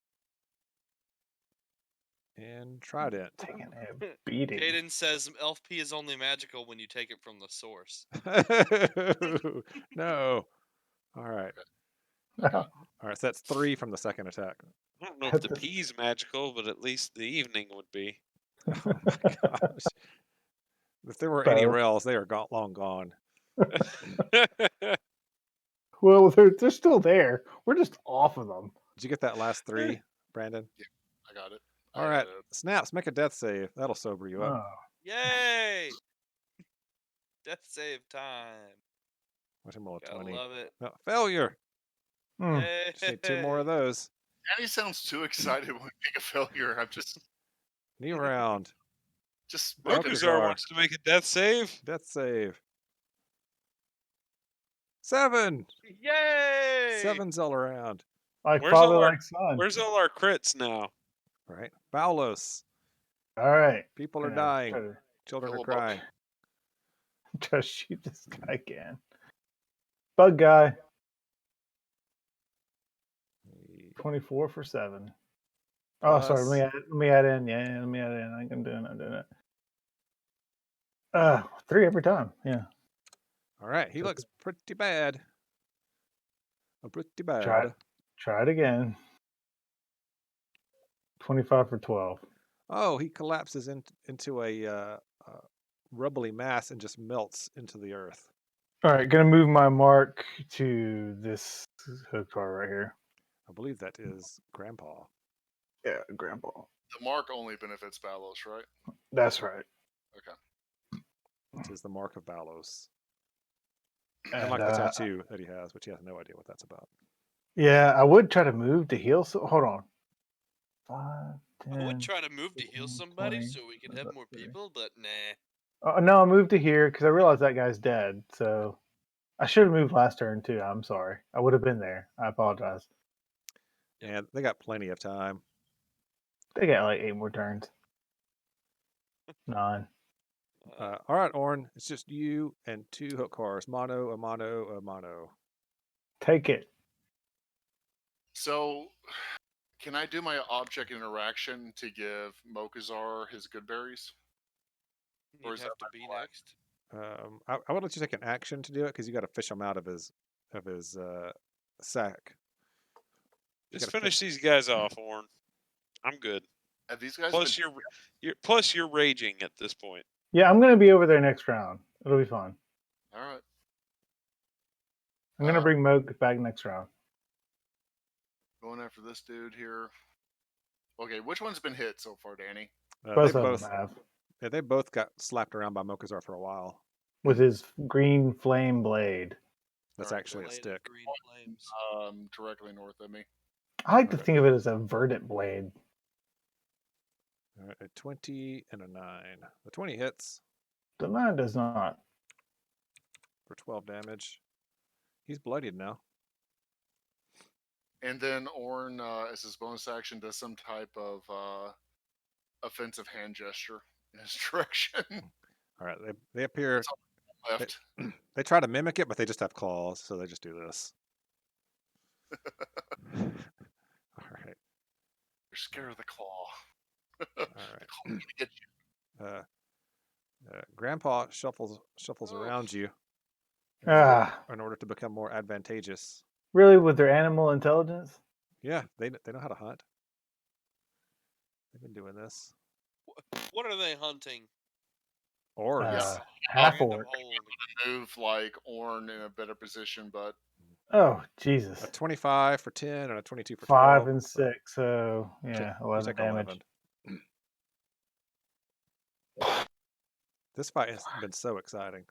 And Trident. Taking a beating. Caden says elf pee is only magical when you take it from the source. No. All right. All right. So that's 3 from the second attack. I don't know if the pea's magical, but at least the evening would be. Oh my gosh. If there were any Both. rails, they are long gone. Well, they're still there. We're just off of them. Did you get that last 3, Brandon? I got it. All right. Snaps, make a death save. That'll sober you up. Oh. Yay! Death save time. Watch him roll a Gotta 20. love it. No, failure. Hmm. Yay! Just need 2 more of those. Danny sounds too excited when we make a failure. I'm New round. just Mokuzar. wants to make a death save. Death save. 7. Yay! 7's all around. Like Where's father, all our- like son. Where's all our crits now? Right. Baulos. All right. People are Yeah, dying. Try to, Children are Little bug. crying. try to shoot this guy again. Bug guy. 24 for 7. Oh, sorry. Let me add in. Yeah, let me add in. I'm doing it. 3 every time. Yeah. All right. He looks pretty bad. Pretty bad. Try it again. 25 for 12. Oh, he collapses into a rubbly mass and just melts into the earth. All right, gonna move my mark to this hook car right here. I believe that is Grandpa. Yeah, Grandpa. The mark only benefits Balos, right? That's right. Okay. It is the mark of Balos. And, Unlike the tattoo that he has, which he has no idea what that's about. Yeah, I would try to move to heal. So hold on. 5, 10. I would try to move to heal 15, somebody 20, so we could have more 30. people, but nah. No, I moved to here because I realized that guy's dead. So I should have moved last turn too. I'm sorry. I would have been there. I apologize. Yeah, they got plenty of time. They got like 8 more turns. 9. All right, Orin. It's just you and 2 hook cars. Mono, a mono, a mono. Take it. So, Can I do my object interaction to give Mokuzar his good berries? Or You'd is have that to my be plan? next. I would let you take an action to do it because you got to fish him out of his sack. You Just gotta finish these guys off, Orn. I'm good. Have these guys Plus, been... you're raging at this point. Yeah, I'm gonna be over there next round. It'll be fun. All right. I'm gonna bring Moke back next round. Going after this dude here. Okay, which one's been hit so far, Danny? Both of them have. Yeah, they both got slapped around by Mokuzar for a while. With his green flame blade. That's Alright, actually a Blade of stick. green flames. Directly north of me. I like to Okay. think of it as a verdant blade. All right, a 20 and a 9. The 20 hits The 9 does not. for 12 damage. He's bloodied now. And then Orn, as his bonus action, does some type of offensive hand gesture in his direction. All right, they appear. Left. They try to mimic it, but they just have claws, so they just do this. All right. You're scared of the claw. All The claw's gonna get you. right. Grandpa shuffles around you in order to become more advantageous. Really, with their animal intelligence? Yeah, they know how to hunt. They've been doing this. What are they hunting? Or half Random orc. hole. Move like Orn in a better position, but Oh, Jesus. a 25 for 10 and a 22 for 5 12. and 6, so yeah, You 11 take damage. 11. This fight has been so exciting.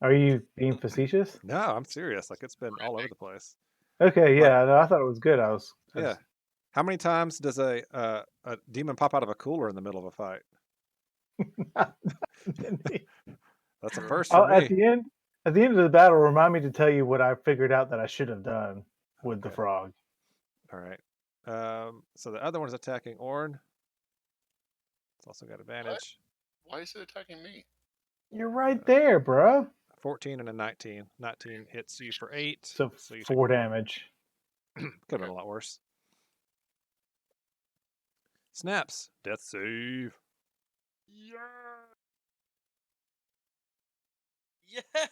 Are you being facetious? No, I'm serious. Like, it's been all over the place. Okay, yeah, no, I thought it was good. I was Yeah. How many times does a demon pop out of a cooler in the middle of a fight? That's a first for me. At the end of the battle, remind me to tell you what I figured out that I should have done with the frog. All right. So the other one's attacking Orn. It's also got advantage. why is it attacking me? You're right there, bro. 14 and a 19. 19 hits you for 8. So you 4 damage. Could have been a lot worse. Snaps. Death save. Yeah.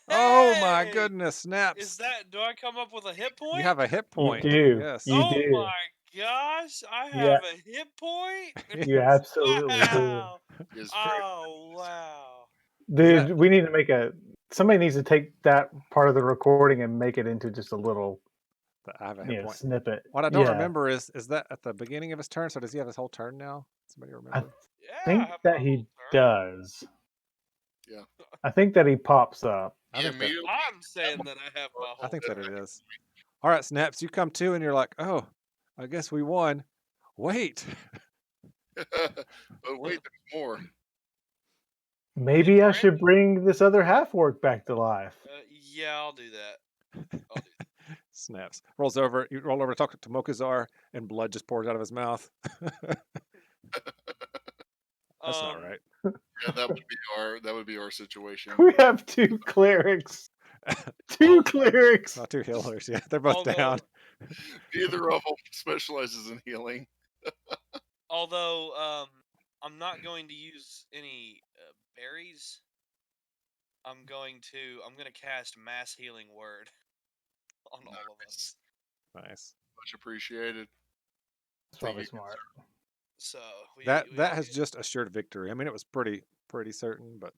Oh my goodness, Snaps. Is that, do I come up with a hit point? You have a hit point. You do. Yes. You oh do. my gosh, I Yeah. have a hit point? You absolutely wow. Is Oh, wow. do. Dude, we need to make somebody needs to take that part of the recording and make it into just a little I have a hit point. snippet. What I don't remember is that at the beginning of his turn? So does he have his whole turn now? Somebody remember? Yeah, think I have that my he whole turn. does. Yeah. I think that he pops up. I think that, I'm saying that I have my whole I think turn. that it is. All right, Snaps, you come to and you're like, oh, I guess we won. Wait. oh wait, there's more. Maybe I should bring this other half orc back to life. Yeah, I'll do that. Snaps. Rolls over. You roll over to talk to Mokuzar, and blood just pours out of his mouth. That's not right. Yeah, that would be our situation. We have 2 clerics. 2 clerics. Oh, 2 healers. Yeah, they're both down. Neither of them specializes in healing. Although, I'm not going to use any berries. I'm going to cast Mass Healing Word on all of us. Nice. Much appreciated. That's probably smart. So that has just assured victory. I mean, it was pretty certain, but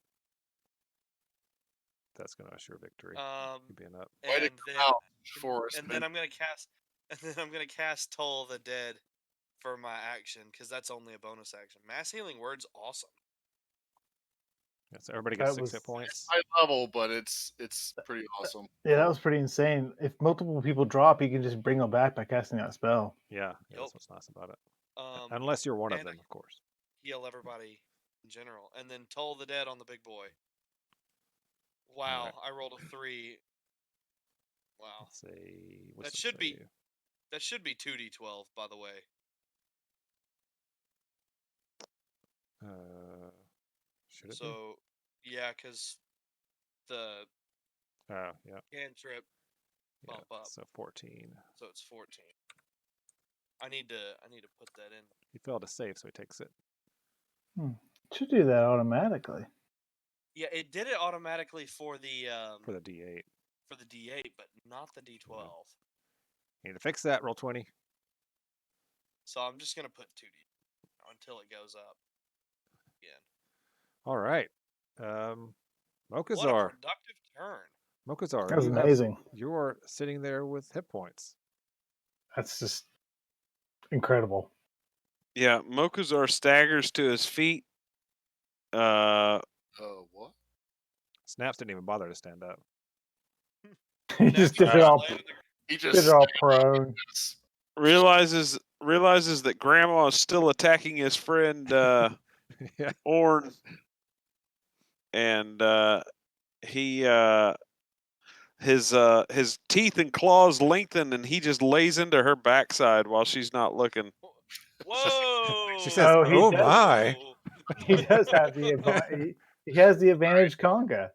that's going to assure victory. Being up. And then I'm gonna cast Toll the Dead for my action because that's only a bonus action. Mass Healing Word's awesome. Yeah, so everybody gets 6 hit points. High level, but it's pretty awesome. Yeah, that was pretty insane. If multiple people drop, you can just bring them back by casting that spell. Yeah, that's what's nice about it. Unless you're one of them, of course. Heal everybody in general, and then Toll the Dead on the big boy. Wow, I rolled a 3. Wow. Let's see. That should be 2d12, by the way. Should it so, yeah, because the yeah. cantrip bump up. So 14. So it's 14. I need to put that in. He failed to save, so he takes it. Should do that automatically. Yeah, it did it automatically for the For the D8. for the D8, but not the D12. You need to fix that. Roll 20. So I'm just gonna put 2D until it goes up again. All right. What a Mokuzar. productive turn. Mokuzar, That was you have- amazing. you're sitting there with hit points. That's just incredible. Yeah, Mokuzar staggers to his feet. What? Snaps didn't even bother to stand up. He just did it all. He Did just it all prone. Realizes that Grandma is still attacking his friend Yeah. Orn, and his teeth and claws lengthen, and he just lays into her backside while she's not looking. Whoa! She says, Oh, he "Oh does. my!" He does have the advantage. He has the advantage conga.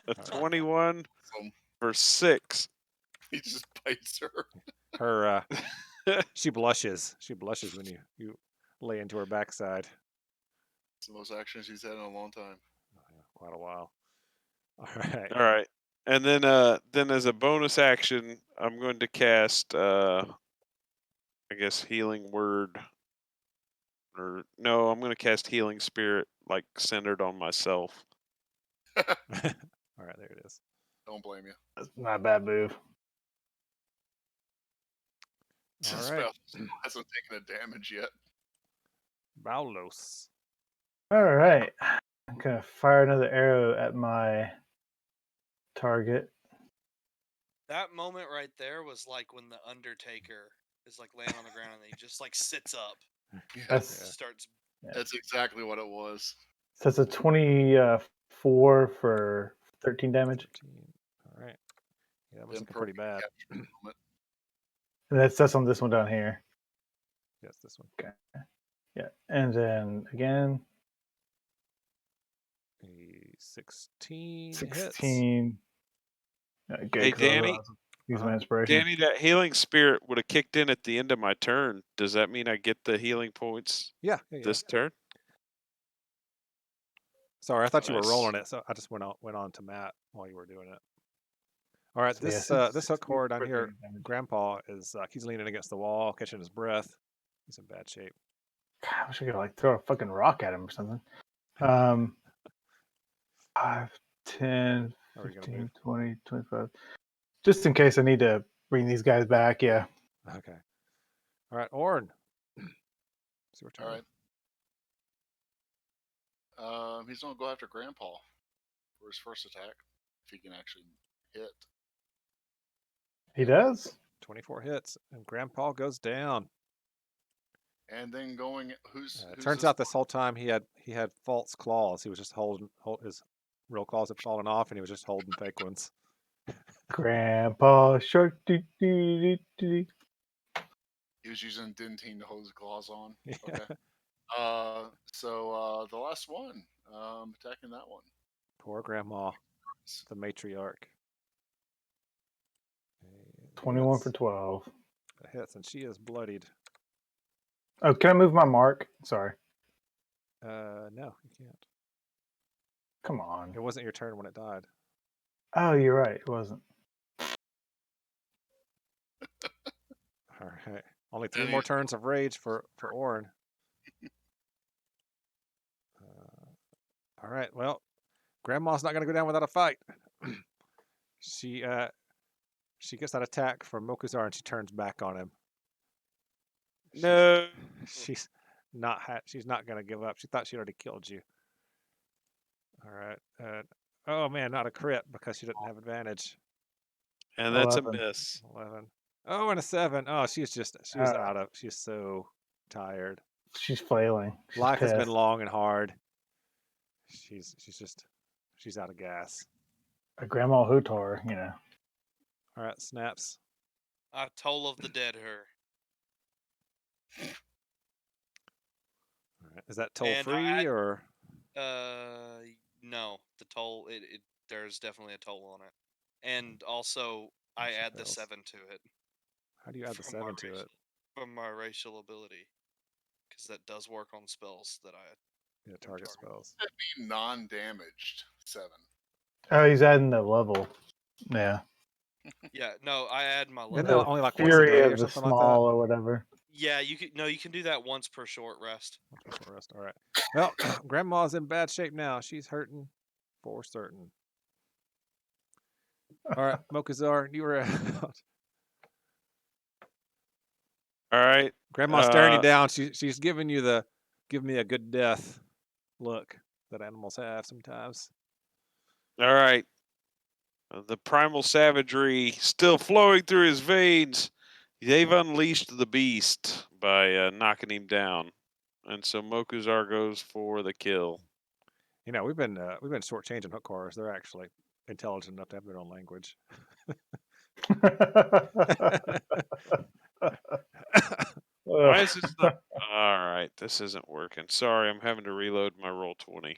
A 21 Awesome. for 6. He just bites her. Her she blushes. She blushes when you lay into her backside. It's the most action she's had in a long time. Oh, yeah, quite a while. All right. All right, and then as a bonus action, I'm going to cast I guess Healing Word, or no, I'm going to cast Healing Spirit, like centered on myself. All right, there it is. Don't blame you. That's not a bad move. All This right. spell still hasn't taken a damage yet. Baulos. All right. I'm gonna fire another arrow at my target. That moment right there was like when the Undertaker is like laying on the ground and he just like sits up, That's starts. That's exactly what it was. so that's a 24 for 13 damage. 13. All right. Yeah, that was Then looking pretty bad. capture moment. And that's on this one down here. Yes, this one. Yeah. And then again, A 16 hits. 16. Good, Hey, 'cause I Danny. was using my inspiration. Danny, that Healing Spirit would have kicked in at the end of my turn. Does that mean I get the healing points Yeah. this turn? Sorry, I thought you were Nice. rolling it, so I just went on to Matt while you were doing it. All right, So, yeah, this hook 16 core down for here, 13 damage. Grandpa is he's leaning against the wall, catching his breath. He's in bad shape. God, I wish I could like throw a fucking rock at him or something. 5, 10, How are you gonna 15, move? 20, 25. Just in case I need to bring these guys back, yeah. Okay. All right, Orn. It's your turn. All right. He's gonna go after Grandpa for his first attack, if he can actually hit. He does? 24 hits, and Grandpa goes down. And then going, who's Turns out this whole time he had false claws. He was just holding his real claws had fallen off, and he was just holding fake ones. Grandpa Shark. Doo, doo, doo, doo. He was using dentine to hold his claws on. Yeah. Okay. So the last one, attacking that one. Poor Grandma, the matriarch. 21 for 12. That hits, and she is bloodied. Oh, can I move my mark? Sorry. No, you can't. Come on. It wasn't your turn when it died. Oh, you're right. It wasn't. All right. Only 3 And more he's- turns of rage for Orn. All right. Well, Grandma's not going to go down without a fight. She gets that attack from Mokuzar and she turns back on him. No. She's not going to give up. She thought she already killed you. All right. Oh man, not a crit because she didn't have advantage. And that's 11. a miss. 11. Oh, and a 7. Oh, she's out of. She's so tired. She's flailing. She's Life has been pissed. long and hard. She's out of gas. A Grandma Hutor, you know. All right, Snaps. I toll of the dead her. All right. Is that toll And free or? No, the toll. There's definitely a toll on it, and also I add the fails. 7 to it. How do you add the From my 7 to racial- it? From my racial ability, because that does work on spells that I. Yeah, target spells. That'd be non-damaged 7. Oh, he's adding the level. Yeah. Yeah, no, I add my Isn't level. that only like once a Fury day of or the something like small that? or whatever. Yeah, you can do that once per short rest. Once per short rest. All right. Well, Grandma's in bad shape now. She's hurting for certain. All right, Mokuzar, you were out. All right. Grandma's staring you down. She's giving you the give me a good death look that animals have sometimes. All right. The primal savagery still flowing through his veins. They've unleashed the beast by knocking him down, and so Mokuzar goes for the kill. You know, we've been shortchanging hook horrors. They're actually intelligent enough to have their own language. Why is this not? All right, this isn't working. Sorry, I'm having to reload my roll 20.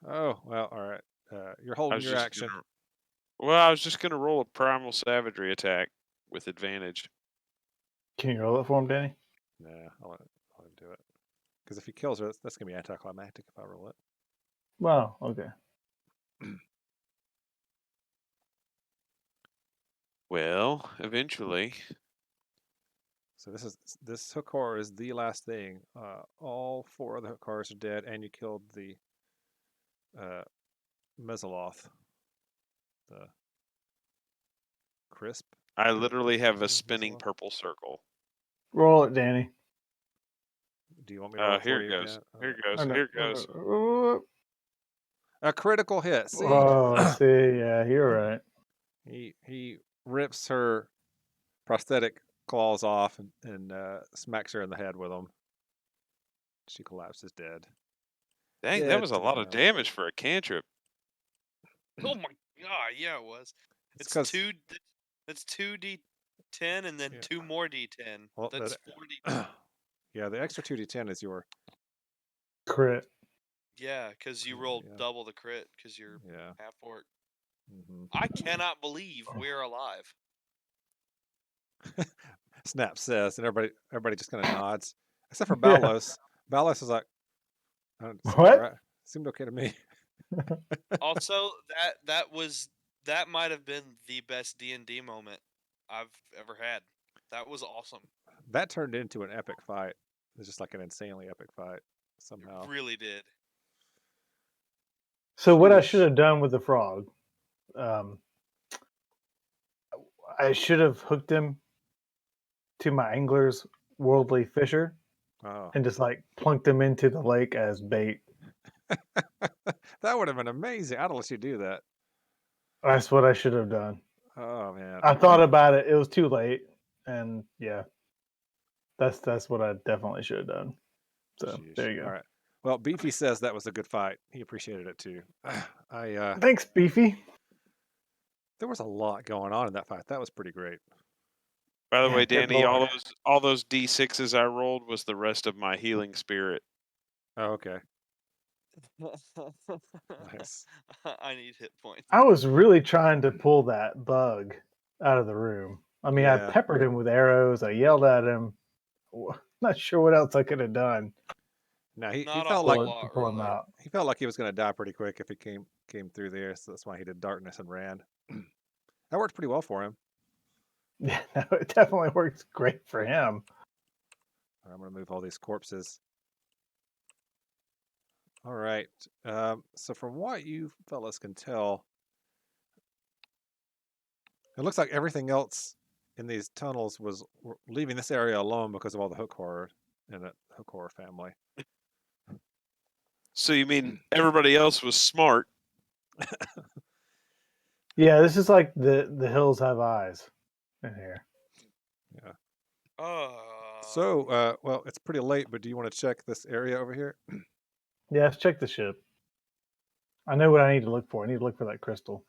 Oh well, all right. You're I holding was your just action. I was just gonna roll a primal savagery attack with advantage. Can you roll it for him, Danny? Nah, I'll let him do it. Because if he kills her, that's gonna be anticlimactic if I roll it. Well, okay. Well, eventually. So this hook horror is the last thing. All 4 of the hook horrors are dead, and you killed the Mezzoloth, the crisp. I literally have a Mezzoloth? spinning purple circle. Roll it, Danny. Do you want me to roll it Here for it you? goes. Yeah, Here it all goes. Here it goes. Oh, right. A critical hit. See, see, yeah, you're right. he rips her prosthetic claws off and smacks her in the head with them. She collapses dead. Dang, that Dead was a to the lot of ground. damage for a cantrip. Oh my god! Yeah, it was. It's It's 'cause- two. It's 2d10 and then Yeah. 2 more d10. Well, That's that- 4d10. Yeah, the extra 2d10 is your Crit. Yeah, because you Yeah, rolled yeah. double the crit because you're yeah. half orc. hmm I cannot believe we're alive. Snap says, and everybody just kind of nods, except for Yeah. Balos. Balos is like, seemed What? all right. Seemed okay to me. Also, that might have been the best D&D moment I've ever had. That was awesome. That turned into an epic fight. It's just like an insanely epic fight somehow. It really did. So what I Sheesh. should have done with the frog, I should have hooked him to my angler's worldly fisher Oh, and just like plunked him into the lake as bait. that would have been amazing. I'd let you do that. That's what I should have done. Oh man, I thought about it. It was too late, and yeah, that's what I definitely should have done. So Sheesh. there you go. All right. Well, Beefy says that was a good fight. He appreciated it too. Thanks, Beefy. There was a lot going on in that fight. That was pretty great. By the Yeah, way, good Danny, lord. all those D6s I rolled was the rest of my healing spirit. Oh, okay. Nice. I need hit points. I was really trying to pull that bug out of the room. I mean, I Yeah. peppered him with arrows. I yelled at him. Not sure what else I could have done Now he Not a felt whole like lot, to pull him really. out. he felt like he was going to die pretty quick if he came through there. So that's why he did darkness and ran. That worked pretty well for him. Yeah, no, it definitely works great for him. I'm going to move all these corpses. All right. So from what you fellas can tell, it looks like everything else in these tunnels was leaving this area alone because of all the hook horror in the hook horror family. So you mean everybody else was smart? Yeah, this is like the hills have eyes in here. So, well, it's pretty late, but do you want to check this area over here? Yeah, let's check the ship. I know what I need to look for. I need to look for that crystal.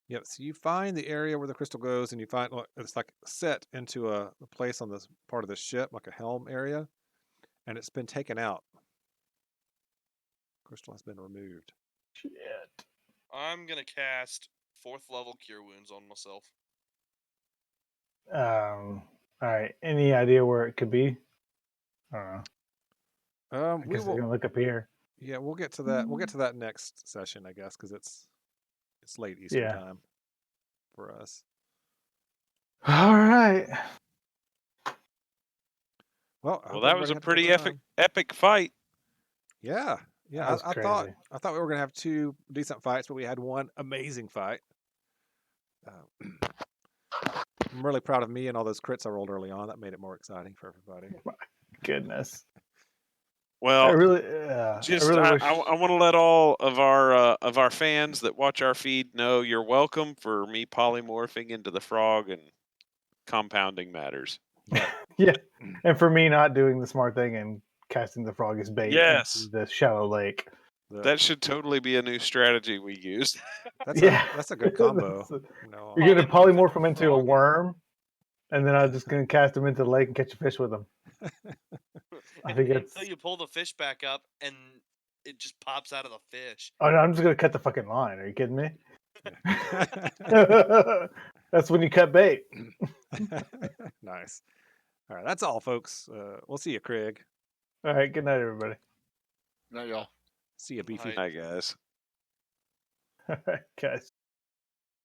Yep. So you find the area where the crystal goes, and you find it's like set into a place on this part of the ship, like a helm area, and it's been taken out. Crystal has been removed. Shit. I'm gonna cast 4th level Cure Wounds on myself. All right. Any idea where it could be? I don't know. I We guess we're will. gonna look up here. Yeah, we'll get to that. We'll get to that next session, I guess, because it's late Eastern Yeah. time for us. All right. Well, I Well, hope that was everybody a had good pretty time. epic fight. Yeah, yeah. That was I crazy. thought we were gonna have 2 decent fights, but we had 1 amazing fight. I'm really proud of me and all those crits I rolled early on. That made it more exciting for everybody. Goodness. I Well, really, just I I, wish. I, I want to let all of our fans that watch our feed know you're welcome for me polymorphing into the frog and compounding matters. Yeah. Yeah, and for me not doing the smart thing and casting the frog as bait Yes. into the shallow lake. That should totally be a new strategy we use. That's Yeah. a good combo. That's a- You know, You're gonna Polymorph polymorph into him into a frog. worm, and then I'm just gonna cast him into the lake and catch a fish with him. I think Until that's. you pull the fish back up and it just pops out of the fish. Oh no, I'm just gonna cut the fucking line. Are you kidding me? That's when you cut bait. nice. All right, that's all, folks. We'll see you, Craig. All right. Good night, everybody. No, y'all. See you, Beefy. Right. Hi guys. All right, guys.